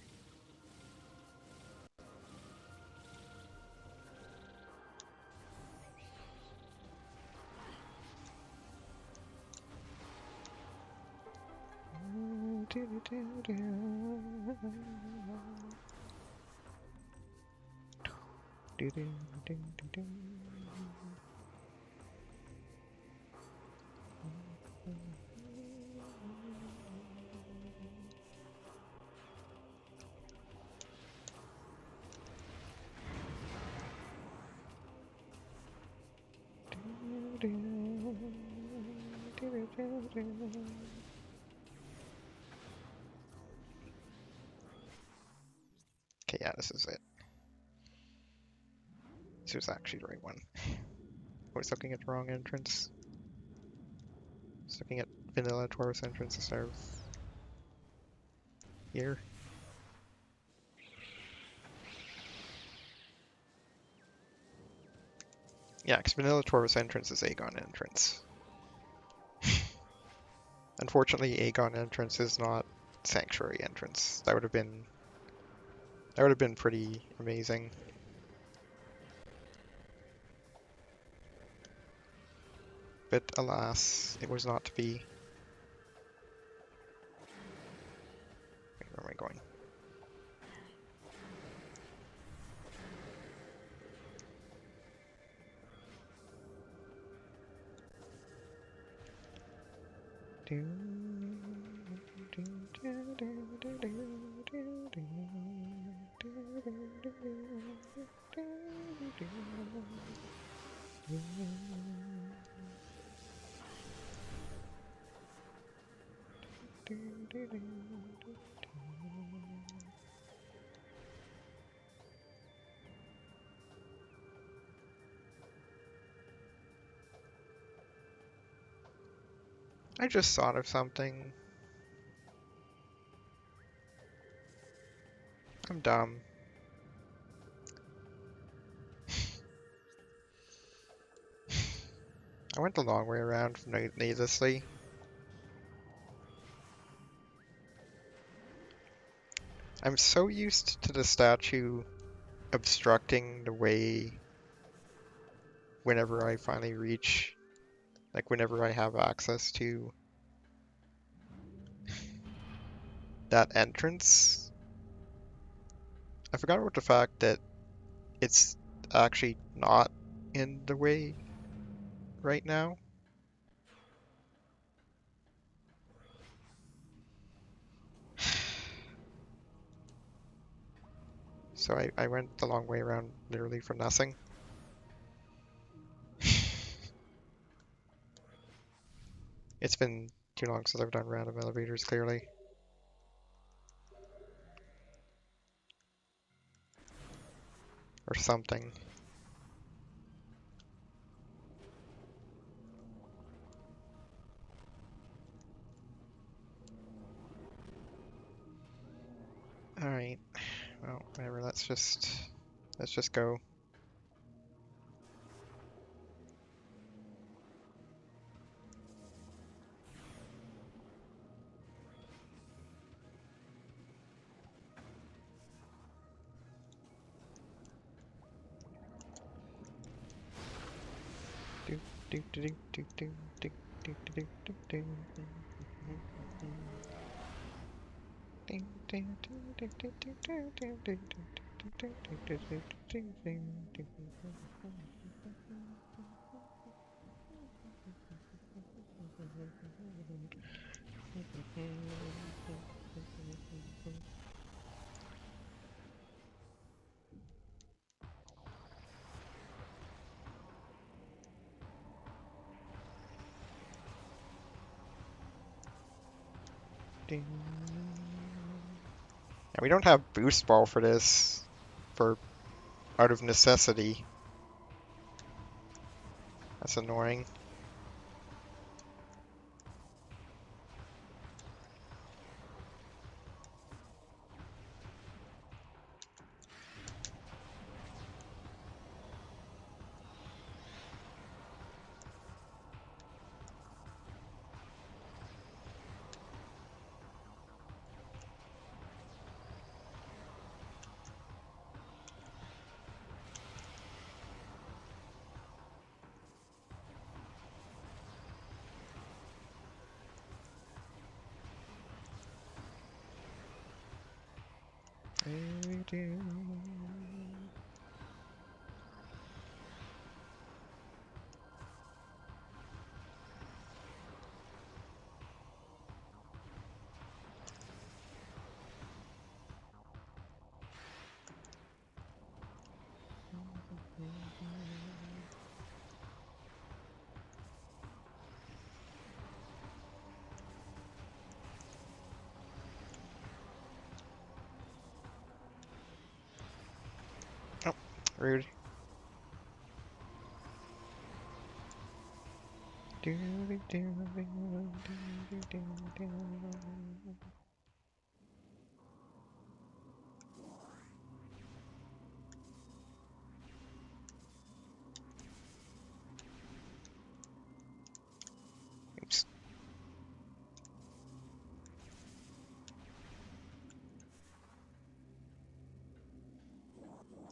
Okay, yeah, this is it. This was actually the right one. I was looking at the wrong entrance. I was looking at Vanilla Taurus entrance instead of here. Yeah, because Vanilla Taurus entrance is Aegon entrance. Unfortunately, Aegon entrance is not Sanctuary entrance. That would have been pretty amazing. But alas, it was not to be. Wait, where am I going? I just thought of something. I'm dumb. I went the long way around needlessly. I'm so used to the statue obstructing the way whenever I finally reach, like whenever I have access to that entrance. I forgot about the fact that it's actually not in the way right now. So I went the long way around literally for nothing. It's been too long since I've done random elevators, clearly. Or something. Alright. Well, whatever, let's just go. Yeah, we don't have boost ball for this, for out of necessity. That's annoying. Oh, rude. Oops.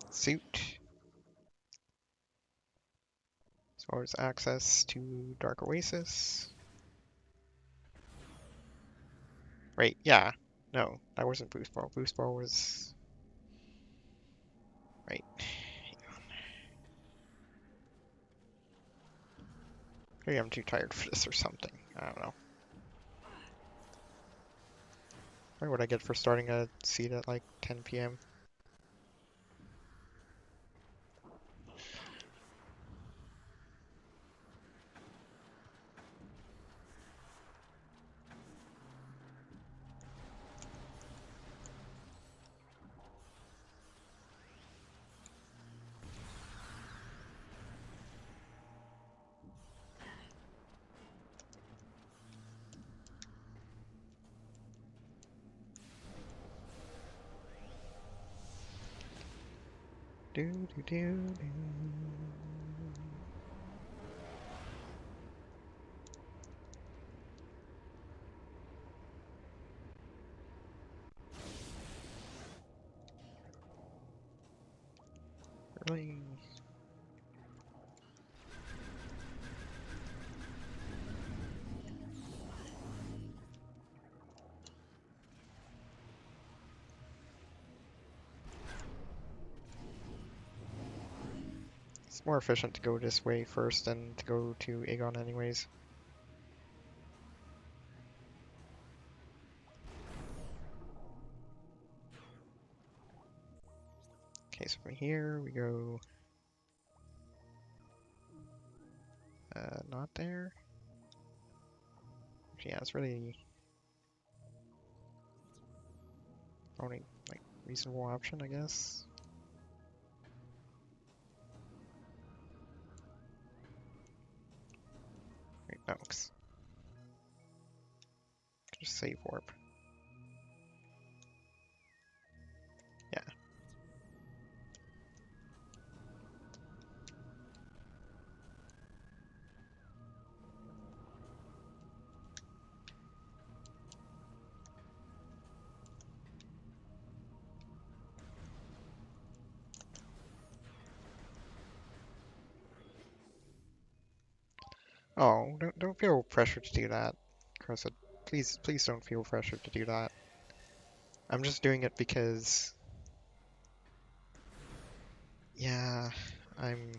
Suit. As far as access to Dark Oasis. Right, yeah. No, that wasn't boost ball. Boost ball was... Right. Maybe I'm too tired for this or something. I don't know. What would I get for starting a seat at like 10 p.m.? Do do do do. Really? It's more efficient to go this way first than to go to Aegon anyways. Okay, so from here we go... not there? Yeah, it's really only, like, reasonable option, I guess. Wait, no, 'cause just save warp. Yeah. Oh, don't feel pressured to do that, Carissa. Please don't feel pressured to do that. I'm just doing it because, yeah, I'm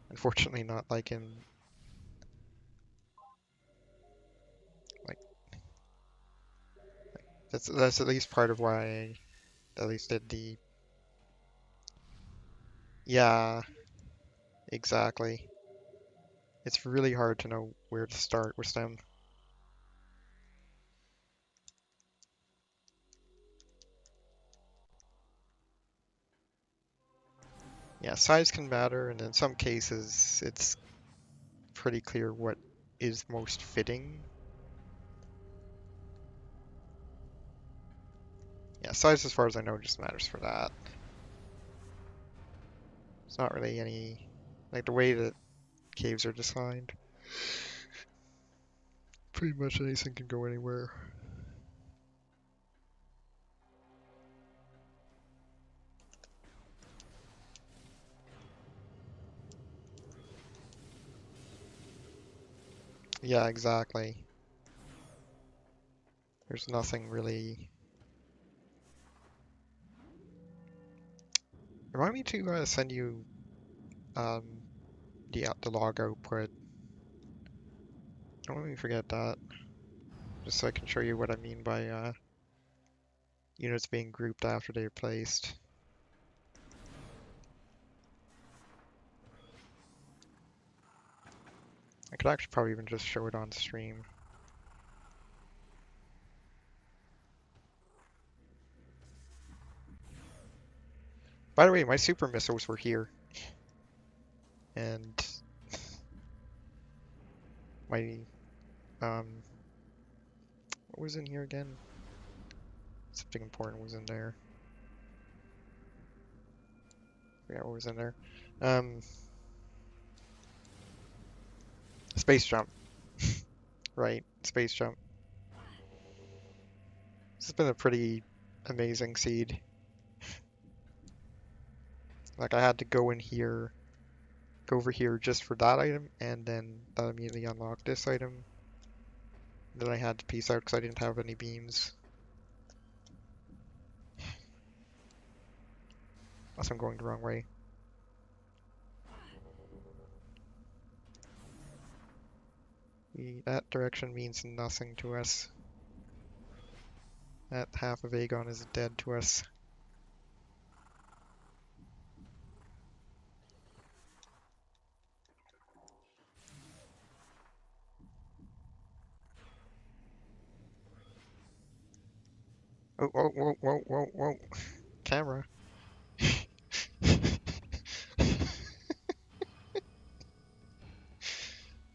unfortunately not liking, like, that's at least part of why I at least did the, yeah, exactly. It's really hard to know where to start with them. Yeah, size can matter, and in some cases, it's pretty clear what is most fitting. Yeah, size, as far as I know, just matters for that. It's not really any, like the way that caves are designed. Pretty much anything can go anywhere. Yeah, exactly. There's nothing really. Remind me to send you um, the log output. Don't let me forget that. Just so I can show you what I mean by units being grouped after they're placed. I could actually probably even just show it on stream. By the way, my super missiles were here. And my, what was in here again? Something important was in there. Forgot what was in there. Um, space jump. Right, space jump. This has been a pretty amazing seed. Like I had to go in here, go over here just for that item, and then that immediately unlocked this item. Then I had to peace out because I didn't have any beams. Unless I'm going the wrong way. That direction means nothing to us. That half of Aegon is dead to us. Oh, whoa, whoa, whoa, whoa, whoa. Camera.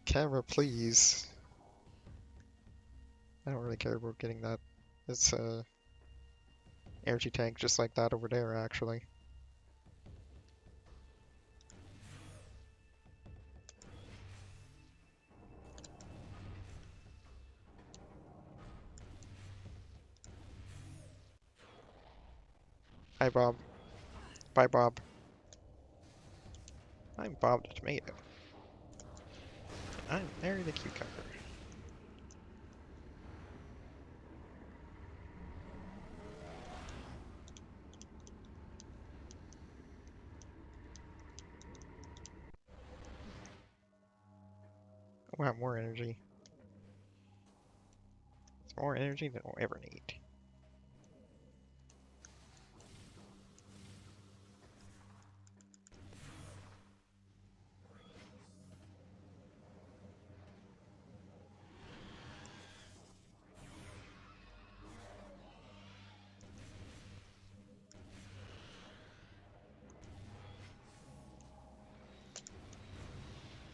Camera, please. I don't really care about getting that. It's a energy tank just like that over there, actually. Hi, Bob. Bye, Bob. I'm Bob the Tomato. I'm Mary the Cucumber. I want more energy. It's more energy than we'll ever need.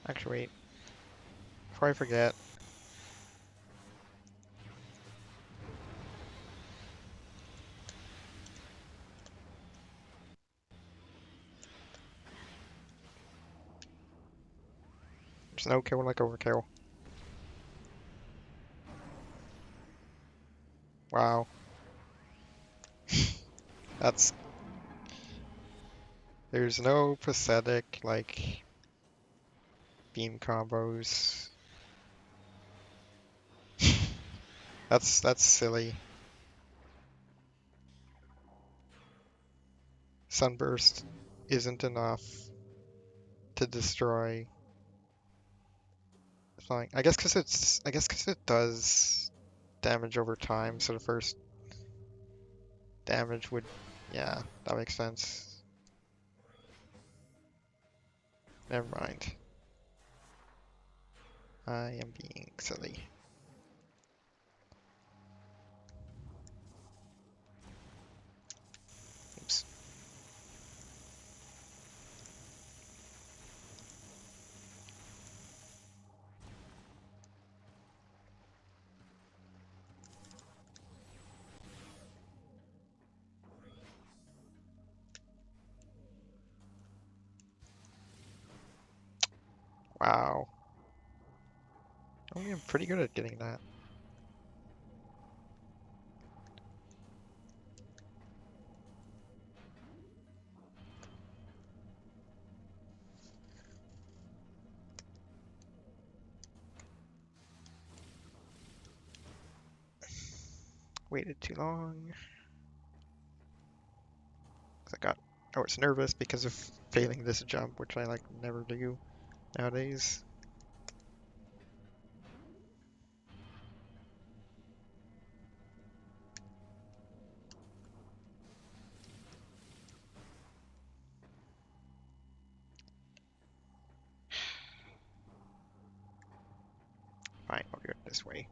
Actually, wait. Before I forget, there's no kill like overkill. Wow. That's... There's no pathetic, like, beam combos. That's silly. Sunburst isn't enough to destroy flying. I guess because it does damage over time, so the first damage would, yeah, that makes sense. Never mind. I am being silly. Oops. Wow. I'm pretty good at getting that. Waited too long. 'Cause I was nervous because of failing this jump, which I like never do nowadays. Fine, I'll do it this way.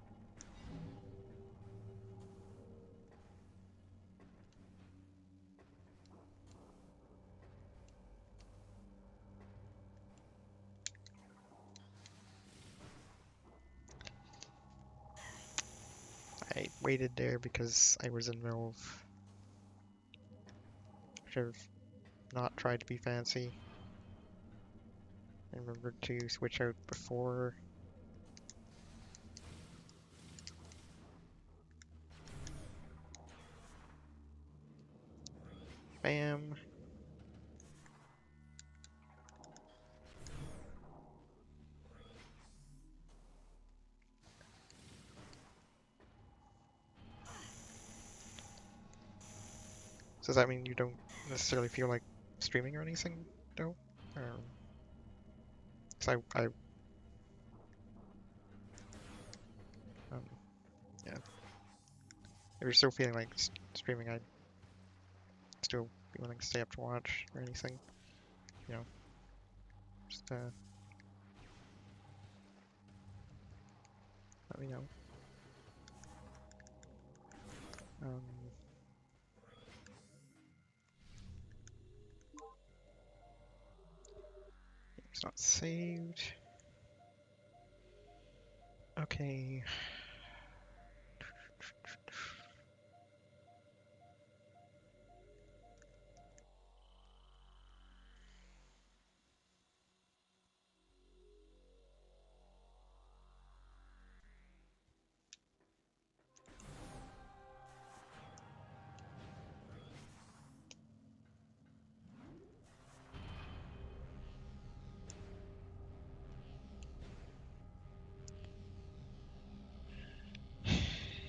I waited there because I was in the middle of... Should have not tried to be fancy. And remembered to switch out before. Bam. So does that mean you don't necessarily feel like streaming or anything, though? Cause um, yeah. If you're still feeling like streaming, I'd still be willing to stay up to watch or anything. You know, just let me know. Um, it's not saved. Okay.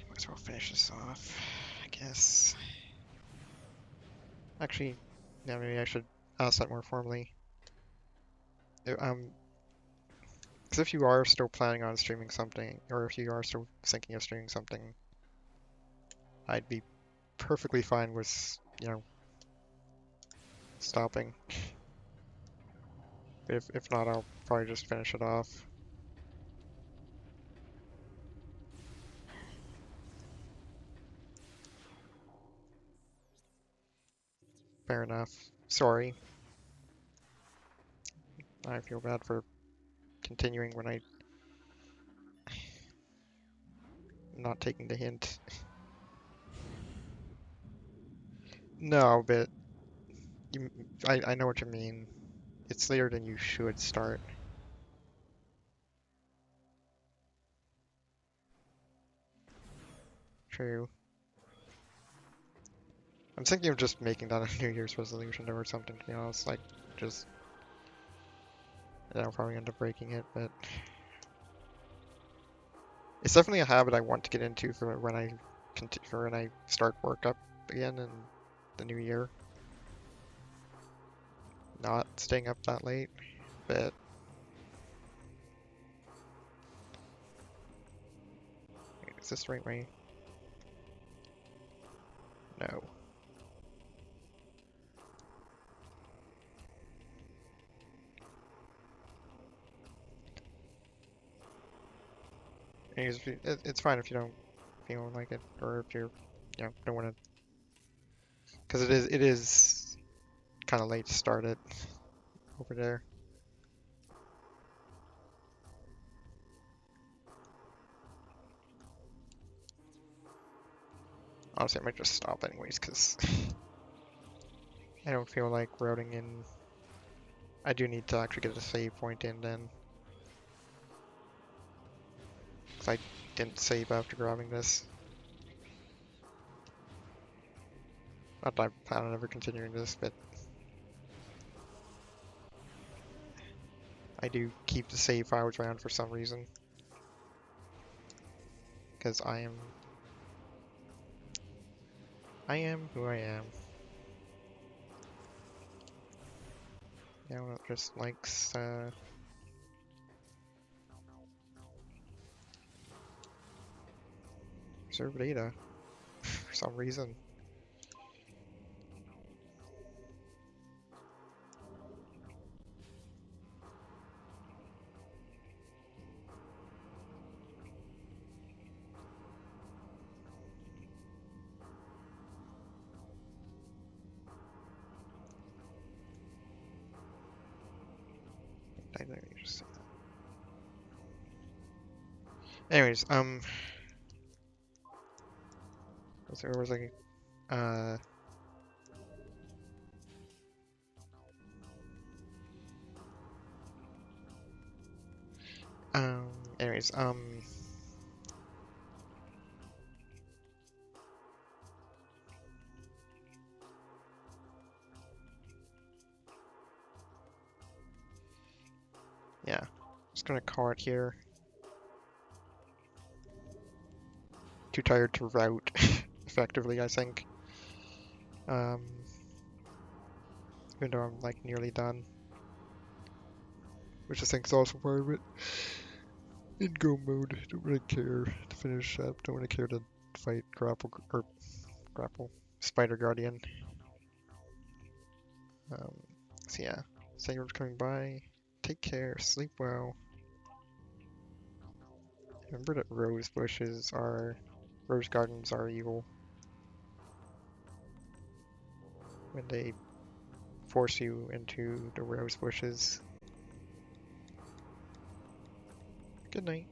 Might as well finish this off, I guess. Actually, yeah, maybe I should ask that more formally. Because if you are still planning on streaming something, or if you are still thinking of streaming something, I'd be perfectly fine with, you know, stopping. If not, I'll probably just finish it off. Fair enough. Sorry. I feel bad for continuing when I not taking the hint. No, but I know what you mean. It's later than you should start. True. I'm thinking of just making that a New Year's resolution or something, to be honest. Like, just... I'll probably end up breaking it, but... It's definitely a habit I want to get into for when I start work up again in the new year. not staying up that late, but wait, is this the right way? No. Anyways, it's fine if you don't feel like it, or if you're, don't want to, because it is kind of late to start it over there. Honestly, I might just stop anyways, because I don't feel like routing in. I do need to actually get a save point in then, because I didn't save after grabbing this. Not that I plan on ever continuing this, but I do keep the save files around for some reason. Because I am who I am. Yeah, one that just likes, preserve data for some reason. I don't even just say that. Anyways, where was I? Anyways, yeah, just gonna call it here. Too tired to route effectively, I think. Even though I'm like nearly done, which I think is also part of it. In go mode, don't really care to finish up. Don't really care to fight grapple Spider Guardian. So yeah, thank you for coming by. Take care, sleep well. Remember that rose gardens are evil when they force you into the rose bushes. Good night.